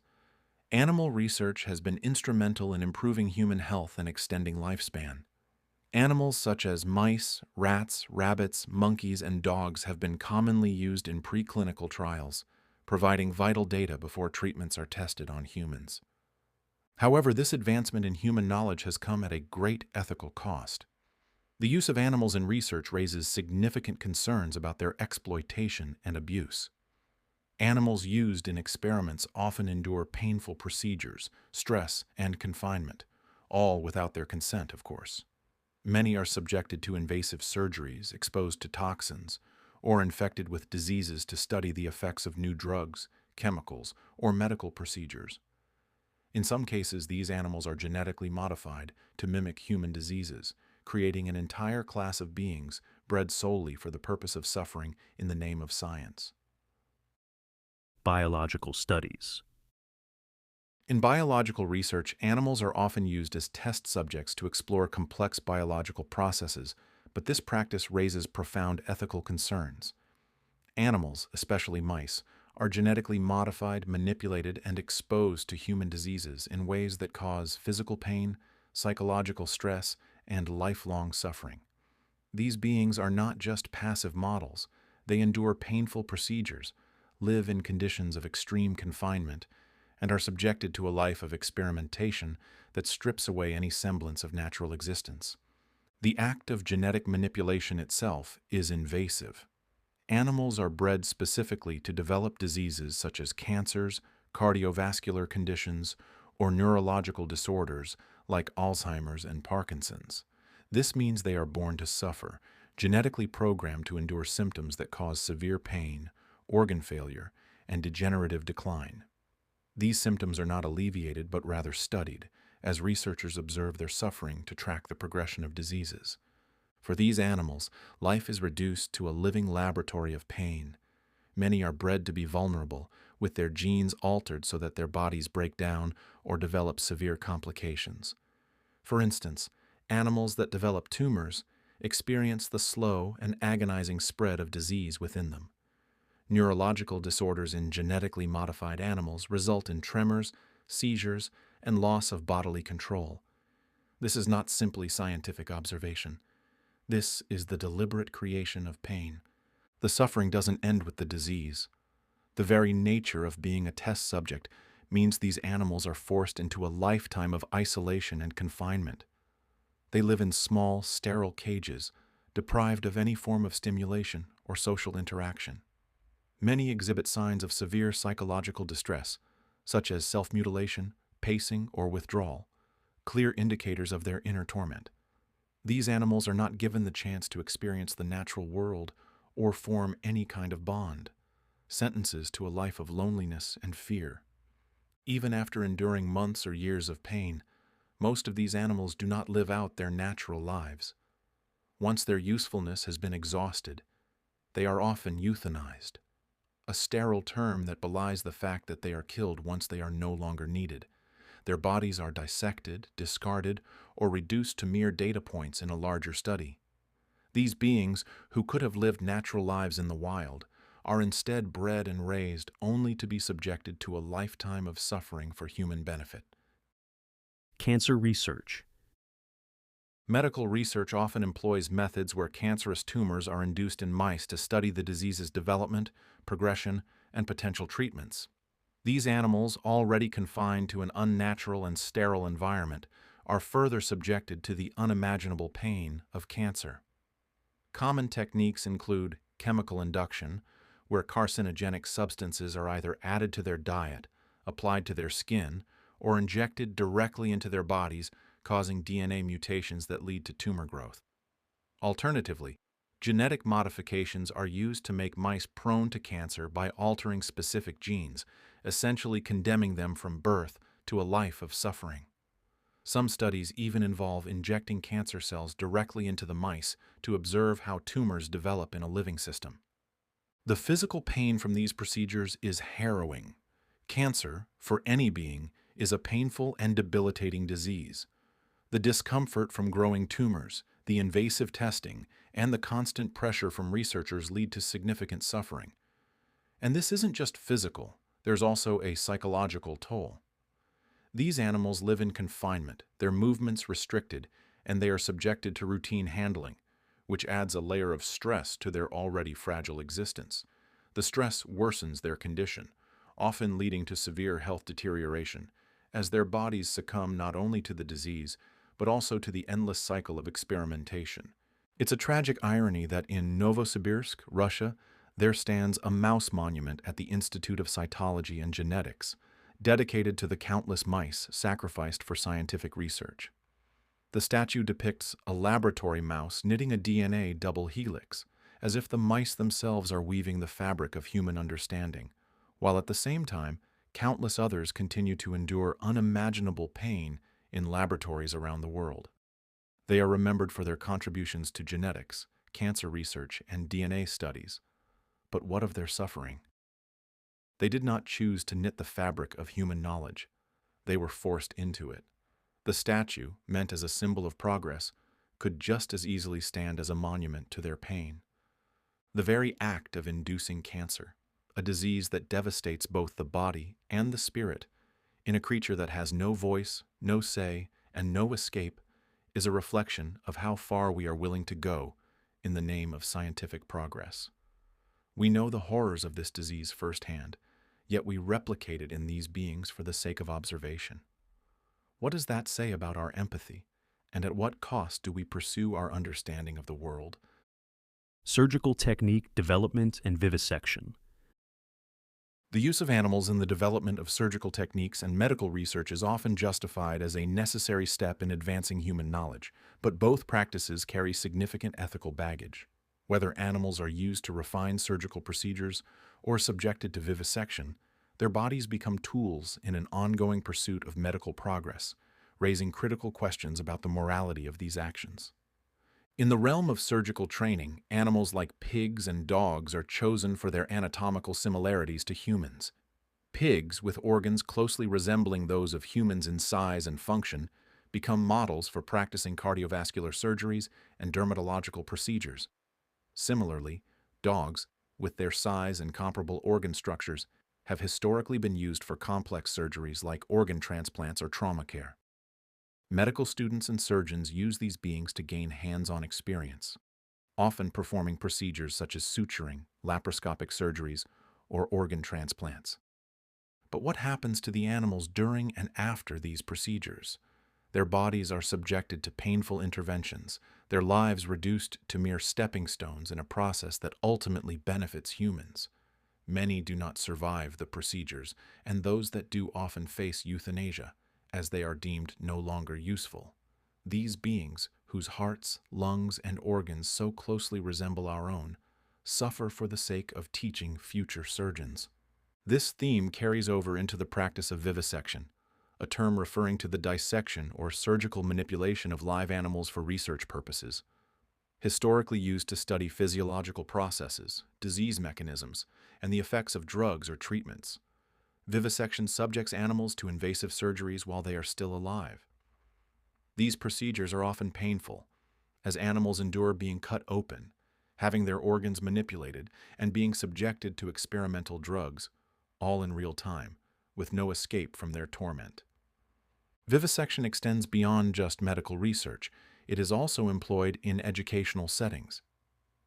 animal research has been instrumental in improving human health and extending lifespan. Animals such as mice, rats, rabbits, monkeys, and dogs have been commonly used in preclinical trials, providing vital data before treatments are tested on humans. However, this advancement in human knowledge has come at a great ethical cost. The use of animals in research raises significant concerns about their exploitation and abuse. Animals used in experiments often endure painful procedures, stress, and confinement, all without their consent, of course. Many are subjected to invasive surgeries, exposed to toxins, or infected with diseases to study the effects of new drugs, chemicals, or medical procedures. In some cases, these animals are genetically modified to mimic human diseases, creating an entire class of beings bred solely for the purpose of suffering in the name of science. Biological studies. In biological research, animals are often used as test subjects to explore complex biological processes, but this practice raises profound ethical concerns. Animals, especially mice, are genetically modified, manipulated, and exposed to human diseases in ways that cause physical pain, psychological stress, and lifelong suffering. These beings are not just passive models. They endure painful procedures, live in conditions of extreme confinement, and are subjected to a life of experimentation that strips away any semblance of natural existence. The act of genetic manipulation itself is invasive. Animals are bred specifically to develop diseases such as cancers, cardiovascular conditions, or neurological disorders like Alzheimer's and Parkinson's. This means they are born to suffer, genetically programmed to endure symptoms that cause severe pain, organ failure, and degenerative decline. These symptoms are not alleviated but rather studied, as researchers observe their suffering to track the progression of diseases. For these animals, life is reduced to a living laboratory of pain. Many are bred to be vulnerable, with their genes altered so that their bodies break down or develop severe complications. For instance, animals that develop tumors experience the slow and agonizing spread of disease within them. Neurological disorders in genetically modified animals result in tremors, seizures, and loss of bodily control. This is not simply scientific observation. This is the deliberate creation of pain. The suffering doesn't end with the disease. The very nature of being a test subject means these animals are forced into a lifetime of isolation and confinement. They live in small, sterile cages, deprived of any form of stimulation or social interaction. Many exhibit signs of severe psychological distress, such as self-mutilation, pacing, or withdrawal, clear indicators of their inner torment. These animals are not given the chance to experience the natural world or form any kind of bond, sentences to a life of loneliness and fear. Even after enduring months or years of pain, most of these animals do not live out their natural lives. Once their usefulness has been exhausted, they are often euthanized, a sterile term that belies the fact that they are killed once they are no longer needed. Their bodies are dissected, discarded, or reduced to mere data points in a larger study. These beings, who could have lived natural lives in the wild, are instead bred and raised only to be subjected to a lifetime of suffering for human benefit. Cancer research. Medical research often employs methods where cancerous tumors are induced in mice to study the disease's development, progression, and potential treatments. These animals, already confined to an unnatural and sterile environment, are further subjected to the unimaginable pain of cancer. Common techniques include chemical induction, where carcinogenic substances are either added to their diet, applied to their skin, or injected directly into their bodies, causing DNA mutations that lead to tumor growth. Alternatively, genetic modifications are used to make mice prone to cancer by altering specific genes, essentially condemning them from birth to a life of suffering. Some studies even involve injecting cancer cells directly into the mice to observe how tumors develop in a living system. The physical pain from these procedures is harrowing. Cancer, for any being, is a painful and debilitating disease. The discomfort from growing tumors, the invasive testing, and the constant pressure from researchers lead to significant suffering. And this isn't just physical, there's also a psychological toll. These animals live in confinement, their movements restricted, and they are subjected to routine handling, which adds a layer of stress to their already fragile existence. The stress worsens their condition, often leading to severe health deterioration, as their bodies succumb not only to the disease, but also to the endless cycle of experimentation. It's a tragic irony that in Novosibirsk, Russia, there stands a mouse monument at the Institute of Cytology and Genetics, dedicated to the countless mice sacrificed for scientific research. The statue depicts a laboratory mouse knitting a DNA double helix, as if the mice themselves are weaving the fabric of human understanding, while at the same time, countless others continue to endure unimaginable pain in laboratories around the world. They are remembered for their contributions to genetics, cancer research, and DNA studies. But what of their suffering? They did not choose to knit the fabric of human knowledge. They were forced into it. The statue, meant as a symbol of progress, could just as easily stand as a monument to their pain. The very act of inducing cancer, a disease that devastates both the body and the spirit, in a creature that has no voice, no say, and no escape, is a reflection of how far we are willing to go in the name of scientific progress. We know the horrors of this disease firsthand, yet we replicate it in these beings for the sake of observation. What does that say about our empathy, and at what cost do we pursue our understanding of the world? Surgical technique development and vivisection. The use of animals in the development of surgical techniques and medical research is often justified as a necessary step in advancing human knowledge, but both practices carry significant ethical baggage. Whether animals are used to refine surgical procedures or subjected to vivisection, their bodies become tools in an ongoing pursuit of medical progress, raising critical questions about the morality of these actions. In the realm of surgical training, animals like pigs and dogs are chosen for their anatomical similarities to humans. Pigs, with organs closely resembling those of humans in size and function, become models for practicing cardiovascular surgeries and dermatological procedures. Similarly, dogs, with their size and comparable organ structures, have historically been used for complex surgeries like organ transplants or trauma care. Medical students and surgeons use these beings to gain hands-on experience, often performing procedures such as suturing, laparoscopic surgeries, or organ transplants. But what happens to the animals during and after these procedures? Their bodies are subjected to painful interventions, their lives reduced to mere stepping stones in a process that ultimately benefits humans. Many do not survive the procedures, and those that do often face euthanasia, as they are deemed no longer useful. These beings, whose hearts, lungs, and organs so closely resemble our own, suffer for the sake of teaching future surgeons. This theme carries over into the practice of vivisection, a term referring to the dissection or surgical manipulation of live animals for research purposes. Historically used to study physiological processes, disease mechanisms, and the effects of drugs or treatments. Vivisection subjects animals to invasive surgeries while they are still alive. These procedures are often painful, as animals endure being cut open, having their organs manipulated, and being subjected to experimental drugs, all in real time, with no escape from their torment. Vivisection extends beyond just medical research. It is also employed in educational settings.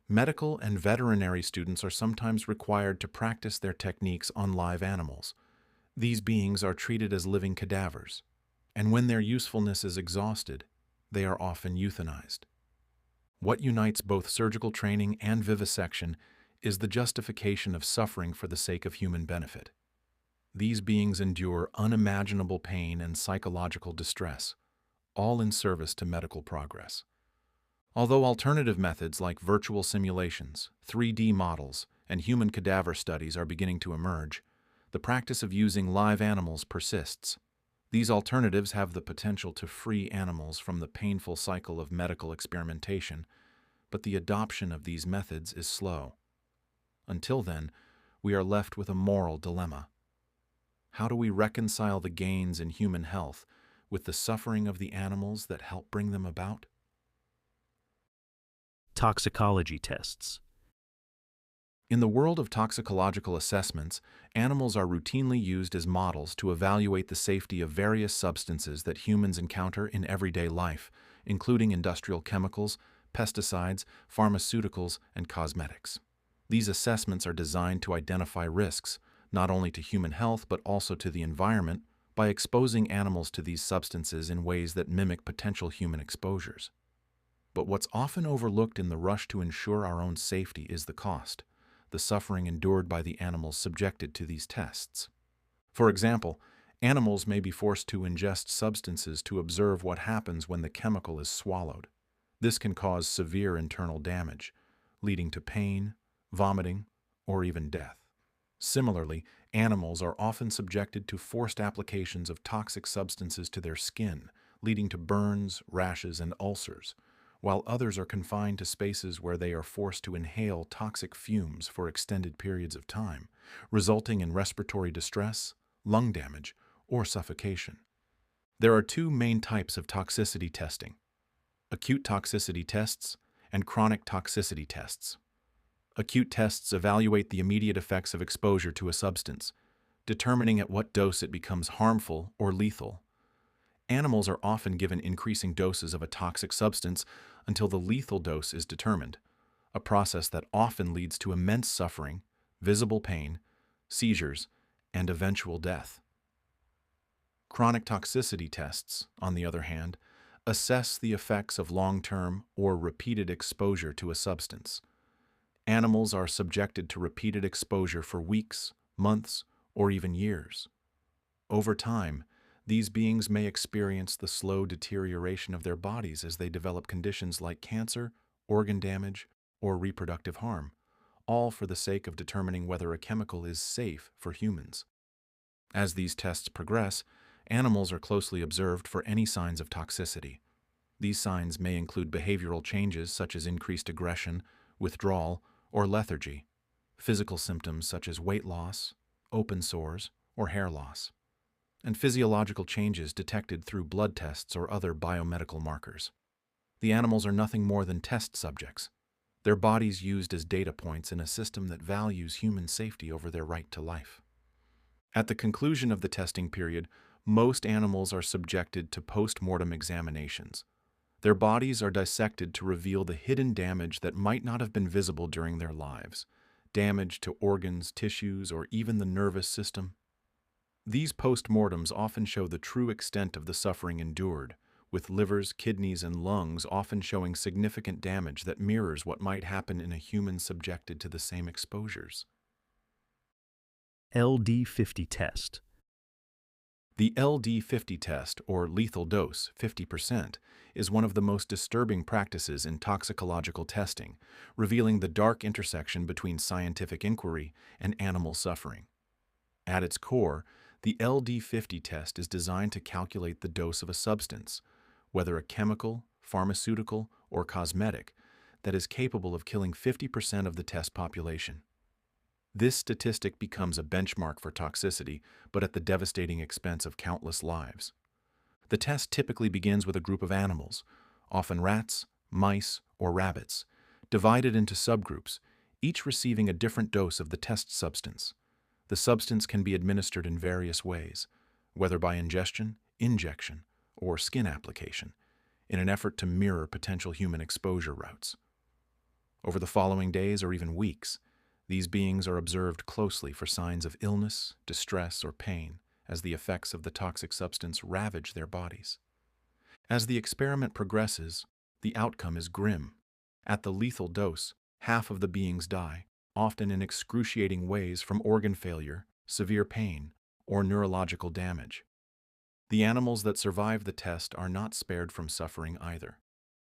Medical and veterinary students are sometimes required to practice their techniques on live animals. These beings are treated as living cadavers, and when their usefulness is exhausted, they are often euthanized. What unites both surgical training and vivisection is the justification of suffering for the sake of human benefit. These beings endure unimaginable pain and psychological distress, all in service to medical progress. Although alternative methods like virtual simulations, 3D models, and human cadaver studies are beginning to emerge, the practice of using live animals persists. These alternatives have the potential to free animals from the painful cycle of medical experimentation, but the adoption of these methods is slow. Until then, we are left with a moral dilemma. How do we reconcile the gains in human health with the suffering of the animals that help bring them about? Toxicology tests. In the world of toxicological assessments, animals are routinely used as models to evaluate the safety of various substances that humans encounter in everyday life, including industrial chemicals, pesticides, pharmaceuticals, and cosmetics. These assessments are designed to identify risks, not only to human health but also to the environment, by exposing animals to these substances in ways that mimic potential human exposures. But what's often overlooked in the rush to ensure our own safety is the cost, the suffering endured by the animals subjected to these tests. For example, animals may be forced to ingest substances to observe what happens when the chemical is swallowed. This can cause severe internal damage, leading to pain, vomiting, or even death. Similarly, animals are often subjected to forced applications of toxic substances to their skin, leading to burns, rashes, and ulcers, while others are confined to spaces where they are forced to inhale toxic fumes for extended periods of time, resulting in respiratory distress, lung damage, or suffocation. There are two main types of toxicity testing: acute toxicity tests and chronic toxicity tests. Acute tests evaluate the immediate effects of exposure to a substance, determining at what dose it becomes harmful or lethal. Animals are often given increasing doses of a toxic substance until the lethal dose is determined, a process that often leads to immense suffering, visible pain, seizures, and eventual death. Chronic toxicity tests, on the other hand, assess the effects of long-term or repeated exposure to a substance. Animals are subjected to repeated exposure for weeks, months, or even years. Over time, these beings may experience the slow deterioration of their bodies as they develop conditions like cancer, organ damage, or reproductive harm, all for the sake of determining whether a chemical is safe for humans. As these tests progress, animals are closely observed for any signs of toxicity. These signs may include behavioral changes such as increased aggression, withdrawal, or lethargy, physical symptoms such as weight loss, open sores, or hair loss, and physiological changes detected through blood tests or other biomedical markers. The animals are nothing more than test subjects, their bodies used as data points in a system that values human safety over their right to life. At the conclusion of the testing period, most animals are subjected to post-mortem examinations. Their bodies are dissected to reveal the hidden damage that might not have been visible during their lives, damage to organs, tissues, or even the nervous system. These post-mortems often show the true extent of the suffering endured, with livers, kidneys, and lungs often showing significant damage that mirrors what might happen in a human subjected to the same exposures. LD50 test. The LD50 test, or lethal dose, 50%, is one of the most disturbing practices in toxicological testing, revealing the dark intersection between scientific inquiry and animal suffering. At its core, the LD50 test is designed to calculate the dose of a substance, whether a chemical, pharmaceutical, or cosmetic, that is capable of killing 50% of the test population. This statistic becomes a benchmark for toxicity, but at the devastating expense of countless lives. The test typically begins with a group of animals, often rats, mice, or rabbits, divided into subgroups, each receiving a different dose of the test substance. The substance can be administered in various ways, whether by ingestion, injection, or skin application, in an effort to mirror potential human exposure routes. Over the following days or even weeks, these beings are observed closely for signs of illness, distress, or pain as the effects of the toxic substance ravage their bodies. As the experiment progresses, the outcome is grim. At the lethal dose, half of the beings die, often in excruciating ways from organ failure, severe pain, or neurological damage. The animals that survive the test are not spared from suffering either.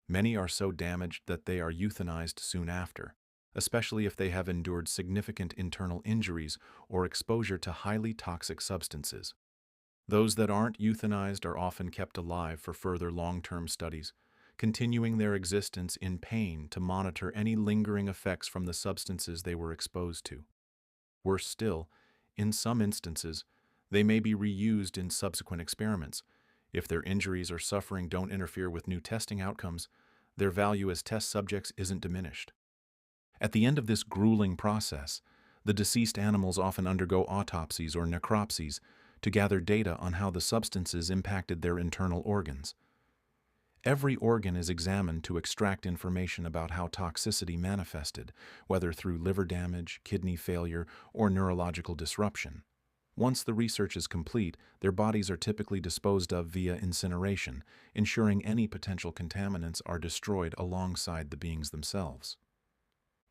Many are so damaged that they are euthanized soon after, especially if they have endured significant internal injuries or exposure to highly toxic substances. Those that aren't euthanized are often kept alive for further long-term studies, continuing their existence in pain to monitor any lingering effects from the substances they were exposed to. Worse still, in some instances, they may be reused in subsequent experiments. If their injuries or suffering don't interfere with new testing outcomes, their value as test subjects isn't diminished. At the end of this grueling process, the deceased animals often undergo autopsies or necropsies to gather data on how the substances impacted their internal organs. Every organ is examined to extract information about how toxicity manifested, whether through liver damage, kidney failure, or neurological disruption. Once the research is complete, their bodies are typically disposed of via incineration, ensuring any potential contaminants are destroyed alongside the beings themselves.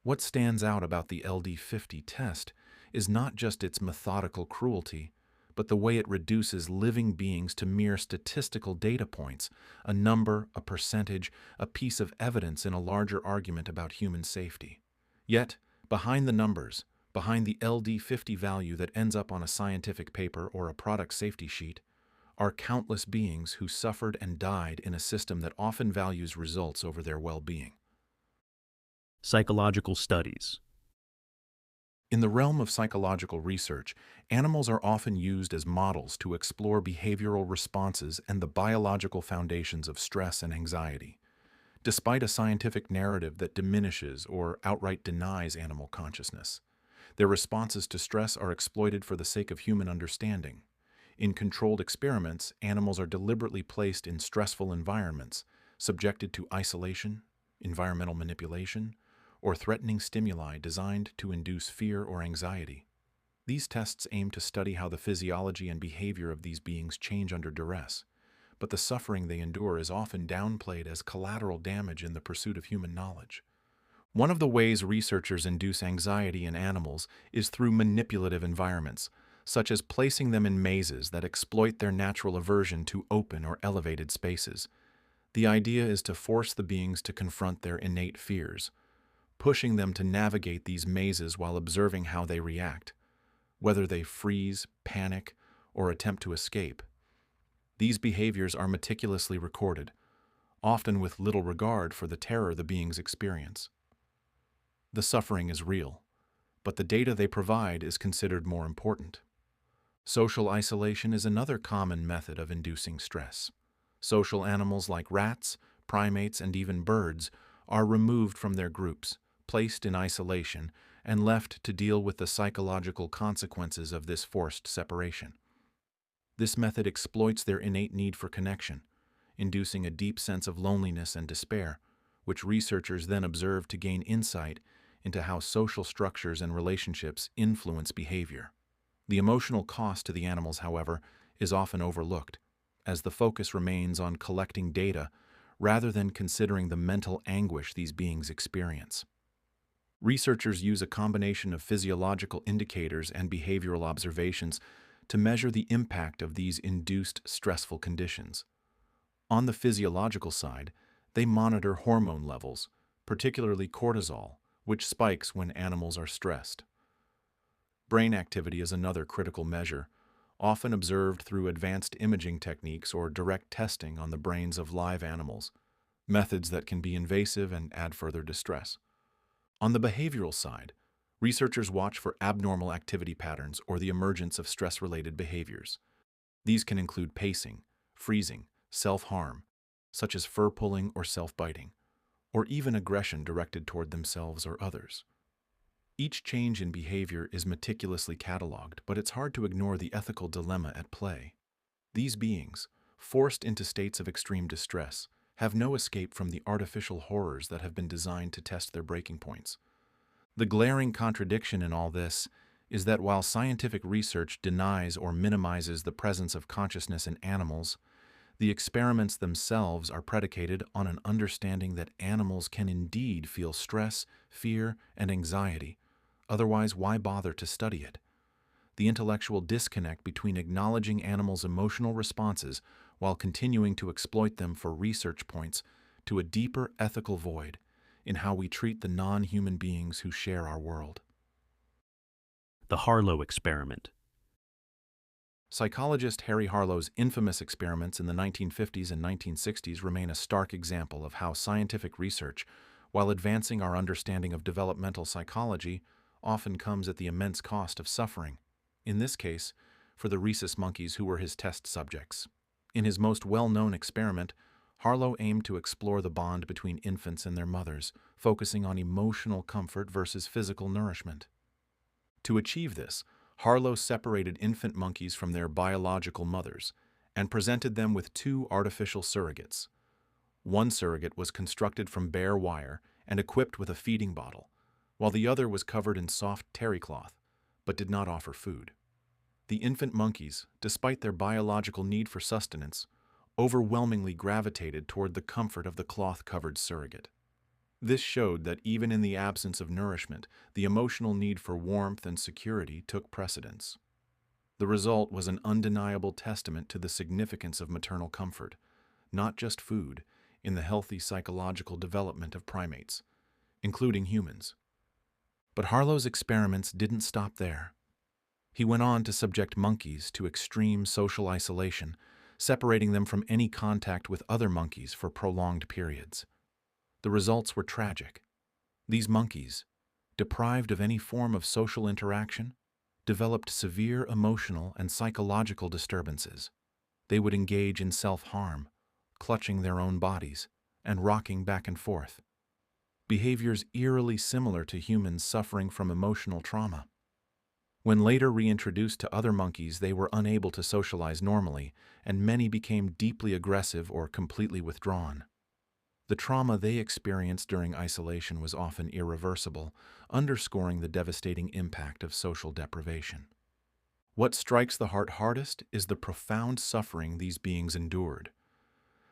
What stands out about the LD50 test is not just its methodical cruelty, but the way it reduces living beings to mere statistical data points, a number, a percentage, a piece of evidence in a larger argument about human safety. Yet, behind the numbers, behind the LD50 value that ends up on a scientific paper or a product safety sheet, are countless beings who suffered and died in a system that often values results over their well-being. Psychological studies. In the realm of psychological research, animals are often used as models to explore behavioral responses and the biological foundations of stress and anxiety. Despite a scientific narrative that diminishes or outright denies animal consciousness, their responses to stress are exploited for the sake of human understanding. In controlled experiments, animals are deliberately placed in stressful environments, subjected to isolation, environmental manipulation, or threatening stimuli designed to induce fear or anxiety. These tests aim to study how the physiology and behavior of these beings change under duress, but the suffering they endure is often downplayed as collateral damage in the pursuit of human knowledge. One of the ways researchers induce anxiety in animals is through manipulative environments, such as placing them in mazes that exploit their natural aversion to open or elevated spaces. The idea is to force the beings to confront their innate fears, pushing them to navigate these mazes while observing how they react, whether they freeze, panic, or attempt to escape. These behaviors are meticulously recorded, often with little regard for the terror the beings experience. The suffering is real, but the data they provide is considered more important. Social isolation is another common method of inducing stress. Social animals like rats, primates, and even birds are removed from their groups, placed in isolation, and left to deal with the psychological consequences of this forced separation. This method exploits their innate need for connection, inducing a deep sense of loneliness and despair, which researchers then observe to gain insight into how social structures and relationships influence behavior. The emotional cost to the animals, however, is often overlooked, as the focus remains on collecting data rather than considering the mental anguish these beings experience. Researchers use a combination of physiological indicators and behavioral observations to measure the impact of these induced stressful conditions. On the physiological side, they monitor hormone levels, particularly cortisol, which spikes when animals are stressed. Brain activity is another critical measure, often observed through advanced imaging techniques or direct testing on the brains of live animals, methods that can be invasive and add further distress. On the behavioral side, researchers watch for abnormal activity patterns or the emergence of stress-related behaviors. These can include pacing, freezing, self-harm, such as fur pulling or self-biting, or even aggression directed toward themselves or others. Each change in behavior is meticulously cataloged, but it's hard to ignore the ethical dilemma at play. These beings, forced into states of extreme distress, have no escape from the artificial horrors that have been designed to test their breaking points. The glaring contradiction in all this is that while scientific research denies or minimizes the presence of consciousness in animals, the experiments themselves are predicated on an understanding that animals can indeed feel stress, fear, and anxiety. Otherwise, why bother to study it? The intellectual disconnect between acknowledging animals' emotional responses while continuing to exploit them for research points to a deeper ethical void in how we treat the non-human beings who share our world. The Harlow experiment. Psychologist Harry Harlow's infamous experiments in the 1950s and 1960s remain a stark example of how scientific research, while advancing our understanding of developmental psychology, often comes at the immense cost of suffering. In this case, for the rhesus monkeys who were his test subjects. In his most well-known experiment, Harlow aimed to explore the bond between infants and their mothers, focusing on emotional comfort versus physical nourishment. To achieve this, Harlow separated infant monkeys from their biological mothers and presented them with two artificial surrogates. One surrogate was constructed from bare wire and equipped with a feeding bottle, while the other was covered in soft terry cloth, but did not offer food. The infant monkeys, despite their biological need for sustenance, overwhelmingly gravitated toward the comfort of the cloth-covered surrogate. This showed that even in the absence of nourishment, the emotional need for warmth and security took precedence. The result was an undeniable testament to the significance of maternal comfort, not just food, in the healthy psychological development of primates, including humans. But Harlow's experiments didn't stop there. He went on to subject monkeys to extreme social isolation, separating them from any contact with other monkeys for prolonged periods. The results were tragic. These monkeys, deprived of any form of social interaction, developed severe emotional and psychological disturbances. They would engage in self-harm, clutching their own bodies and rocking back and forth. Behaviors eerily similar to humans suffering from emotional trauma. When later reintroduced to other monkeys, they were unable to socialize normally, and many became deeply aggressive or completely withdrawn. The trauma they experienced during isolation was often irreversible, underscoring the devastating impact of social deprivation. What strikes the heart hardest is the profound suffering these beings endured.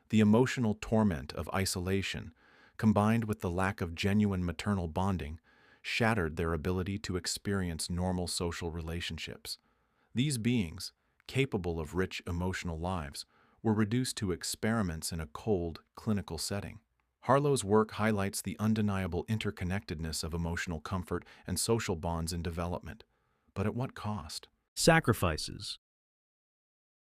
The emotional torment of isolation, combined with the lack of genuine maternal bonding, shattered their ability to experience normal social relationships. These beings, capable of rich emotional lives, were reduced to experiments in a cold, clinical setting. Harlow's work highlights the undeniable interconnectedness of emotional comfort and social bonds in development. But at what cost? Sacrifices.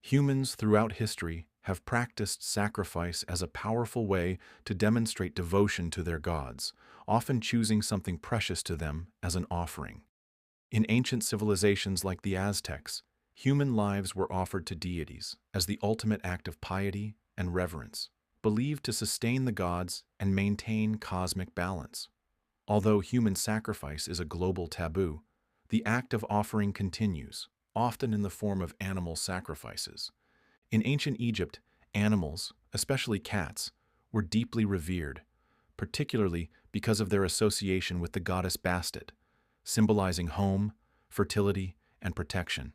Humans throughout history have practiced sacrifice as a powerful way to demonstrate devotion to their gods, often choosing something precious to them as an offering. In ancient civilizations like the Aztecs, human lives were offered to deities as the ultimate act of piety and reverence, believed to sustain the gods and maintain cosmic balance. Although human sacrifice is a global taboo, the act of offering continues, often in the form of animal sacrifices. In ancient Egypt, animals, especially cats, were deeply revered, particularly because of their association with the goddess Bastet, symbolizing home, fertility, and protection.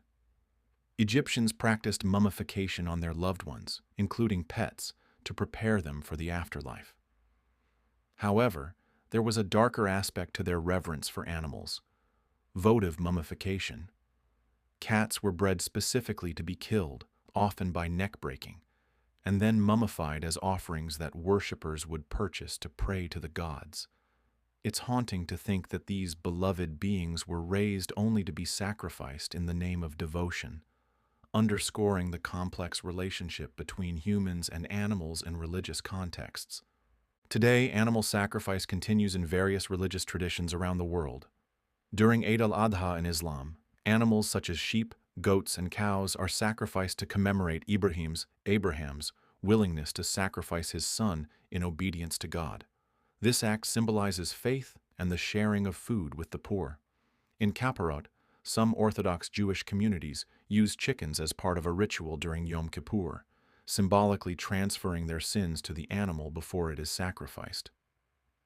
Egyptians practiced mummification on their loved ones, including pets, to prepare them for the afterlife. However, there was a darker aspect to their reverence for animals: votive mummification. Cats were bred specifically to be killed, often by neck breaking, and then mummified as offerings that worshippers would purchase to pray to the gods. It's haunting to think that these beloved beings were raised only to be sacrificed in the name of devotion, underscoring the complex relationship between humans and animals in religious contexts. Today, animal sacrifice continues in various religious traditions around the world. During Eid al-Adha in Islam, animals such as sheep, goats, and cows are sacrificed to commemorate Abraham's willingness to sacrifice his son in obedience to God. This act symbolizes faith and the sharing of food with the poor. In Kapparot, some Orthodox Jewish communities use chickens as part of a ritual during Yom Kippur, symbolically transferring their sins to the animal before it is sacrificed.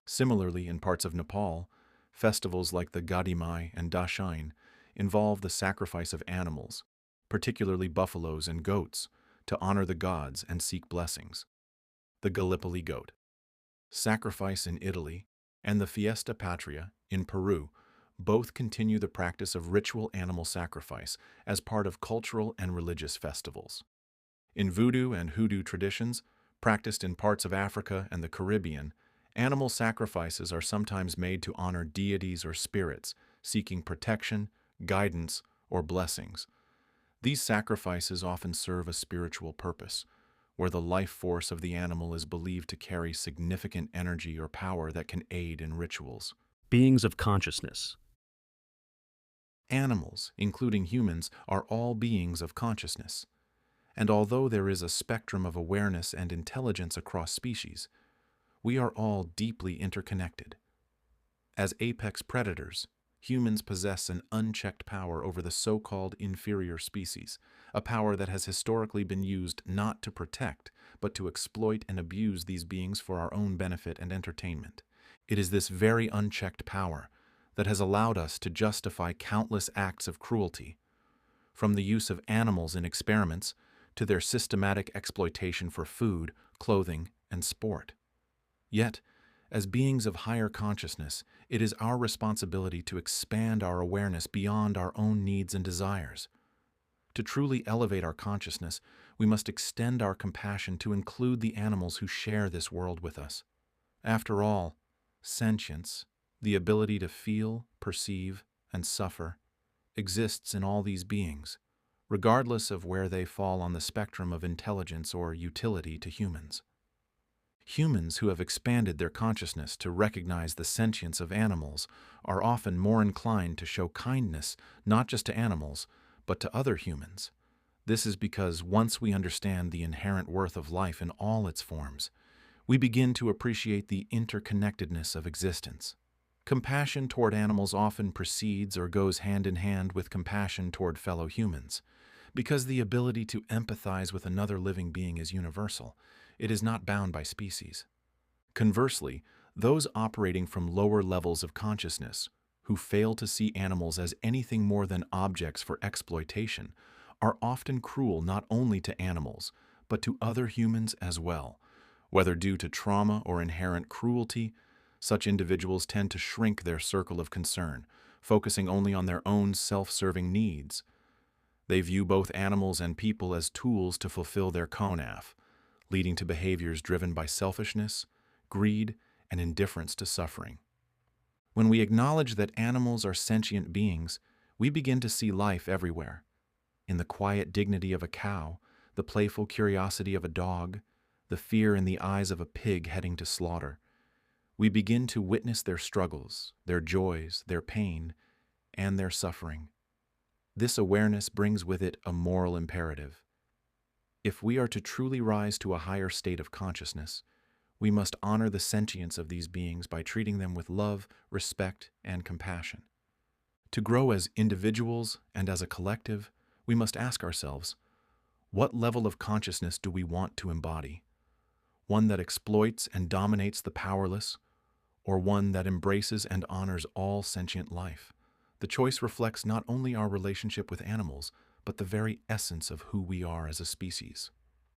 Similarly, in parts of Nepal, festivals like the Gadimai and Dashain involve the sacrifice of animals, particularly buffaloes and goats, to honor the gods and seek blessings. The Gallipoli goat sacrifice in Italy and the Fiesta Patria in Peru both continue the practice of ritual animal sacrifice as part of cultural and religious festivals. In voodoo and hoodoo traditions, practiced in parts of Africa and the Caribbean, animal sacrifices are sometimes made to honor deities or spirits seeking protection, guidance, or blessings. These sacrifices often serve a spiritual purpose, where the life force of the animal is believed to carry significant energy or power that can aid in rituals. Beings of consciousness. Animals, including humans, are all beings of consciousness. And although there is a spectrum of awareness and intelligence across species, we are all deeply interconnected. As apex predators, humans possess an unchecked power over the so-called inferior species, a power that has historically been used not to protect, but to exploit and abuse these beings for our own benefit and entertainment. It is this very unchecked power that has allowed us to justify countless acts of cruelty, from the use of animals in experiments to their systematic exploitation for food, clothing, and sport. Yet, as beings of higher consciousness, it is our responsibility to expand our awareness beyond our own needs and desires. To truly elevate our consciousness, we must extend our compassion to include the animals who share this world with us. After all, sentience, the ability to feel, perceive, and suffer, exists in all these beings, regardless of where they fall on the spectrum of intelligence or utility to humans. Humans who have expanded their consciousness to recognize the sentience of animals are often more inclined to show kindness not just to animals, but to other humans. This is because once we understand the inherent worth of life in all its forms, we begin to appreciate the interconnectedness of existence. Compassion toward animals often precedes or goes hand in hand with compassion toward fellow humans. Because the ability to empathize with another living being is universal, it is not bound by species. Conversely, those operating from lower levels of consciousness, who fail to see animals as anything more than objects for exploitation, are often cruel not only to animals, but to other humans as well. Whether due to trauma or inherent cruelty, such individuals tend to shrink their circle of concern, focusing only on their own self-serving needs. They view both animals and people as tools to fulfill their konaf, leading to behaviors driven by selfishness, greed, and indifference to suffering. When we acknowledge that animals are sentient beings, we begin to see life everywhere. In the quiet dignity of a cow, the playful curiosity of a dog, the fear in the eyes of a pig heading to slaughter. We begin to witness their struggles, their joys, their pain, and their suffering. This awareness brings with it a moral imperative. If we are to truly rise to a higher state of consciousness, we must honor the sentience of these beings by treating them with love, respect, and compassion. To grow as individuals and as a collective, we must ask ourselves, what level of consciousness do we want to embody? One that exploits and dominates the powerless, or one that embraces and honors all sentient life? The choice reflects not only our relationship with animals, but the very essence of who we are as a species.